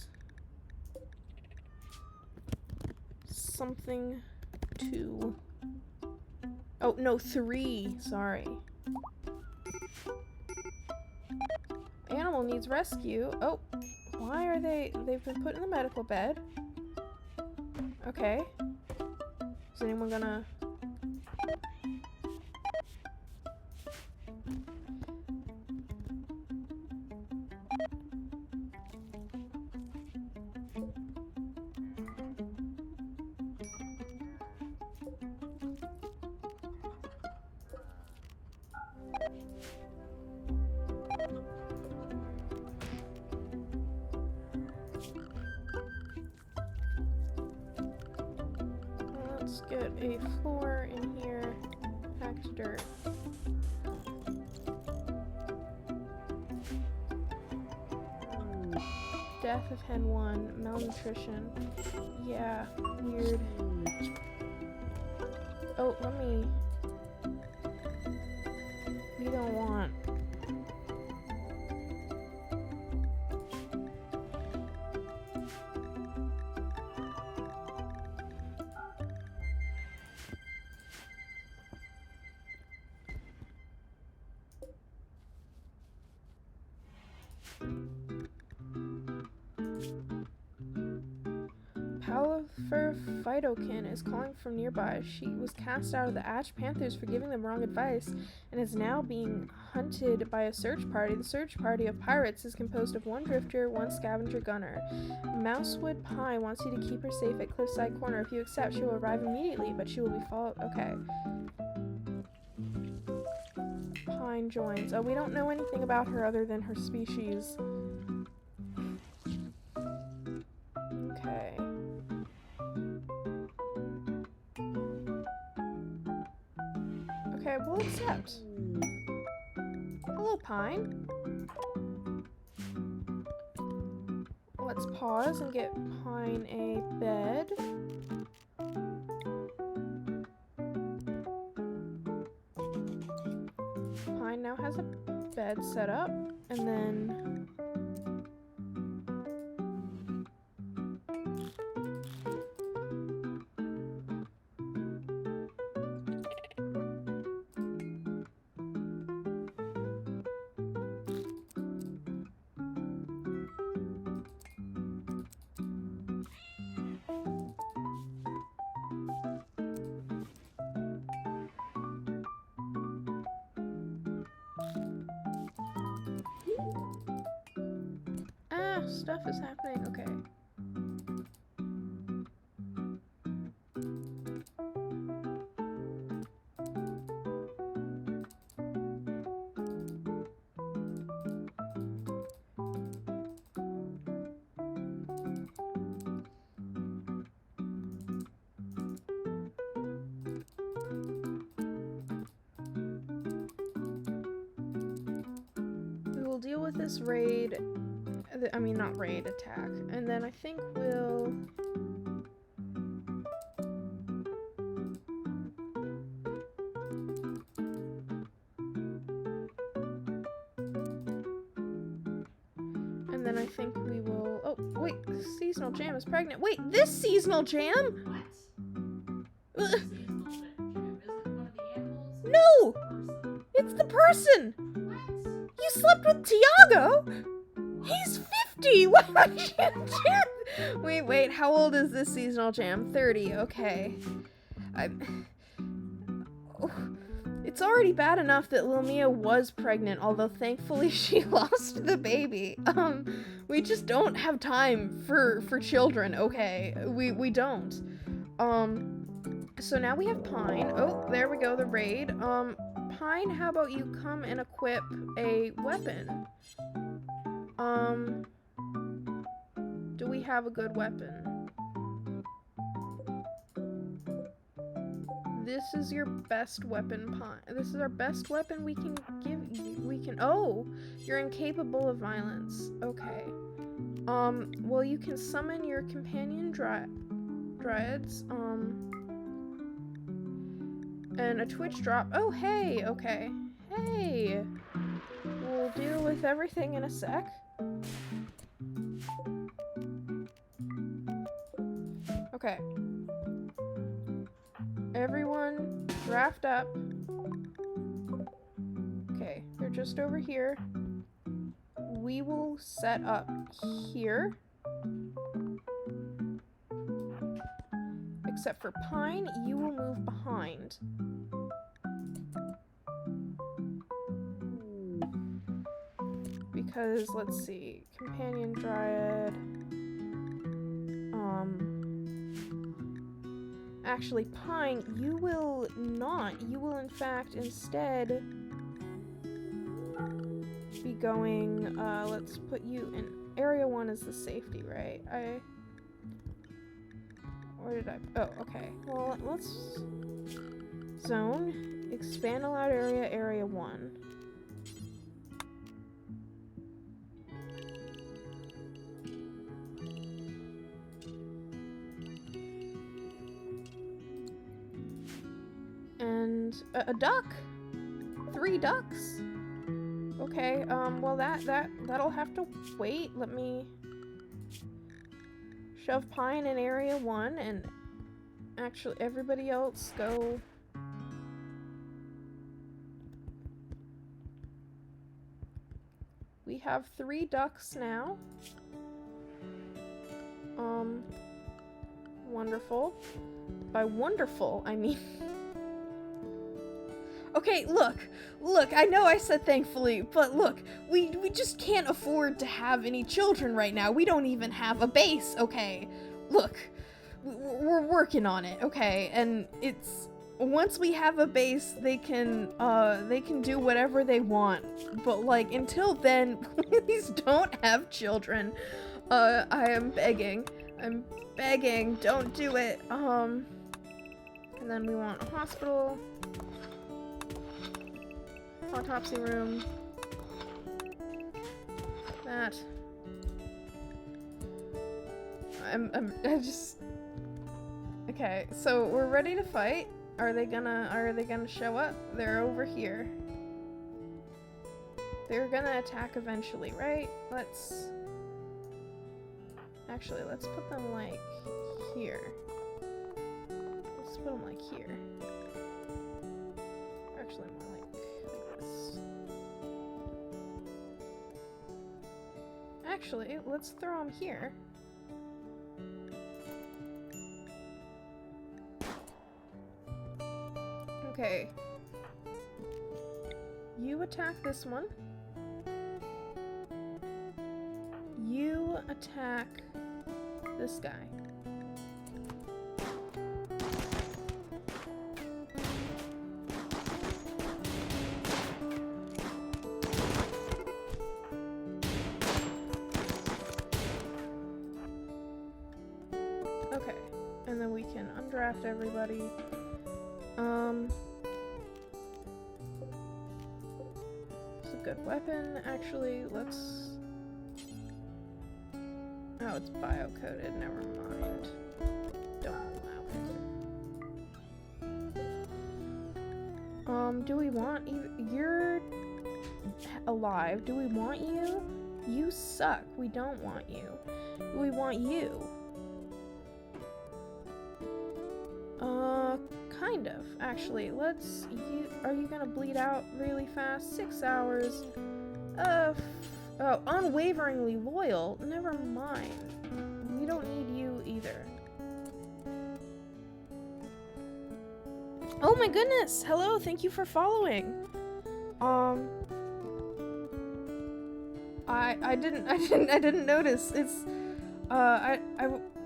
something 2. Oh, no, 3. Sorry. Animal needs rescue. Oh, why are they've been put in the medical bed. Okay. Is anyone gonna... Let's get a floor in here, packed dirt. Death of hen 1, malnutrition. Yeah, weird. Oh, let me... We don't want... fur phytokin is calling from nearby. She was cast out of the Ash Panthers for giving them wrong advice and is now being hunted by a search party. The search party of pirates is composed of one drifter, one scavenger gunner. Mousewood Pie wants you to keep her safe at Cliffside Corner. If you accept, she will arrive immediately, but she will be followed. Okay. Pine joins. Oh, we don't know anything about her other than her species. Okay. Okay, we'll accept. Hello, Pine. Let's pause and get Pine a bed. Pine now has a bed set up, and then stuff is happening. Okay. We will deal with this raid. I mean, not raid, attack. And then I think we'll... And then I think we will... Oh, wait, Seasonal Jam is pregnant. Wait, this Seasonal Jam? What? Seasonal jam. Is it one of the animals? No! Person? It's the person! What? You slept with Tiago? He's 50! What would you do? Wait, how old is this Seasonal Jam? 30, okay. It's already bad enough that Lil Mia was pregnant, although thankfully she lost the baby. We just don't have time for children, okay? We don't. So now we have Pine. Oh, there we go, the raid. Pine, how about you come and equip a weapon? Do we have a good weapon? This is your best weapon, Pine. This is our best weapon we can give you. Oh, you're incapable of violence. Okay. Well, you can summon your companion dryads, and a twitch drop. Oh, hey, okay. Hey! We'll deal with everything in a sec. Okay. Everyone, draft up. Okay, they're just over here. We will set up here. Except for Pine, you will move behind. Because, let's see, companion dryad. Actually, Pine, you will not. You will, in fact, instead be going, let's put you in area 1 is the safety, right? Where did I, oh, okay. Well, let's zone, expand allowed area, area 1. And a duck. 3 ducks. Okay, well that'll have to wait. Let me shove Pine in area 1 and actually everybody else go. We have 3 ducks now. Wonderful. By wonderful, I mean... Okay, look, I know I said thankfully, but look, we just can't afford to have any children right now. We don't even have a base, okay? Look, we're working on it, okay? And it's, once we have a base, they can do whatever they want. But like, until then, please don't have children. I am begging. I'm begging, don't do it. And then we want a hospital. Autopsy room. That. I just... Okay, so we're ready to fight. Are they gonna show up? They're over here. They're gonna attack eventually, right? Actually, let's put them, like, here. Let's put them, like, here. Actually, more like this. Actually, let's throw them here. Okay. You attack this one. You attack this guy. Okay, and then we can undraft everybody. It's a good weapon, actually. Let's... Oh, it's bio-coded, never mind. Don't allow it. Do we want you? You're alive. Do we want you? You suck. We don't want you. Do we want you? Kind of, actually. Let's... Are you gonna bleed out really fast? 6 hours. Oh, unwaveringly loyal. Never mind. We don't need you either. Oh my goodness! Hello, thank you for following. I didn't notice. It's I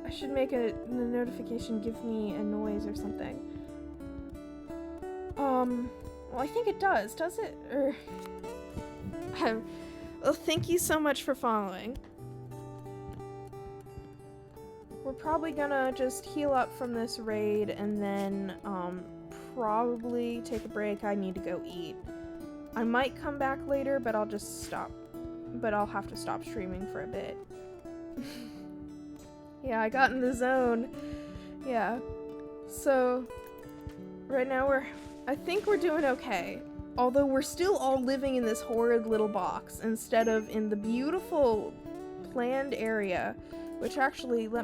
should make a notification give me a noise or something. Well, I think it does it? Or well, thank you so much for following. We're probably gonna just heal up from this raid and then probably take a break. I need to go eat. I might come back later, but I'll just stop. But I'll have to stop streaming for a bit. Yeah, I got in the zone. Yeah. So, right now I think we're doing okay. Although we're still all living in this horrid little box instead of in the beautiful planned area, which actually, we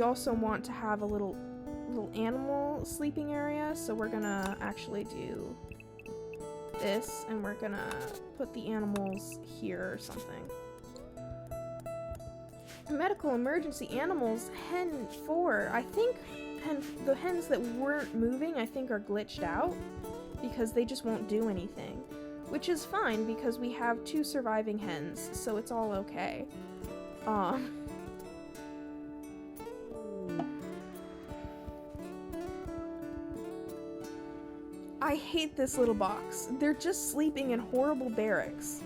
also want to have a little animal sleeping area, so we're gonna actually do this, and we're gonna put the animals here or something. Medical emergency animals, hen 4. I think the hens that weren't moving, I think, are glitched out because they just won't do anything, which is fine because we have 2 surviving hens, so it's all okay. I hate this little box. They're just sleeping in horrible barracks,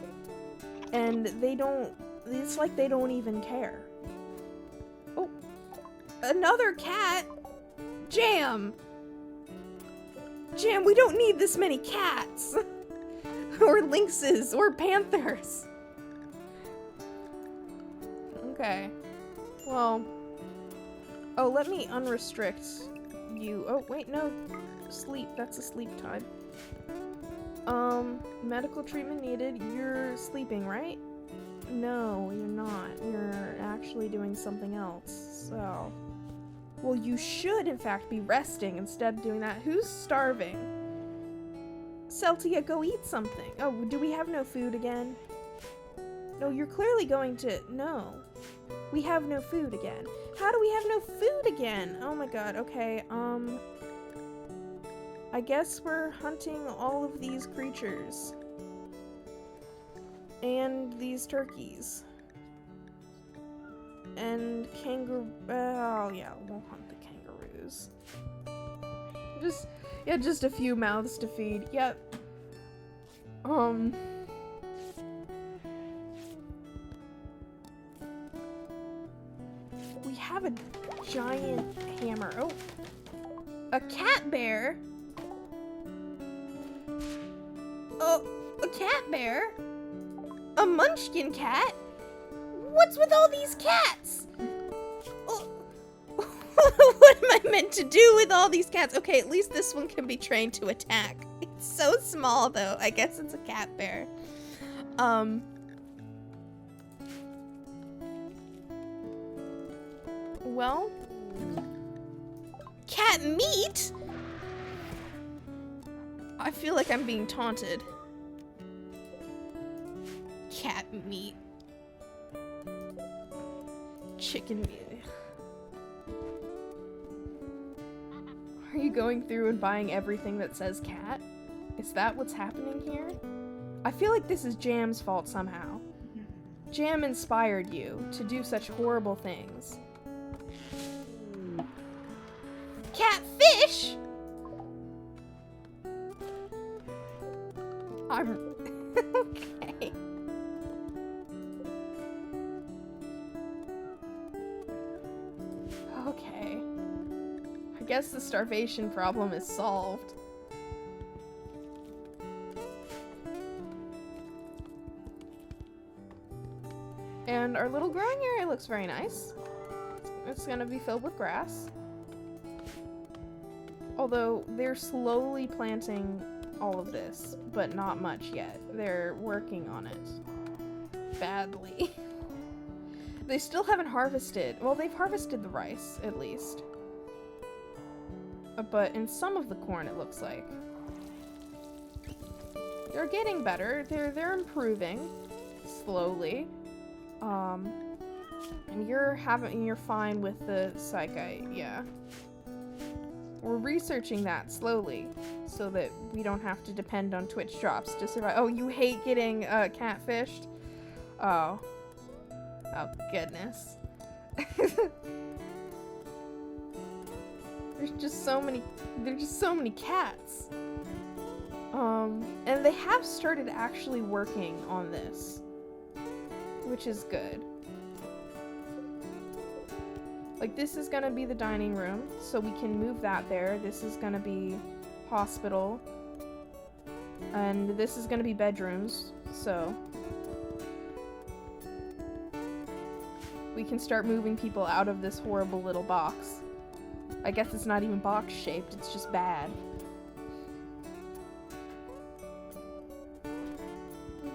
and it's like they don't even care. Oh, another cat! Jam, we don't need this many cats! Or lynxes, or panthers. Okay. Well. Oh, let me unrestrict you. Oh, wait, no. Sleep. That's a sleep time. Medical treatment needed. You're sleeping, right? No, you're not. You're actually doing something else, so... Well, you should, in fact, be resting instead of doing that. Who's starving? Celtia, go eat something. Oh, do we have no food again? No, you're clearly going to... No. We have no food again. How do we have no food again? Oh my god, okay, I guess we're hunting all of these creatures. And these turkeys. And oh yeah, we'll hunt the kangaroos. Just a few mouths to feed. Yep. We have a giant hammer. Oh. A cat bear? Oh, a cat bear? A munchkin cat? What's with all these cats? Oh. What am I meant to do with all these cats? Okay, at least this one can be trained to attack. It's so small, though. I guess it's a cat bear. Well, cat meat? I feel like I'm being taunted. Cat meat. Chicken meat. Are you going through and buying everything that says cat? Is that what's happening here? I feel like this is Jam's fault somehow. Jam inspired you to do such horrible things. Catfish? I'm... okay. Okay. I guess the starvation problem is solved. And our little growing area looks very nice. It's gonna be filled with grass. Although they're slowly planting all of this, but not much yet. They're working on it. Badly. They still haven't harvested. Well, they've harvested the rice, at least. But in some of the corn, it looks like. They're getting better. They're improving. Slowly. And you're fine with the psychite, yeah. We're researching that slowly, so that we don't have to depend on Twitch drops to survive. Oh, you hate getting catfished? Oh. Oh, goodness. There's just so many cats. And they have started actually working on this, which is good. Like, this is gonna be the dining room, so we can move that there. This is gonna be hospital. And this is gonna be bedrooms, so we can start moving people out of this horrible little box. I guess it's not even box-shaped, it's just bad.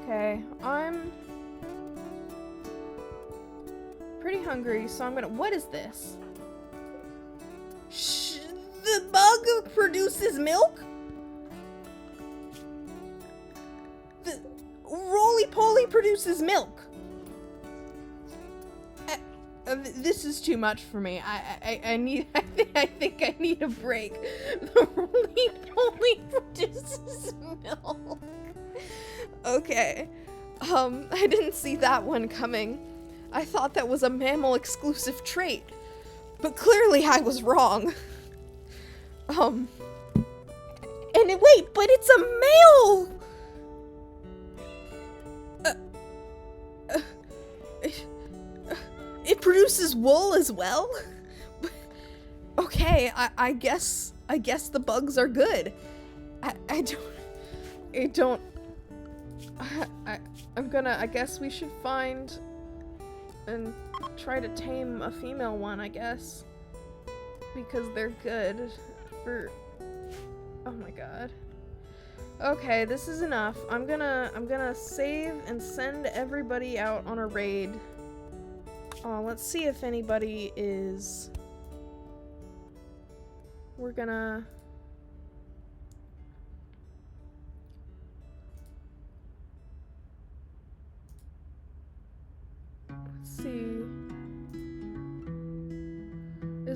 Okay, I'm pretty hungry, so I'm gonna... What is this? The bug produces milk? The roly-poly produces milk. This is too much for me. I think I need a break. The roly-poly produces milk. Okay. I didn't see that one coming. I thought that was a mammal-exclusive trait. But clearly I was wrong. And wait, but it's a male! It produces wool as well? Okay, I guess the bugs are good. I guess we should find and try to tame a female one, I guess. Because they're good for... Oh my god. Okay, this is enough. I'm gonna save and send everybody out on a raid. Let's see if anybody is... We're gonna... Let's see.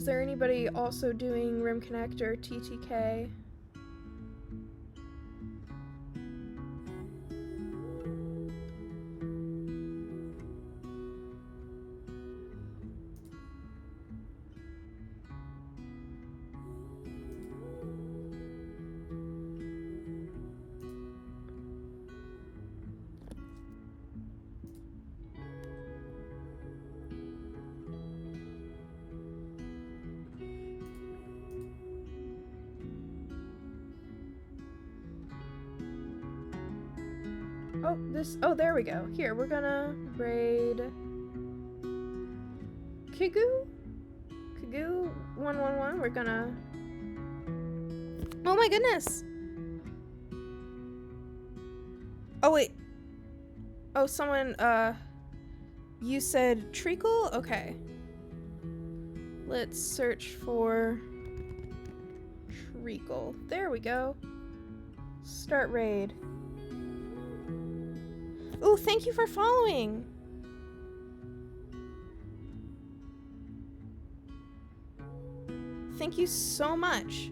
is there anybody also doing Rimconnect or TTK? Oh, there we go. Here, we're gonna raid Kigu 111. We're gonna... Oh my goodness! Oh wait. Oh, someone, you said treacle? Okay. Let's search for treacle. There we go. Start raid. Ooh, thank you for following! Thank you so much.